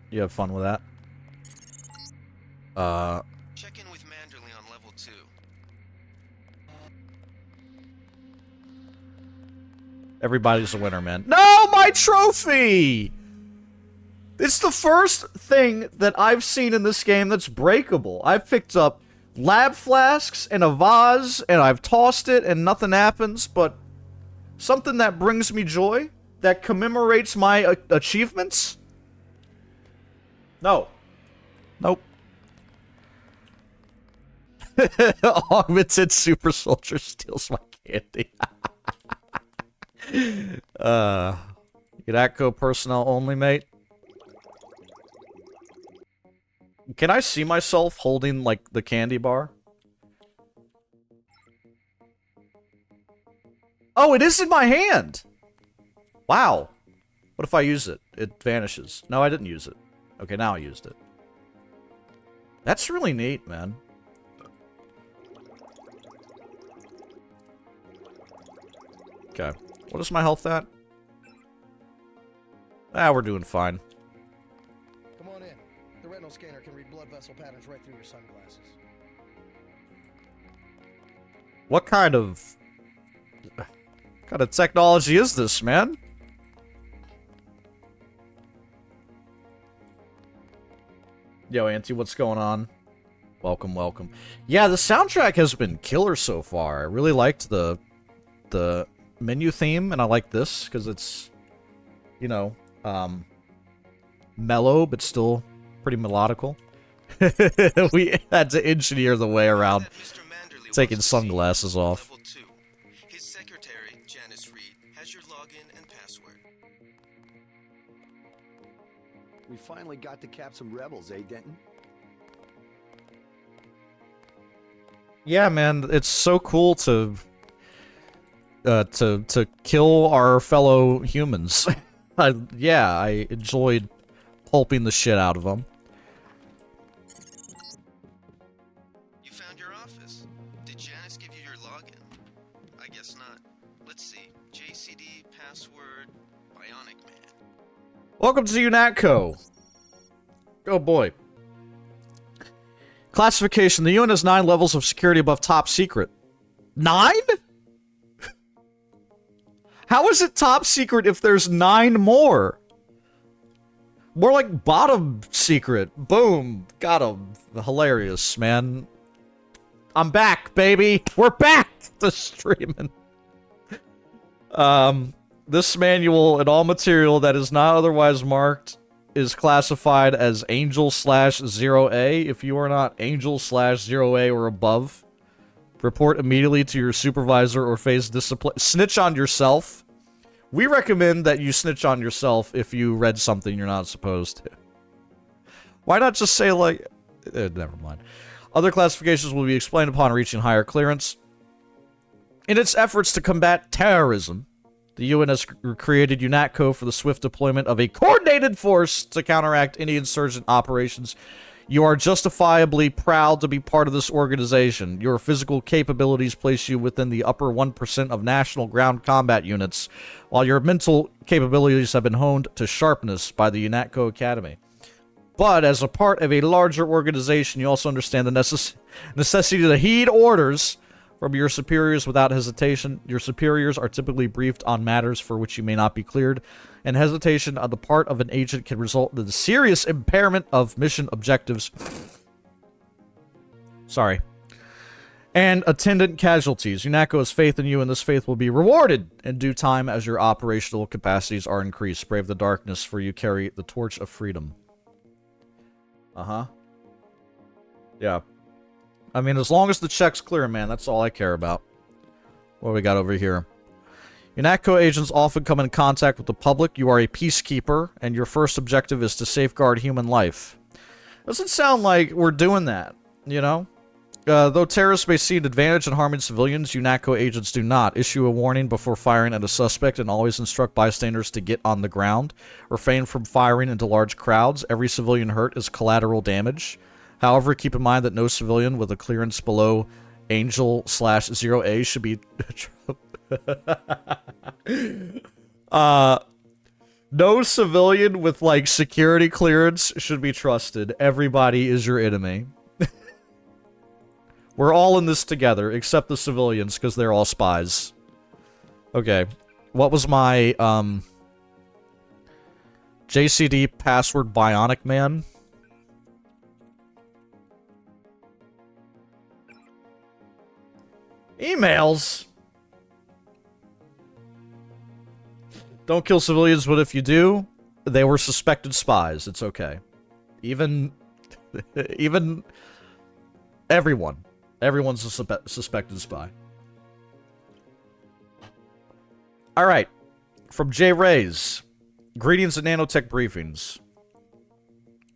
You have fun with that. Check in with Manderley on level 2. Everybody's a winner, man. No, my trophy! It's the first thing that I've seen in this game that's breakable. I've picked up lab flasks and a vase, and I've tossed it, and nothing happens, but something that brings me joy, that commemorates my achievements? No. Nope. Augmented super soldier steals my candy. UNATCO personnel only, mate. Can I see myself holding, like, the candy bar? Oh, it is in my hand! Wow. What if I use it? It vanishes. No, I didn't use it. Okay, now I used it. That's really neat, man. Okay. What is my health at? Ah, we're doing fine. Come on in. The retinal scanner can read blood vessel patterns right through your sunglasses. What kind of technology is this, man? Yo, Auntie, what's going on? Welcome, welcome. Yeah, the soundtrack has been killer so far. I really liked the menu theme, and I like this because it's, you know, mellow but still pretty melodical. We had to engineer the way around taking sunglasses off. His secretary, Janice Reed, has your login and password. We finally got to cap some rebels, eh, Denton? Yeah, man, it's so cool to kill our fellow humans. I enjoyed pulping the shit out of them. You found your office. Did Janice give you your login? I guess not. Let's see. JCD password Bionic Man. Welcome to UNATCO. Oh boy. Classification. The UN has 9 levels of security above top secret. 9? How is it top secret if there's 9 more? More like bottom secret. Boom. Got him. Hilarious, man. I'm back, baby. We're back to streaming. This manual and all material that is not otherwise marked is classified as Angel/0A. If you are not Angel/0A or above, report immediately to your supervisor or face discipline. Snitch on yourself. We recommend that you snitch on yourself if you read something you're not supposed to. Why not just say, like... never mind. Other classifications will be explained upon reaching higher clearance. In its efforts to combat terrorism, the UN has created UNATCO for the swift deployment of a coordinated force to counteract any insurgent operations. You are justifiably proud to be part of this organization. Your physical capabilities place you within the upper 1% of national ground combat units, while your mental capabilities have been honed to sharpness by the UNATCO Academy. But as a part of a larger organization, you also understand the necessity to heed orders from your superiors without hesitation. Your superiors are typically briefed on matters for which you may not be cleared, and hesitation on the part of an agent can result in the serious impairment of mission objectives. Sorry. And attendant casualties. UNATCO has faith in you, and this faith will be rewarded in due time as your operational capacities are increased. Brave the darkness, for you carry the torch of freedom. Uh-huh. Yeah. I mean, as long as the check's clear, man, that's all I care about. What do we got over here? UNATCO agents often come in contact with the public. You are a peacekeeper, and your first objective is to safeguard human life. Doesn't sound like we're doing that, you know? Though terrorists may see an advantage in harming civilians, UNATCO agents do not. Issue a warning before firing at a suspect and always instruct bystanders to get on the ground. Refrain from firing into large crowds. Every civilian hurt is collateral damage. However, keep in mind that no civilian with a clearance below Angel/0A should be... no civilian with, like, security clearance should be trusted. Everybody is your enemy. We're all in this together, except the civilians, because they're all spies. Okay. What was my, JCD password Bionic Man? Emails? Don't kill civilians, but if you do, they were suspected spies. It's okay. Even everyone. Everyone's a suspected spy. Alright. From J. Rays. Greetings and nanotech briefings.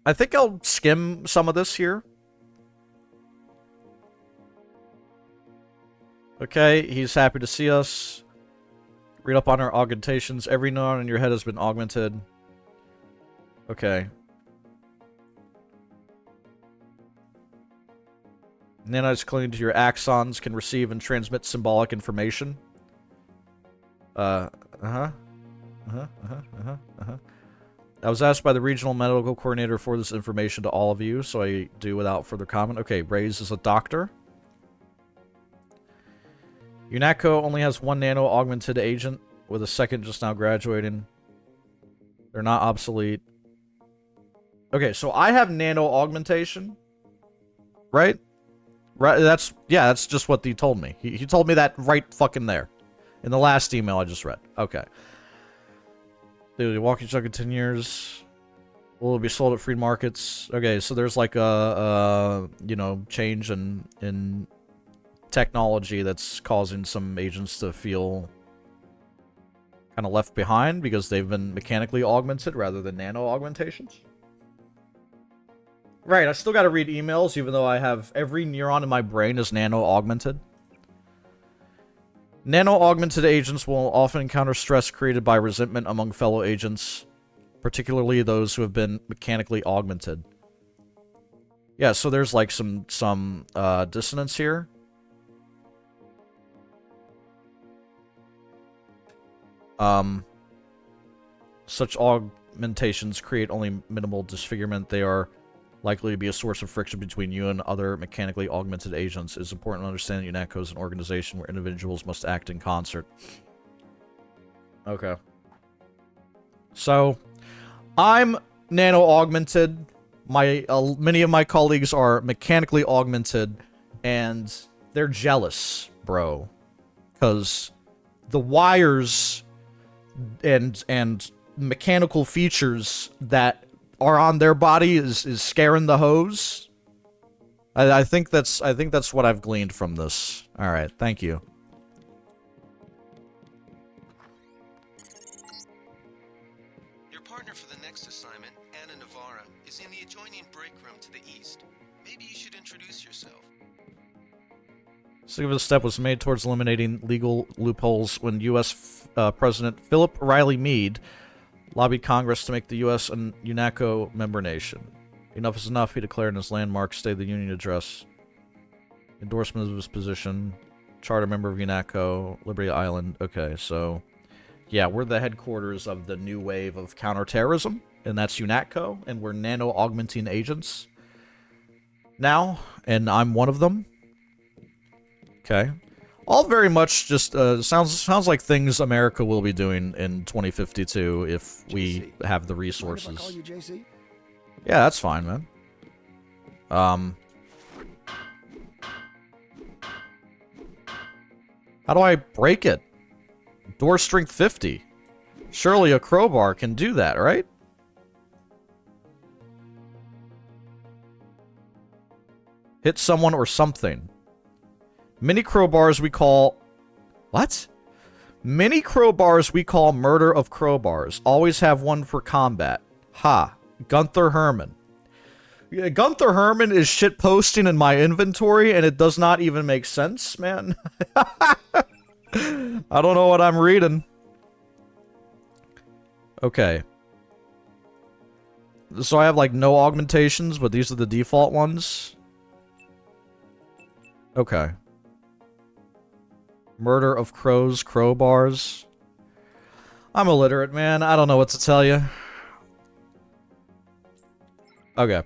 I think I'll skim some of this here. Okay, he's happy to see us. Read up on our augmentations. Every neuron in your head has been augmented. Okay. Nanites clinging to your axons can receive and transmit symbolic information. I was asked by the regional medical coordinator for this information to all of you, so I do without further comment. Okay, Reyes is a doctor. UNATCO only has one nano-augmented agent, with a second just now graduating. They're not obsolete. Okay, so I have nano-augmentation. Right? Right, that's just what he told me. He told me that right fucking there. In the last email I just read. Okay. The walkie chuck in 10 years. Will it be sold at free markets? Okay, so there's like a you know, change in technology that's causing some agents to feel kind of left behind because they've been mechanically augmented rather than nano augmentations. Right, I still gotta read emails even though I have every neuron in my brain is nano augmented. Nano augmented agents will often encounter stress created by resentment among fellow agents, particularly those who have been mechanically augmented. Yeah, so there's like some dissonance here. Such augmentations create only minimal disfigurement. They are likely to be a source of friction between you and other mechanically augmented agents. It's important to understand that UNATCO is an organization where individuals must act in concert. Okay. So, I'm nano-augmented. Many of my colleagues are mechanically augmented, and they're jealous, bro. Because the wires and mechanical features that are on their body is scaring the hose. I think that's what I've gleaned from this. All right, thank you. Your partner for the next assignment, Anna Navarra, is in the adjoining break room to the east. Maybe you should introduce yourself. Significant step was made towards eliminating legal loopholes when U.S. President Philip Riley Meade lobbied Congress to make the U.S. an UNATCO member nation. Enough is enough, he declared in his landmark State of the Union address. Endorsement of his position. Charter member of UNATCO, Liberty Island. Okay, so yeah, we're the headquarters of the new wave of counterterrorism, and that's UNATCO, and we're nano-augmenting agents now, and I'm one of them. Okay. All very much just sounds like things America will be doing in 2052 if we have the resources. Mind if I call you JC? Yeah, that's fine, man. How do I break it? Door strength 50. Surely a crowbar can do that, right? Hit someone or something. Mini crowbars we call... What? Mini crowbars we call murder of crowbars. Always have one for combat. Ha. Gunther Herman. Yeah, Gunther Herman is shitposting in my inventory, and it does not even make sense, man. I don't know what I'm reading. Okay. So I have, like, no augmentations, but these are the default ones. Okay. Murder of crows, crowbars. I'm illiterate, man. I don't know what to tell you. Okay.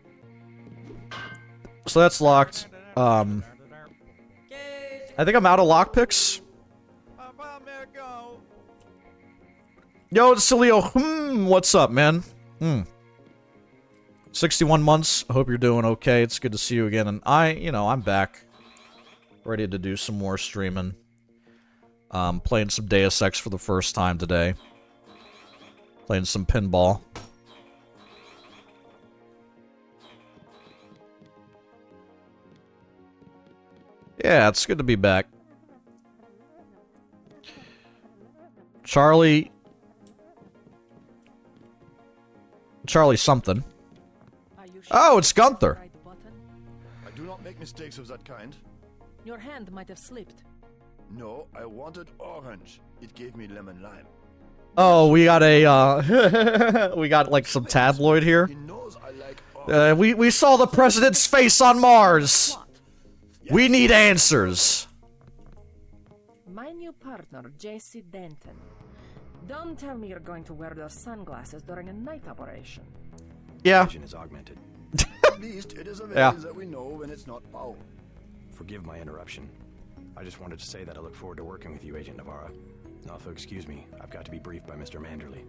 So that's locked. I think I'm out of lockpicks. Yo, it's Cilio. What's up, man? 61 months. I hope you're doing okay. It's good to see you again. And I'm back. Ready to do some more streaming. Playing some Deus Ex for the first time today. Playing some pinball. Yeah, it's good to be back. Charlie something. Oh, it's Gunther. I do not make mistakes of that kind. Your hand might have slipped. No, I wanted orange. It gave me lemon lime. Oh, we got a, we got like some tabloid here. He knows I like orange. We saw the president's face on Mars. We need answers. My new partner, JC Denton. Don't tell me you're going to wear those sunglasses during a night operation. Yeah. Vision is augmented. At least it is a way that we know when it's not power. Forgive my interruption. I just wanted to say that I look forward to working with you, Agent Navarra. Also, excuse me, I've got to be briefed by Mr. Manderley.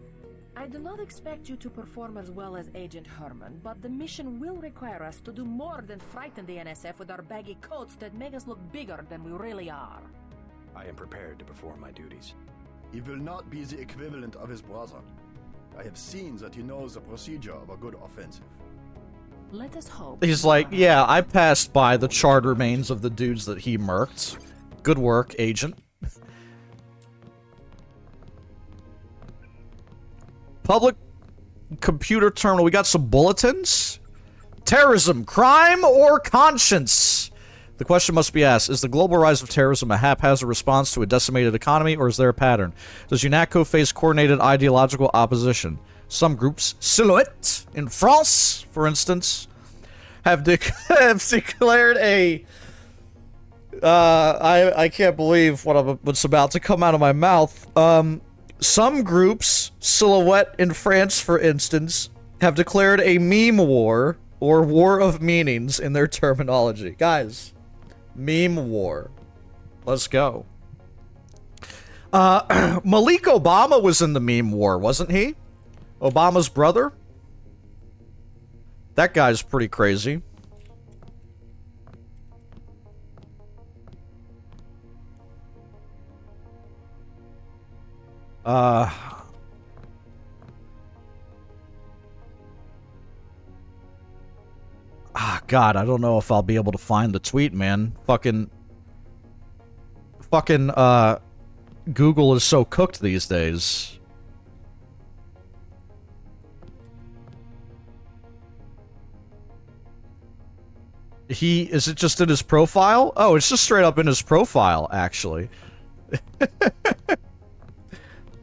I do not expect you to perform as well as Agent Herman, but the mission will require us to do more than frighten the NSF with our baggy coats that make us look bigger than we really are. I am prepared to perform my duties. He will not be the equivalent of his brother. I have seen that he knows the procedure of a good offensive. Let us hope. He's like, yeah, I passed by the charred remains of the dudes that he murked. Good work, Agent. Public computer terminal. We got some bulletins. Terrorism, crime, or conscience? The question must be asked, is the global rise of terrorism a haphazard response to a decimated economy, or is there a pattern? Does UNATCO face coordinated ideological opposition? Some groups, Silhouette in France, for instance, have declared a... I can't believe what's about to come out of my mouth. Some groups, Silhouette in France, for instance, have declared a meme war, or war of meanings in their terminology. Guys, meme war. Let's go. Malik Obama was in the meme war, wasn't he? Obama's brother? That guy's pretty crazy. God, I don't know if I'll be able to find the tweet, man. Fucking, Google is so cooked these days. Is it just in his profile? Oh, it's just straight up in his profile, actually.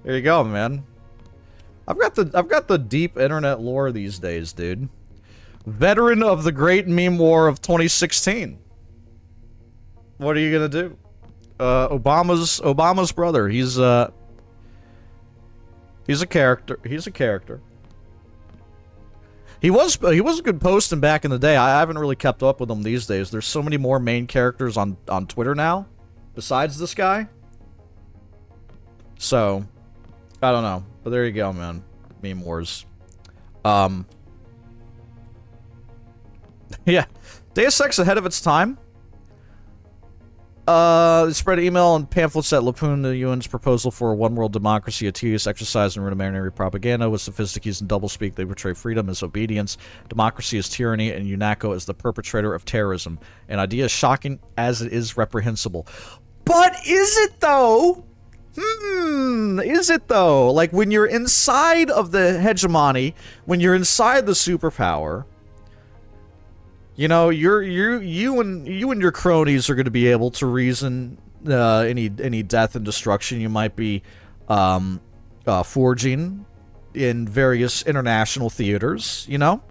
There you go, man. I've got the deep internet lore these days, dude. Veteran of the Great Meme War of 2016. What are you gonna do? Obama's brother. He's a character. He's a character. He was a good posting back in the day. I haven't really kept up with him these days. There's so many more main characters on Twitter now, besides this guy. So, I don't know. But there you go, man. Meme wars. Yeah. Deus Ex ahead of its time. Spread email and pamphlets that lampoon the UN's proposal for a one-world democracy, a tedious exercise in rudimentary propaganda. With sophisticated and doublespeak, they portray freedom as obedience, democracy as tyranny, and UNATCO as the perpetrator of terrorism. An idea as shocking as it is reprehensible. But is it, though? Is it, though? Like, when you're inside of the hegemony, when you're inside the superpower... You know, you and your cronies are going to be able to reason any death and destruction you might be forging in various international theaters. You know,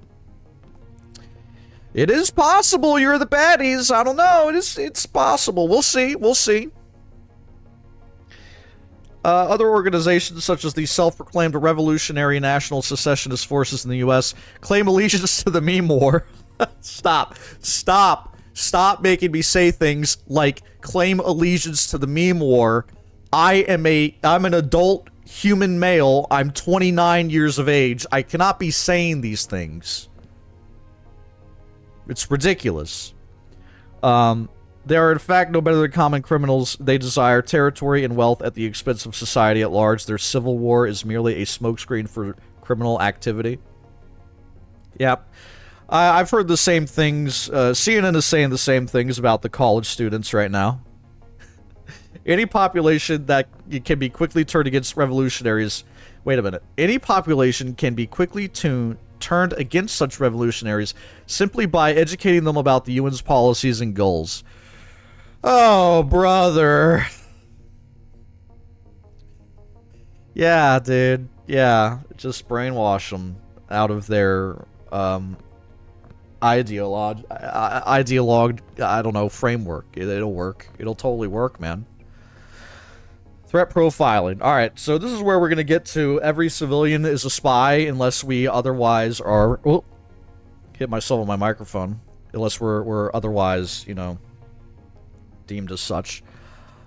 it is possible you're the baddies. I don't know. It's possible. We'll see. We'll see. Other organizations, such as the self-proclaimed Revolutionary National Secessionist Forces in the U.S., claim allegiance to the meme war. Stop making me say things like claim allegiance to the meme war. I'm an adult human male. I'm 29 years of age. I cannot be saying these things. It's ridiculous. They are in fact no better than common criminals. They desire territory and wealth at the expense of society at large. Their civil war is merely a smokescreen for criminal activity. Yep. I've heard the same things. CNN is saying the same things about the college students right now. Any population that can be quickly turned against revolutionaries... Wait a minute. Any population can be quickly turned against such revolutionaries simply by educating them about the UN's policies and goals. Oh, brother. Yeah, dude. Yeah. Just brainwash them out of their... ideologue, I don't know, framework. It'll work. It'll totally work, man. Threat profiling. Alright, so this is where we're going to get to every civilian is a spy unless we otherwise are... Oh, hit myself on my microphone. Unless we're otherwise, you know, deemed as such.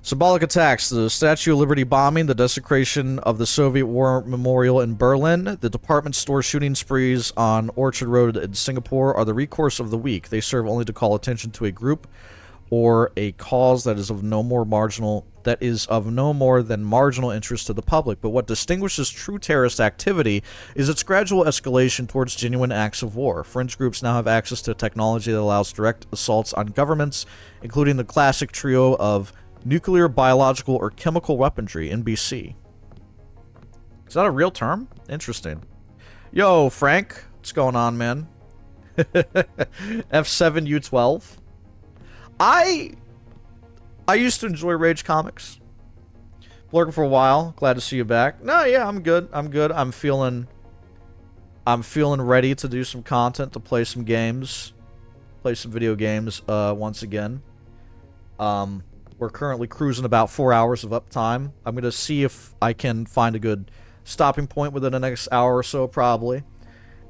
Symbolic attacks, the Statue of Liberty bombing, the desecration of the Soviet War Memorial in Berlin, the department store shooting sprees on Orchard Road in Singapore are the recourse of the weak. They serve only to call attention to a group or a cause that is of no more than marginal interest to the public. But what distinguishes true terrorist activity is its gradual escalation towards genuine acts of war. Fringe groups now have access to technology that allows direct assaults on governments, including the classic trio of nuclear, biological, or chemical weaponry, NBC. Is that a real term? Interesting. Yo, Frank. What's going on, man? F7U12. I used to enjoy Rage Comics. Lurking for a while. Glad to see you back. No, yeah, I'm good. I'm good. I'm feeling ready to do some content, to play some games. Play some video games once again. We're currently cruising about 4 hours of uptime. I'm going to see if I can find a good stopping point within the next hour or so, probably.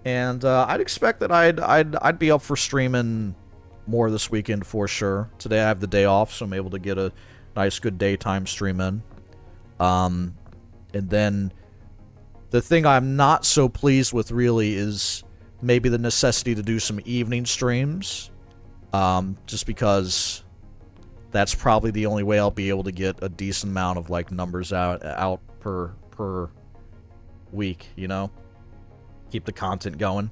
And I'd expect that I'd be up for streaming more this weekend for sure. Today I have the day off, so I'm able to get a nice, good daytime stream in. And then the thing I'm not so pleased with really is maybe the necessity to do some evening streams. Just because that's probably the only way I'll be able to get a decent amount of like numbers out per week, you know? Keep the content going.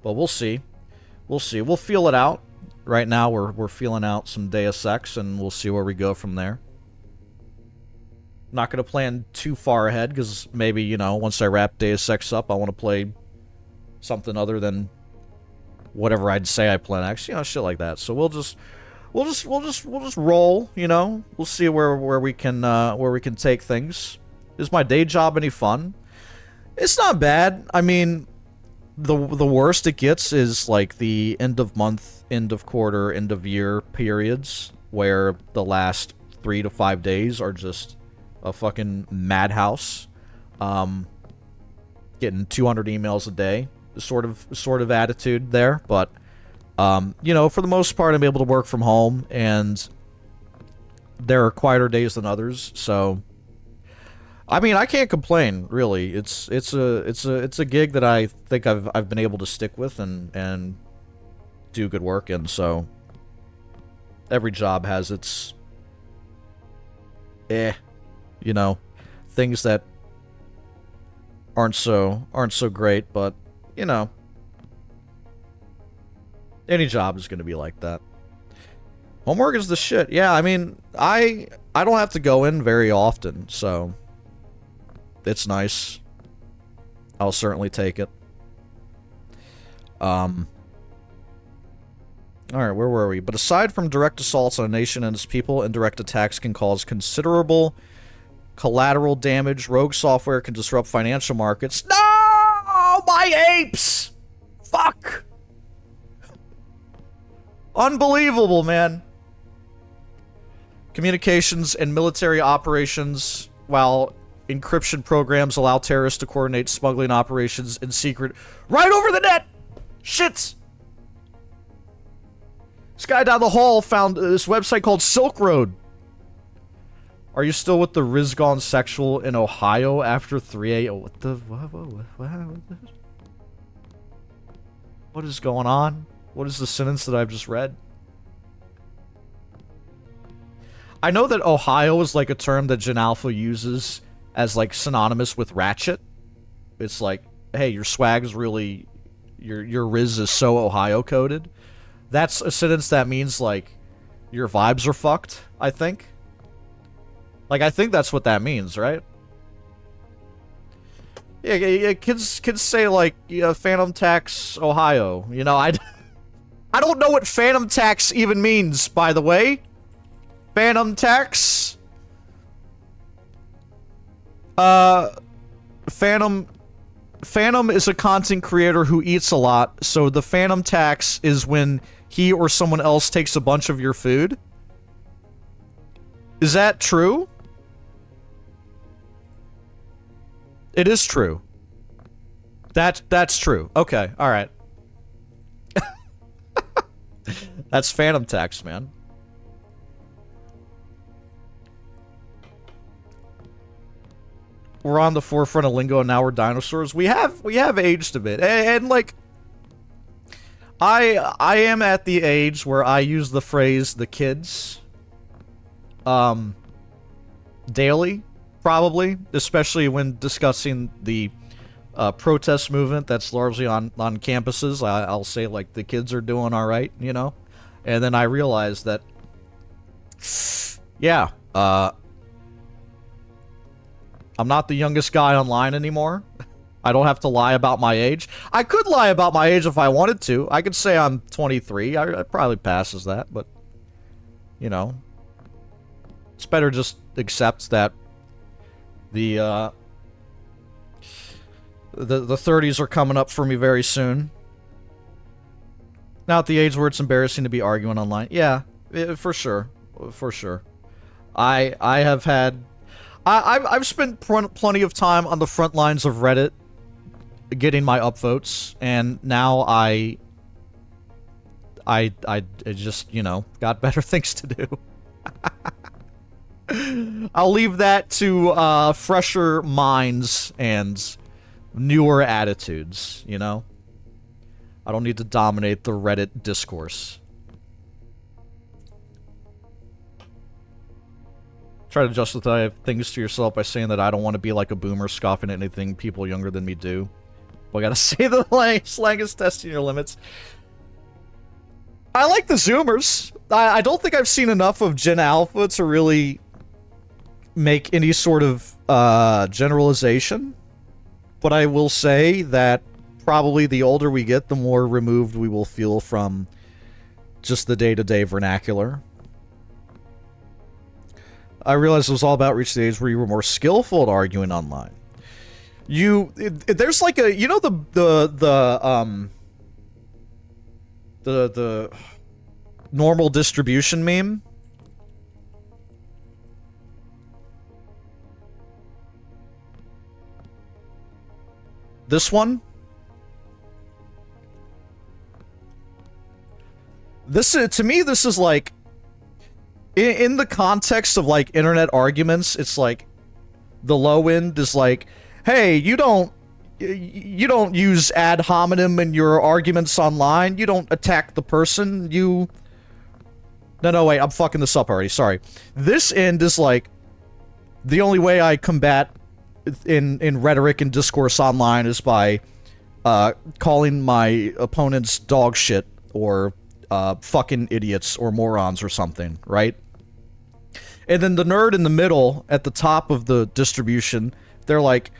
But we'll see. We'll see. We'll feel it out. Right now we're feeling out some Deus Ex, and we'll see where we go from there. Not going to plan too far ahead, because maybe, you know, once I wrap Deus Ex up, I want to play something other than whatever I'd say I plan. Actually, you know, shit like that. So we'll just roll, you know. We'll see where we can take things. Is my day job any fun? It's not bad. I mean, the worst it gets is like the end of month, end of quarter, end of year periods where the last 3 to 5 days are just a fucking madhouse. Getting 200 emails a day, sort of attitude there, but you know, for the most part, I'm able to work from home, and there are quieter days than others. So, I mean, I can't complain. Really, it's a gig that I think I've been able to stick with and do good work in. So, every job has its you know, things that aren't so great, but you know, any job is going to be like that. Homework is the shit. Yeah, I mean, I don't have to go in very often, so it's nice. I'll certainly take it. Alright, where were we? But aside from direct assaults on a nation and its people, indirect attacks can cause considerable collateral damage. Rogue software can disrupt financial markets. No! My apes! Fuck! Unbelievable, man. Communications and military operations, while encryption programs allow terrorists to coordinate smuggling operations in secret right over the net! Shit! This guy down the hall found this website called Silk Road. Are you still with the Rizgon sexual in Ohio after 3 a.m.? What the... What is going on? What is the sentence that I've just read? I know that Ohio is like a term that Gen Alpha uses as like synonymous with ratchet. It's like, hey, your swag is really... Your Riz is so Ohio coded. That's a sentence that means like your vibes are fucked, I think. Like, I think that's what that means, right? Yeah, kids say like, yeah, Phantom Tax Ohio. You know, I don't know what Phantom Tax even means, by the way. Phantom Tax. Phantom is a content creator who eats a lot, so the Phantom Tax is when he or someone else takes a bunch of your food. Is that true? It is true. That's true. Okay, alright. That's Phantom Tax, man. we're on the forefront of lingo and now we're dinosaurs. We have aged a bit. And like, I am at the age where I use the phrase "the kids" daily, probably, especially when discussing the protest movement that's largely on campuses. I'll say, like, the kids are doing all right, you know? And then I realize that, yeah, I'm not the youngest guy online anymore. I don't have to lie about my age. I could lie about my age if I wanted to. I could say I'm 23. I probably passes that, but, you know, it's better just accept that the 30s are coming up for me very soon. Now at the age where it's embarrassing to be arguing online. Yeah, for sure. For sure. I've spent plenty of time on the front lines of Reddit getting my upvotes, and now I just, you know, got better things to do. I'll leave that to fresher minds and newer attitudes, you know? I don't need to dominate the Reddit discourse. Try to justify things to yourself by saying that I don't want to be like a boomer scoffing at anything people younger than me do. But I gotta say the slang is testing your limits. I like the Zoomers. I don't think I've seen enough of Gen Alpha to really make any sort of generalization. But I will say that probably the older we get, the more removed we will feel from just the day-to-day vernacular. I realized it was all about reaching the age where you were more skillful at arguing online. There's like a, you know, the normal distribution meme? This one? To me, this is like, in the context of like internet arguments, it's like the low end is like, hey, you don't use ad hominem in your arguments online. You don't attack the person. No, wait, I'm fucking this up already. Sorry. This end is like, the only way I combat in rhetoric and discourse online is by calling my opponents dog shit or fucking idiots or morons or something, right? And then the nerd in the middle at the top of the distribution, they're like,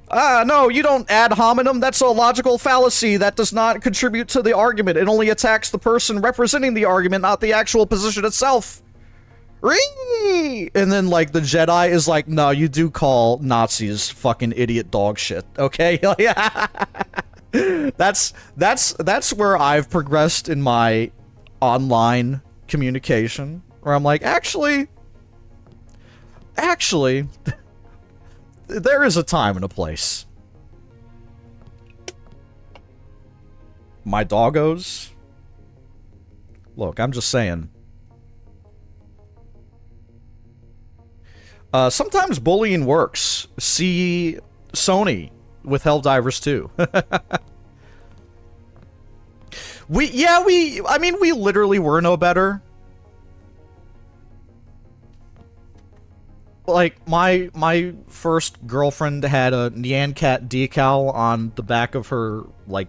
no, you don't ad hominem. That's a logical fallacy. That does not contribute to the argument. It only attacks the person representing the argument, not the actual position itself. Ree! And then, like, the Jedi is like, no, you do call Nazis fucking idiot dog shit, okay? That's where I've progressed in my online communication, where I'm like, actually, there is a time and a place. My doggos? Look, I'm just saying. Sometimes bullying works. See Sony with Helldivers 2. I mean, we literally were no better. Like, my first girlfriend had a Nyan Cat decal on the back of her, like,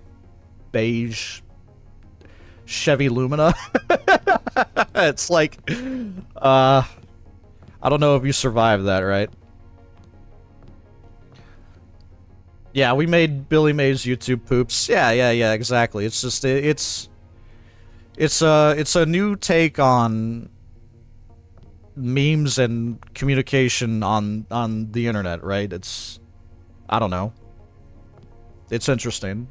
beige Chevy Lumina. It's like, I don't know if you survived that, right? Yeah, we made Billy Mays YouTube poops. Yeah, exactly. It's just, it's a new take on memes and communication on the internet, right? It's, I don't know. It's interesting.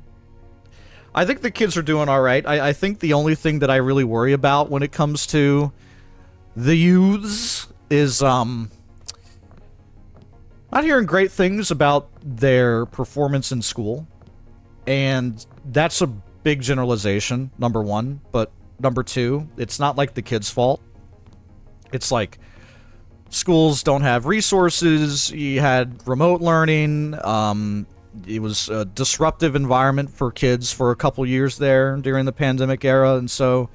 I think the kids are doing alright. I think the only thing that I really worry about when it comes to the youths is, not hearing great things about their performance in school. And that's a big generalization, number one. But number two, it's not like the kids' fault. It's like schools don't have resources. You had remote learning. It was a disruptive environment for kids for a couple years there during the pandemic era, and so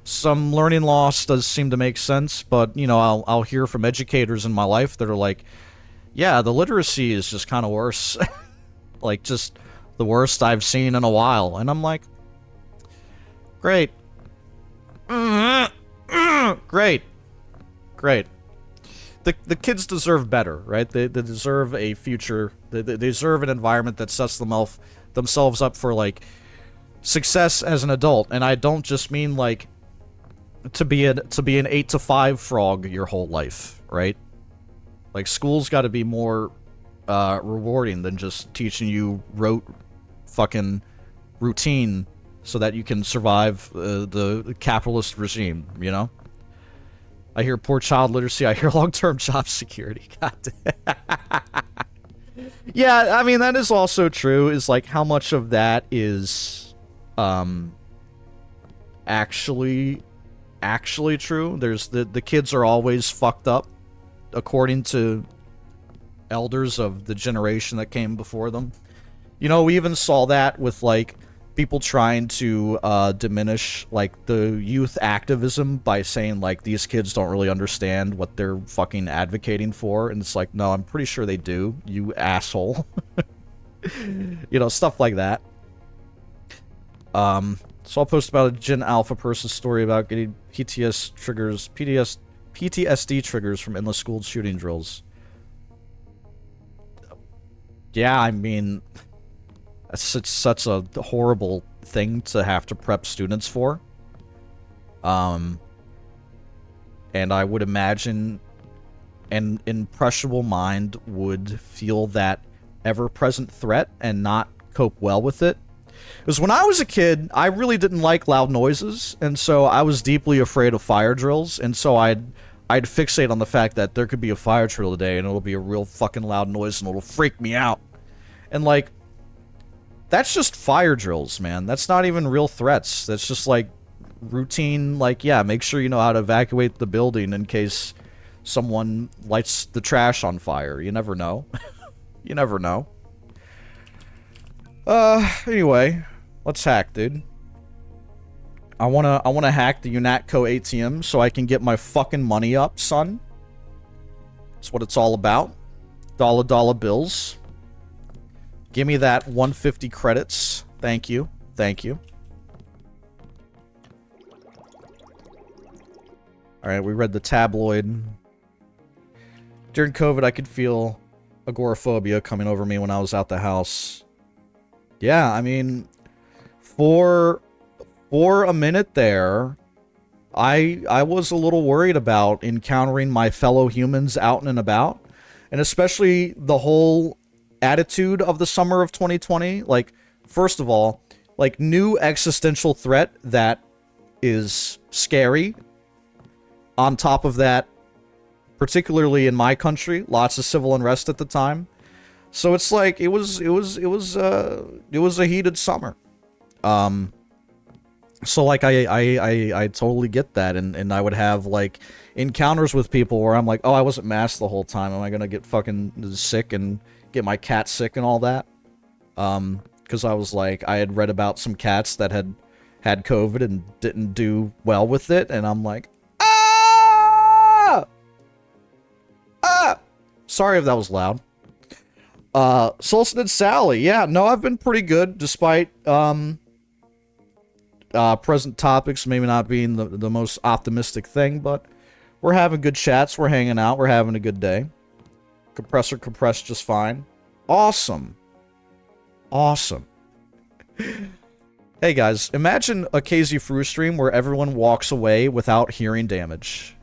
some learning loss does seem to make sense. But you know, I'll hear from educators in my life that are like, yeah, the literacy is just kind of worse. Like, just the worst I've seen in a while. And I'm like, great. Great. Great. The kids deserve better, right? They deserve a future. They deserve an environment that sets themselves up for, like, success as an adult. And I don't just mean, like, to be an 8 to 5 frog your whole life, right? Like, school's got to be more rewarding than just teaching you rote fucking routine so that you can survive the capitalist regime, you know? I hear poor child literacy, I hear long-term job security. God damn. Yeah, I mean, that is also true, is like how much of that is actually true. There's the kids are always fucked up, according to elders of the generation that came before them. You know, we even saw that with, like, people trying to diminish, like, the youth activism by saying, like, these kids don't really understand what they're fucking advocating for. And it's like, no, I'm pretty sure they do, you asshole. You know, stuff like that. So I'll post about a Gen Alpha person's story about getting PTSD triggers from endless school shooting drills. Yeah, I mean, it's such a horrible thing to have to prep students for. And I would imagine an impressionable mind would feel that ever-present threat and not cope well with it. Because when I was a kid, I really didn't like loud noises, and so I was deeply afraid of fire drills, and so I'd fixate on the fact that there could be a fire drill today, and it'll be a real fucking loud noise, and it'll freak me out. And, like, that's just fire drills, man. That's not even real threats. That's just, like, routine, like, yeah, make sure you know how to evacuate the building in case someone lights the trash on fire. You never know. You never know. Anyway, let's hack, dude. I wanna hack the UNATCO ATM so I can get my fucking money up, son. That's what it's all about. Dollar bills. Give me that 150 credits. Thank you. Thank you. Alright, we read the tabloid. During COVID, I could feel agoraphobia coming over me when I was out the house. Yeah, I mean, for a minute there, I was a little worried about encountering my fellow humans out and about, and especially the whole attitude of the summer of 2020. Like, first of all, like, new existential threat that is scary. On top of that, particularly in my country, lots of civil unrest at the time. So it's like it was a heated summer. So like I totally get that, and I would have like encounters with people where I'm like, oh, I wasn't masked the whole time. Am I gonna get fucking sick and get my cat sick and all that? Because I was like, I had read about some cats that had COVID and didn't do well with it, and I'm like, ah! Sorry if that was loud. Solson and Sally, yeah, no, I've been pretty good, despite, present topics maybe not being the most optimistic thing, but we're having good chats, we're hanging out, we're having a good day. Compressor compressed just fine. Awesome. Awesome. Hey guys, imagine a KZ Fru stream where everyone walks away without hearing damage.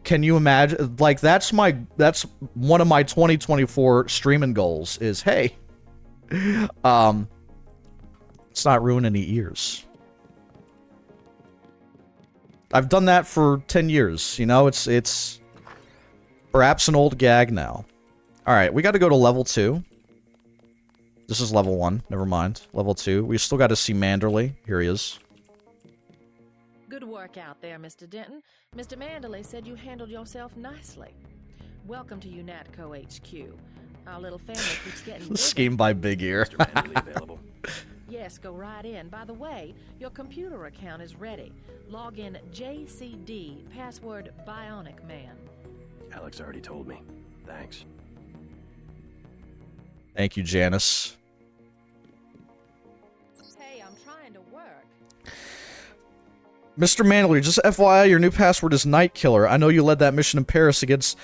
Can you imagine? Like, that's one of my 2024 streaming goals is, hey, let's not ruin any ears. I've done that for 10 years, you know, it's perhaps an old gag now. Alright, we gotta go to level 2. This is level 1, never mind. Level 2. We still gotta see Manderley. Here he is. Good work out there, Mr. Denton. Mr. Manderley said you handled yourself nicely. Welcome to UNATCO HQ. Our little family keeps getting bigger. Scheme by Big Ear. Mr. Manderley available. Yes, go right in. By the way, your computer account is ready. Log in JCD, password Bionic Man. Alex already told me. Thanks. Thank you, Janice. Hey, I'm trying to work. Mr. Manderley, just FYI, your new password is Night Killer. I know you led that mission in Paris against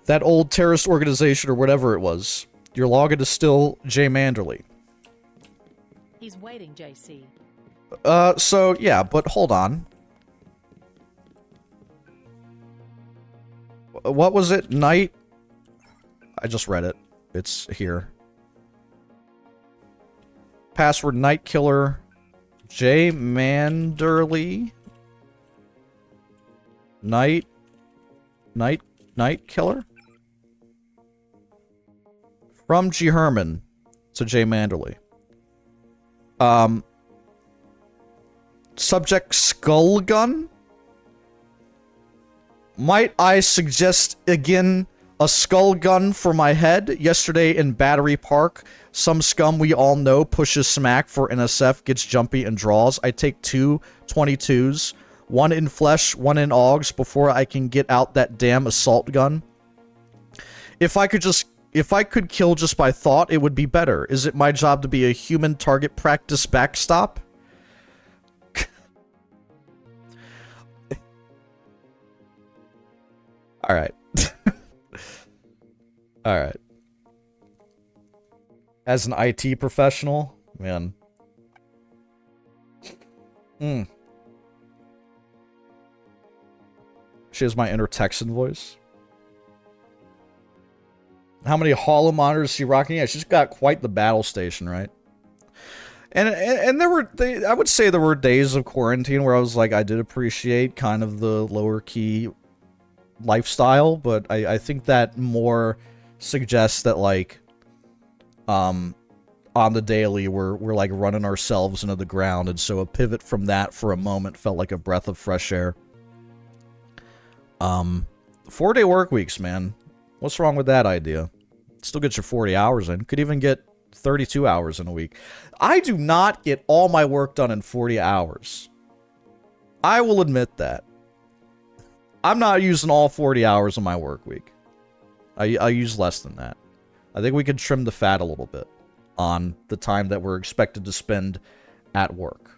that old terrorist organization or whatever it was. Your login is still J. Manderley. He's waiting, JC. So, yeah, but hold on. What was it? Night? I just read it. It's here. Password Night Killer J. Manderley. Night Killer? From G. Herman to J. Manderley. Subject Skull Gun? Might I suggest again a skull gun for my head? Yesterday in Battery Park, some scum we all know pushes smack for NSF, gets jumpy and draws. I take 2 22s, one in flesh, one in augs before I can get out that damn assault gun. If I could kill just by thought, it would be better. Is it my job to be a human target practice backstop? Alright. Alright. As an IT professional, man. She has my inner Texan voice. How many holo monitors is she rocking? Yeah, she's got quite the battle station, right? And there were, I would say there were days of quarantine where I was like, I did appreciate kind of the lower key lifestyle, but I think that more suggests that, like, on the daily we're like running ourselves into the ground, and so a pivot from that for a moment felt like a breath of fresh air. 4-day work weeks, man. What's wrong with that idea? Still get your 40 hours in. Could even get 32 hours in a week. I do not get all my work done in 40 hours. I will admit that. I'm not using all 40 hours of my work week. I use less than that. I think we could trim the fat a little bit on the time that we're expected to spend at work.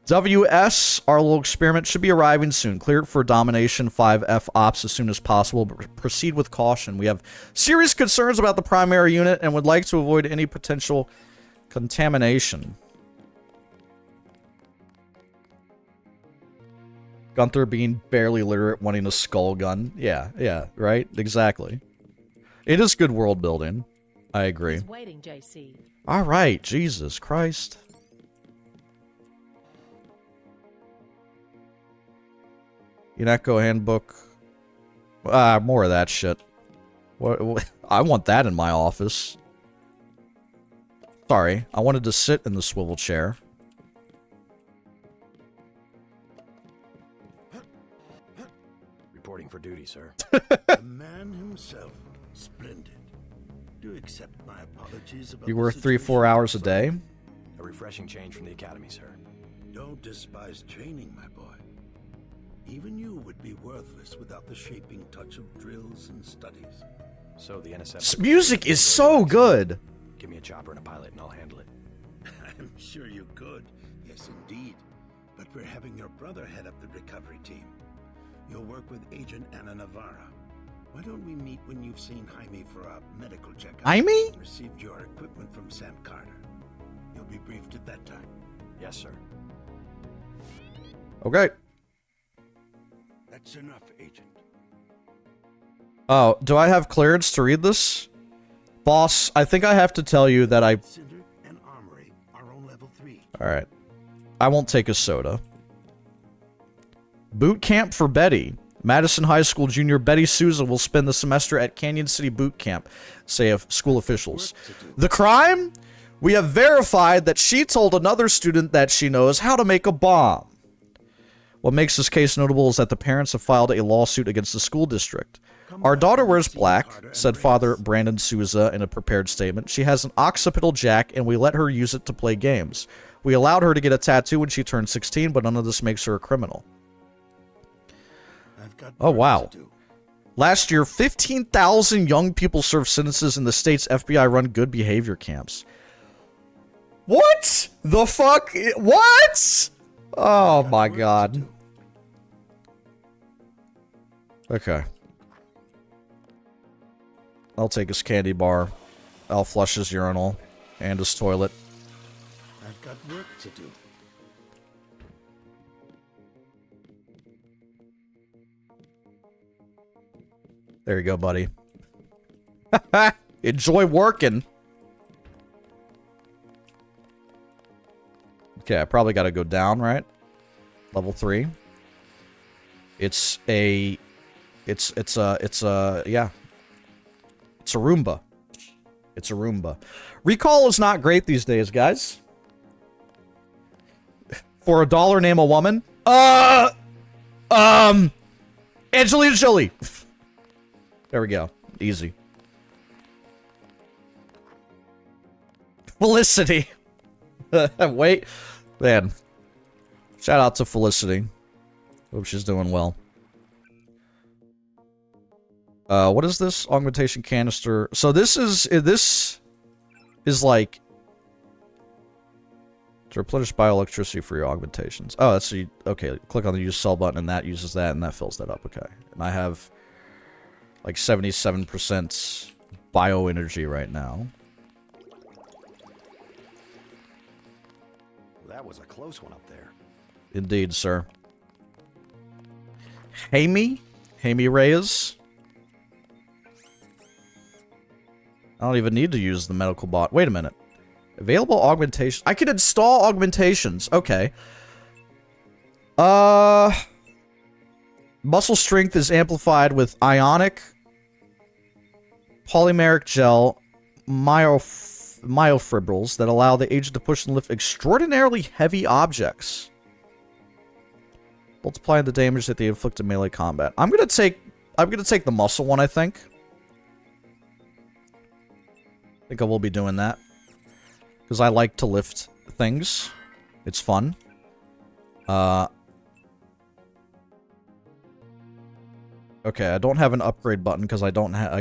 WS, our little experiment, should be arriving soon. Cleared for Domination 5F Ops as soon as possible, but proceed with caution. We have serious concerns about the primary unit and would like to avoid any potential contamination. Gunther being barely literate, wanting a skull gun. Yeah, right? Exactly. It is good world building. I agree. He's waiting, JC. All right, Jesus Christ. UNATCO handbook. More of that shit. What? I want that in my office. Sorry, I wanted to sit in the swivel chair. Reporting for duty, sir. The man himself. Splendid. Do accept my apologies about You work 3-4 hours a day? A refreshing change from the academy, sir. Don't despise training, my boy. Even you would be worthless without the shaping touch of drills and studies. So the NSF... This music is so good! Give me a chopper and a pilot and I'll handle it. I'm sure you could. Yes, indeed. But we're having your brother head up the recovery team. You'll work with Agent Ana Navarra. Why don't we meet when you've seen Jaime for a medical checkup? Jaime? Received your equipment from Sam Carter. You'll be briefed at that time. Yes, sir. Okay. That's enough, Agent. Oh, do I have clearance to read this? Boss, I think I have to tell you that I... Center and Armory are on level 3. Alright. I won't take a soda. Boot camp for Betty. Madison High School junior Betty Souza will spend the semester at Canyon City Boot Camp, say of school officials. The crime? We have verified that she told another student that she knows how to make a bomb. What makes this case notable is that the parents have filed a lawsuit against the school district. Our daughter wears black, said Father Brandon Souza in a prepared statement. She has an occipital jack, and we let her use it to play games. We allowed her to get a tattoo when she turned 16, but none of this makes her a criminal. Oh, wow. Last year, 15,000 young people served sentences in the state's FBI-run good behavior camps. What the fuck? What? Oh, my God. Okay. I'll take his candy bar. I'll flush his urinal and his toilet. I've got work to do. There you go, buddy. Enjoy working. Okay, I probably got to go down, right? Level 3. It's a yeah. It's a Roomba. It's a Roomba. Recall is not great these days, guys. For $1, name a woman. Angelina Jolie. There we go. Easy. Felicity. Wait. Man. Shout out to Felicity. Hope she's doing well. What is this? Augmentation canister. So this is like to replenish bioelectricity for your augmentations. Oh, that's okay. Click on the use cell button and that uses that and that fills that up. Okay. And I have like 77% bioenergy right now. That was a close one up there. Indeed, sir. Hamey Reyes. I don't even need to use the medical bot. Wait a minute. Available augmentation. I can install augmentations. Okay. Muscle strength is amplified with ionic, polymeric gel, myofibrils that allow the agent to push and lift extraordinarily heavy objects, multiplying the damage that they inflict in melee combat. I'm gonna take the muscle one, I think. I think I will be doing that. Because I like to lift things. It's fun. Okay, I don't have an upgrade button because I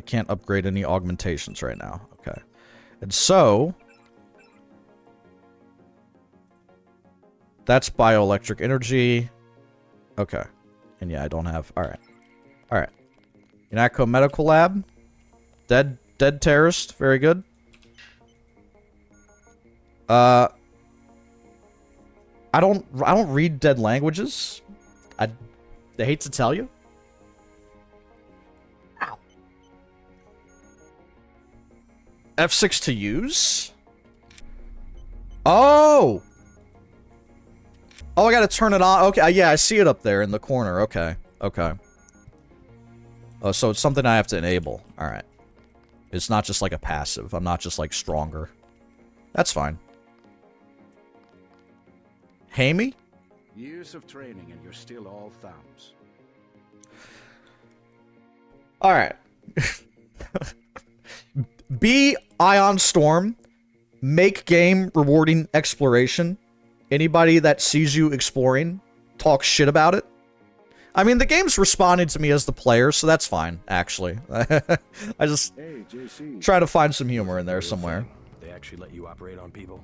can't upgrade any augmentations right now. Okay. And so that's bioelectric energy. Okay. And yeah, I don't have. Alright. Alright. Inatco Medical Lab. Dead terrorist. Very good. I don't read dead languages. I hate to tell you. Ow. F6 to use? Oh! Oh, I gotta turn it on. Okay, yeah, I see it up there in the corner. Okay, okay. Oh, so it's something I have to enable. Alright. It's not just like a passive. I'm not just like stronger. That's fine. Hamey? Years of training and you're still all thumbs. Alright. B. Ion Storm. Make game rewarding exploration. Anybody that sees you exploring, talk shit about it. I mean, the game's responding to me as the player, so that's fine, actually. I just try to find some humor in there somewhere. They actually let you operate on people?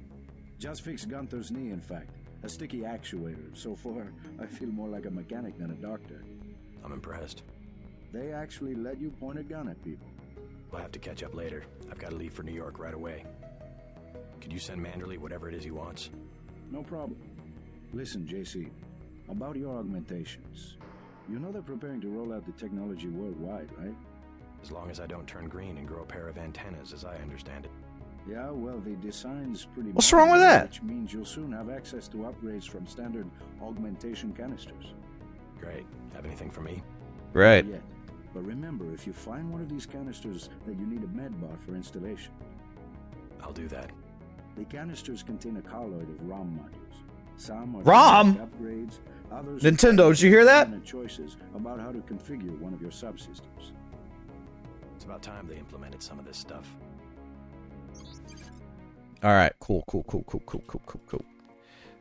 Just fixed Gunther's knee, in fact. A sticky actuator. So far, I feel more like a mechanic than a doctor. I'm impressed. They actually let you point a gun at people. We'll have to catch up later. I've got to leave for New York right away. Could you send Manderley whatever it is he wants? No problem. Listen, JC, about your augmentations. You know they're preparing to roll out the technology worldwide, right? As long as I don't turn green and grow a pair of antennas, as I understand it. Yeah, well, the design's pretty... What's wrong with that? Which means you'll soon have access to upgrades from standard augmentation canisters. Great. Have anything for me? Right. Not yet. But remember, if you find one of these canisters, that you need a medbot for installation. I'll do that. The canisters contain a colloid of ROM modules. Some are ROM? upgrades, others Nintendo, did you hear that? Choices about how to configure one of your subsystems. It's about time they implemented some of this stuff. All right, cool.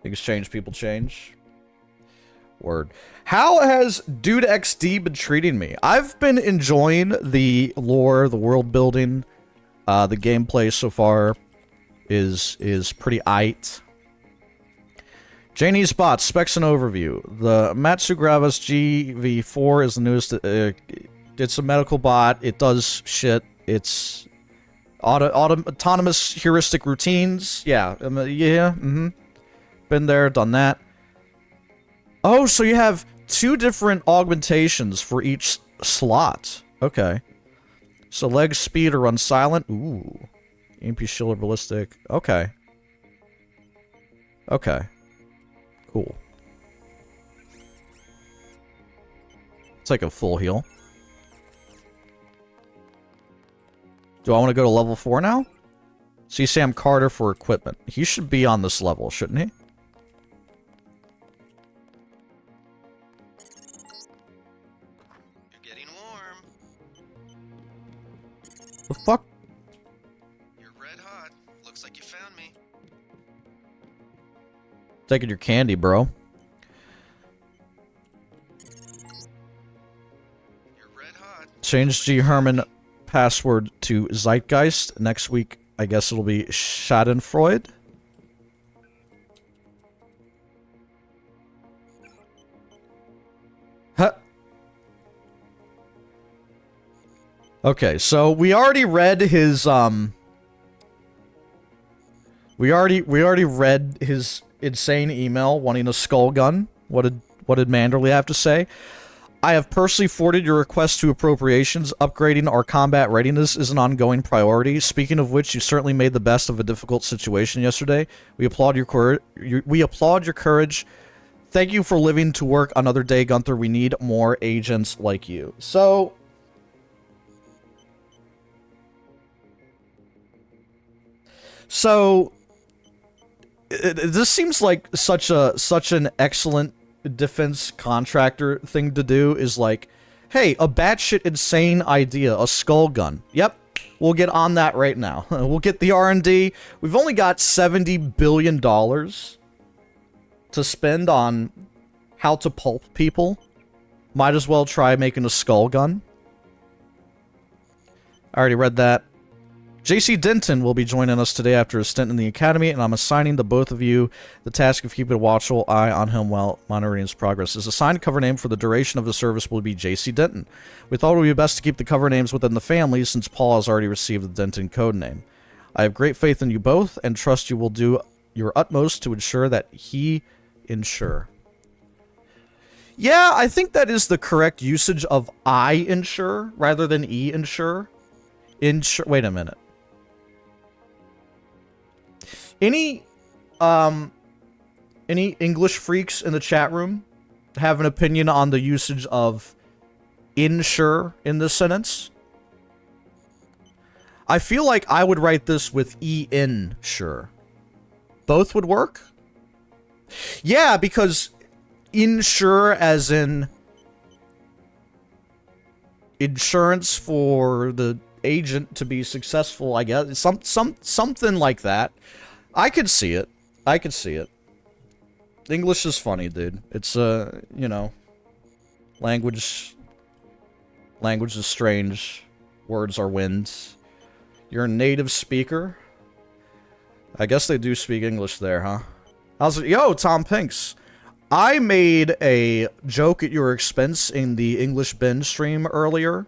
Things change, people change. Word. How has Dude XD been treating me? I've been enjoying the lore, the world building. The gameplay so far is pretty aight. Janie Spots, specs and overview. The Matsugravis GV4 is the newest. It's a medical bot. It does shit. It's autonomous heuristic routines. Yeah. Been there, done that. Oh, so you have 2 different augmentations for each slot. Okay. So leg speed or run silent. Ooh. EMP shield or ballistic. Okay. Okay. Cool. It's like a full heal. Do I want to go to level 4 now? See Sam Carter for equipment. He should be on this level, shouldn't he? You're getting warm. The fuck? You're red hot. Looks like you found me. Taking your candy, bro. You're red hot. Change G. Herman password to Zeitgeist. Next week, I guess it'll be Schadenfreude. Huh. Okay, so we already read his we already read his insane email wanting a skull gun. What did Manderley have to say? I have personally forwarded your request to appropriations. Upgrading our combat readiness is an ongoing priority. Speaking of which, you certainly made the best of a difficult situation yesterday. We applaud your courage. Thank you for living to work another day, Gunther. We need more agents like you. So this seems like such an excellent defense contractor thing to do. Is like, hey, a batshit insane idea, a skull gun. Yep, we'll get on that right now. We'll get the R&D. We've only got $70 billion to spend on how to pulp people. Might as well try making a skull gun. I already read that. JC Denton will be joining us today after a stint in the academy, and I'm assigning to both of you the task of keeping a watchful eye on him while monitoring his progress. His assigned cover name for the duration of the service will be JC Denton. We thought it would be best to keep the cover names within the family since Paul has already received the Denton code name. I have great faith in you both and trust you will do your utmost to ensure that he ensure. Yeah, I think that is the correct usage of I ensure rather than E ensure. Wait a minute. Any English freaks in the chat room have an opinion on the usage of ensure in this sentence? I feel like I would write this with ensure. Both would work? Yeah, because insure as in insurance for the agent to be successful, I guess. Something like that. I could see it. I could see it. English is funny, dude. It's, you know, language is strange. Words are winds. You're a native speaker? I guess they do speak English there, huh? How's it? Yo, Tom Pinks. I made a joke at your expense in the English Ben stream earlier.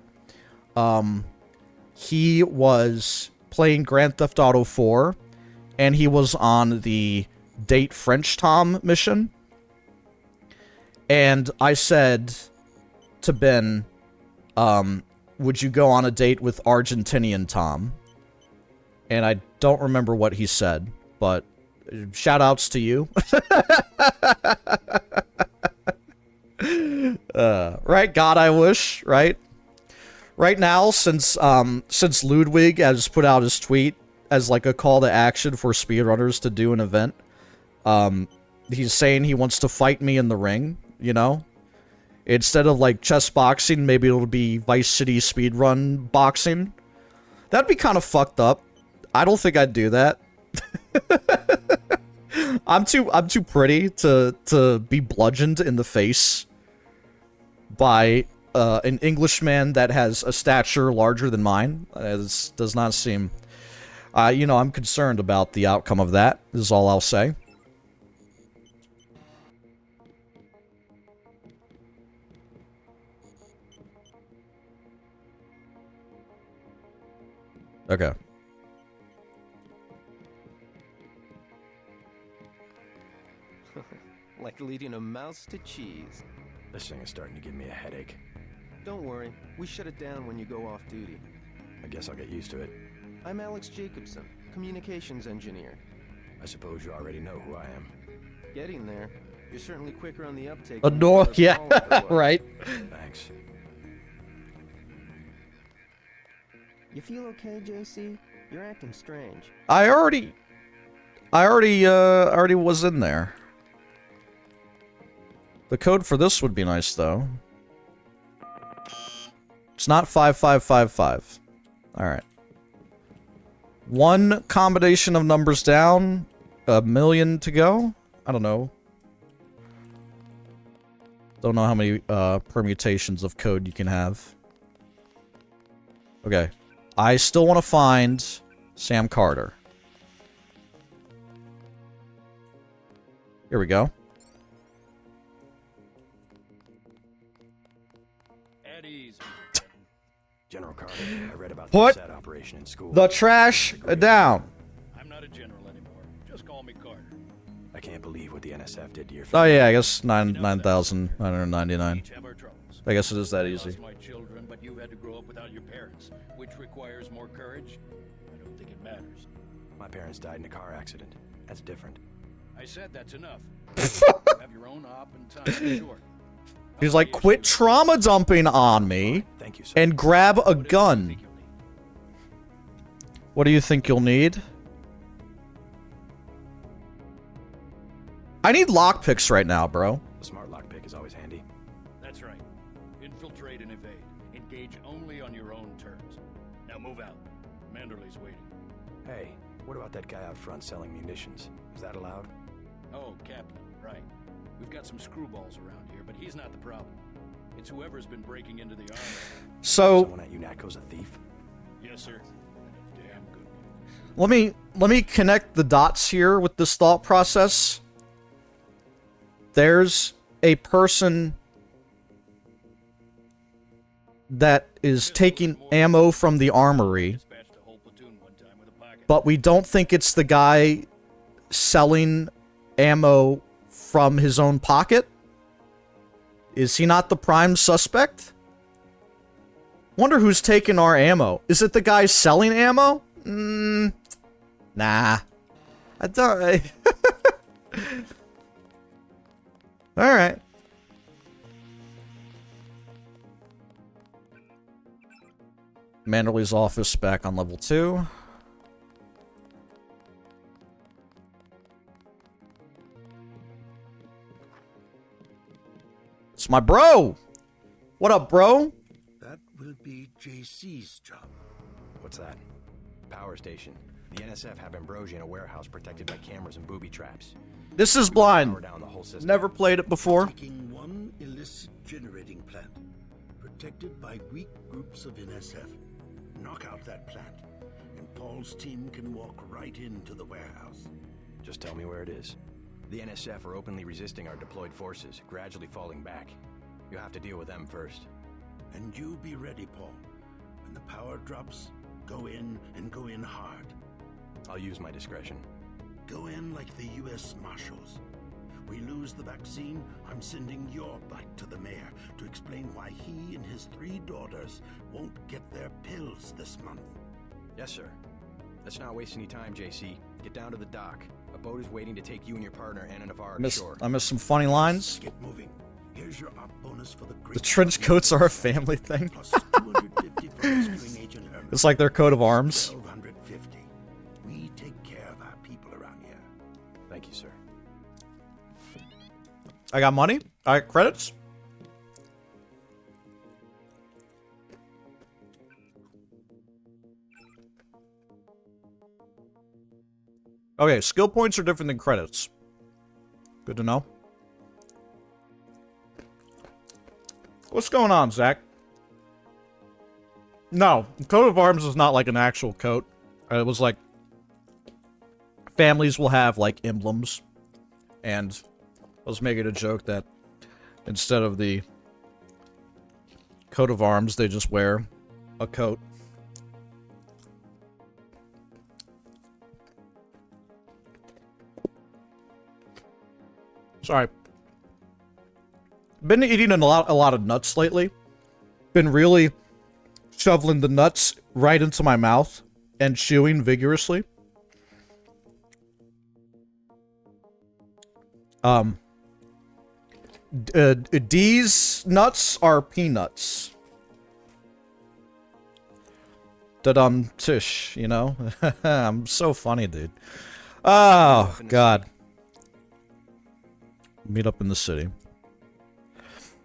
He was playing Grand Theft Auto 4, and he was on the Date French Tom mission. And I said to Ben, would you go on a date with Argentinian Tom? And I don't remember what he said, but shout-outs to you. Right, God, I wish, right? Right now, since Ludwig has put out his tweet, as like a call to action for speedrunners to do an event. He's saying he wants to fight me in the ring, you know? Instead of like chess boxing, maybe it'll be Vice City speedrun boxing. That'd be kind of fucked up. I don't think I'd do that. I'm too pretty to be bludgeoned in the face by an Englishman that has a stature larger than mine. This does not seem... you know, I'm concerned about the outcome of that, is all I'll say. Okay. Like leading a mouse to cheese. This thing is starting to give me a headache. Don't worry, we shut it down when you go off duty. I guess I'll get used to it. I'm Alex Jacobson, communications engineer. I suppose you already know who I am. Getting there. You're certainly quicker on the uptake. Yeah, right. Thanks. You feel okay, JC? You're acting strange. I already was in there. The code for this would be nice, though. It's not 5555. Alright. One combination of numbers down, 1,000,000 to go? I don't know. Don't know how many permutations of code you can have. Okay. I still want to find Sam Carter. Here we go. At ease. General Carter, I read about Put that operation in school. the trash down. I'm not a general anymore. Just call me Carter. I can't believe what the NSF did to your Oh yeah, I guess 9,999. Each have our troubles. I guess it is that I easy. lost my children, but you had to grow up without your parents, which requires more courage. I don't think it matters. My parents died in a car accident. That's different. I said that's enough. You have your own op and time, sure. He's like, quit trauma dumping on me Thank you, sir. and grab a gun. What do you think you'll need? I need lockpicks right now, bro. A smart lockpick is always handy. That's right. Infiltrate and evade. Engage only on your own terms. Now move out. Manderley's waiting. Hey, what about that guy out front selling munitions? Is that allowed? Oh, Captain, right. We've got some screwballs around here, but he's not the problem. It's whoever's been breaking into the army. So Someone at UNATCO's a thief? Yes, sir. And a damn good one. let me connect the dots here with this thought process. There's a person that is taking ammo from the armory, but we don't think it's the guy selling ammo from his own pocket. Is he not the prime suspect? Wonder who's taking our ammo. Is it the guy selling ammo? Nah. I don't... Alright. Manderley's office back on level 2. It's my bro! What up, bro? That will be JC's job. What's that? Power station. The NSF have Ambrosia in a warehouse protected by cameras and booby traps. This is blind. Power down the whole system. Never played it before. Taking one illicit generating plant, protected by weak groups of NSF. Knock out that plant, and Paul's team can walk right into the warehouse. Just tell me where it is. The NSF are openly resisting our deployed forces, gradually falling back. You have to deal with them first. And you be ready, Paul. When the power drops, go in and go in hard. I'll use my discretion. Go in like the U.S. Marshals. We lose the vaccine, I'm sending your bike to the mayor to explain why he and his 3 daughters won't get their pills this month. Yes, sir. Let's not waste any time, JC. Get down to the dock. A boat is waiting to take you and your partner, Anna Navarro, to shore. I missed some funny lines. Get moving. Here's your op bonus for the great. The trench coats are a family thing. Plus 250 for rescuing Agent Herman. It's like their coat of arms. 1250. I got money. I got credits. Okay, skill points are different than credits. Good to know. What's going on, Zach? No, coat of arms is not like an actual coat. It was like families will have like emblems, and I was making a joke that instead of the coat of arms, they just wear a coat. Sorry. Been eating a lot of nuts lately. Been really shoveling the nuts right into my mouth and chewing vigorously. These nuts are peanuts. Da-dum tish, you know? I'm so funny, dude. Oh, God. Meet up in the city.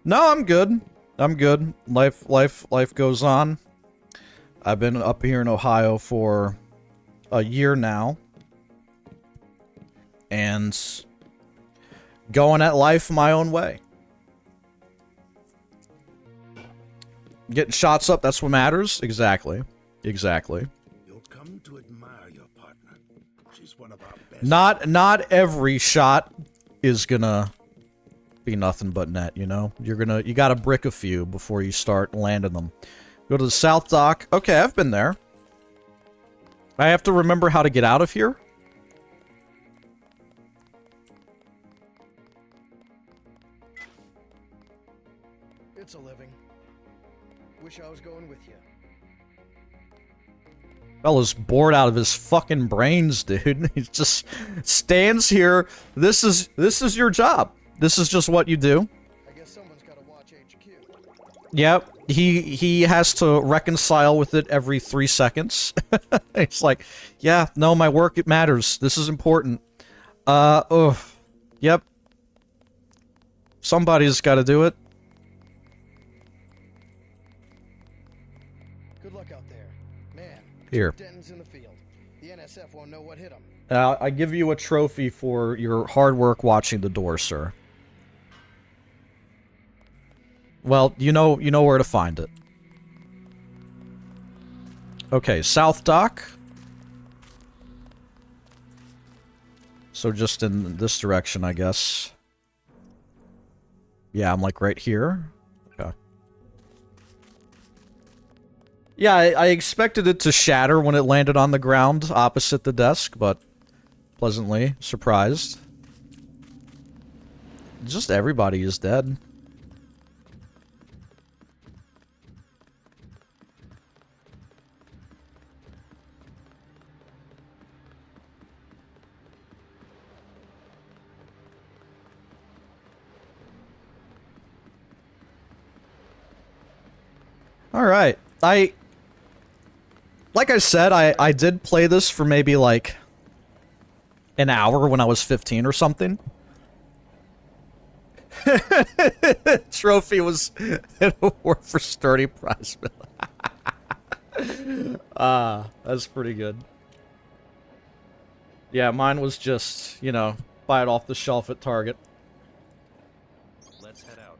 No, I'm good. I'm good. Life goes on. I've been up here in Ohio for a year now. And going at life my own way. Getting shots up, that's what matters. Exactly. Exactly. You'll come to admire your partner. She's one of our best. Not every shot is gonna be nothing but net, you know? You gotta brick a few before you start landing them. Go to the South Dock. Okay, I've been there. I have to remember how to get out of here. It's a living. Wish I was going with you. Fella's bored out of his fucking brains, dude. He just stands here. This is your job. This is just what you do. I guess someone's got to watch HQ. Yep. He has to reconcile with it every 3 seconds. It's like, yeah, no, my work, it matters. This is important. Yep. Somebody's got to do it. Good luck out there. Man, Here. Denton's in the field. The NSF won't know what hit him. I give you a trophy for your hard work watching the door, sir. Well, you know where to find it. Okay, South Dock. So just in this direction, I guess. Yeah, I'm like right here. Okay. Yeah, I expected it to shatter when it landed on the ground opposite the desk, but pleasantly surprised. Just everybody is dead. Alright. Like I said, I did play this for maybe like an hour when I was 15 or something. Trophy was an award for sturdy prize. That's pretty good. Yeah, mine was just, you know, buy it off the shelf at Target. Let's head out.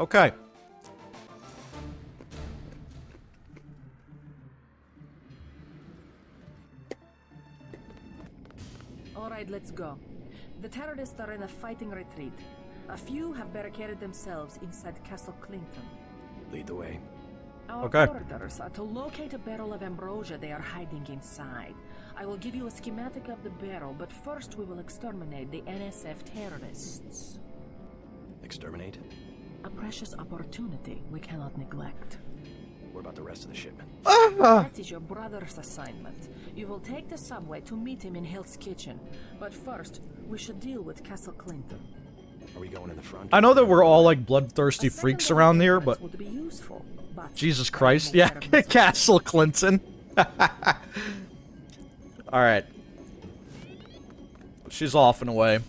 Okay. Alright, let's go. The terrorists are in a fighting retreat. A few have barricaded themselves inside Castle Clinton. Lead the way. Our orders are to locate a barrel of ambrosia they are hiding inside. I will give you a schematic of the barrel, but first we will exterminate the NSF terrorists. Exterminate? A precious opportunity we cannot neglect. What about the rest of the shipment? That is your brother's assignment. You will take the subway to meet him in Hill's kitchen. But first, we should deal with Castle Clinton. Are we going in the front? I know that we're all like bloodthirsty freaks around here, but would be useful, but Jesus Christ, yeah, Castle Clinton. All right, she's off and away.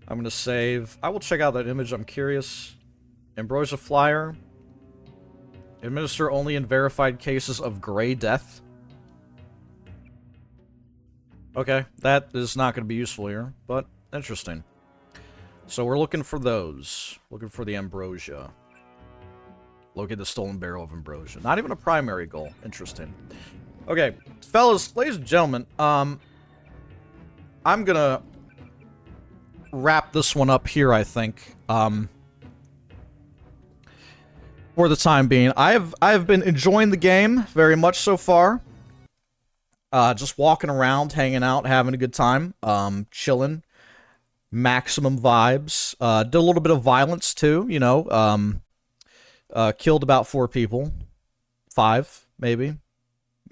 I'm gonna save. I will check out that image. I'm curious. Ambrosia Flyer. Administer only in verified cases of gray death. Okay, that is not going to be useful here, but interesting. So we're looking for those. Looking for the Ambrosia. Locate the stolen barrel of Ambrosia. Not even a primary goal. Interesting. Okay, fellas, ladies and gentlemen, I'm gonna wrap this one up here, I think. For the time being. I've been enjoying the game very much so far. Just walking around, hanging out, having a good time. Chilling. Maximum vibes. Did a little bit of violence too, you know. Killed about 4 people. 5, maybe.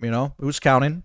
You know, who's counting?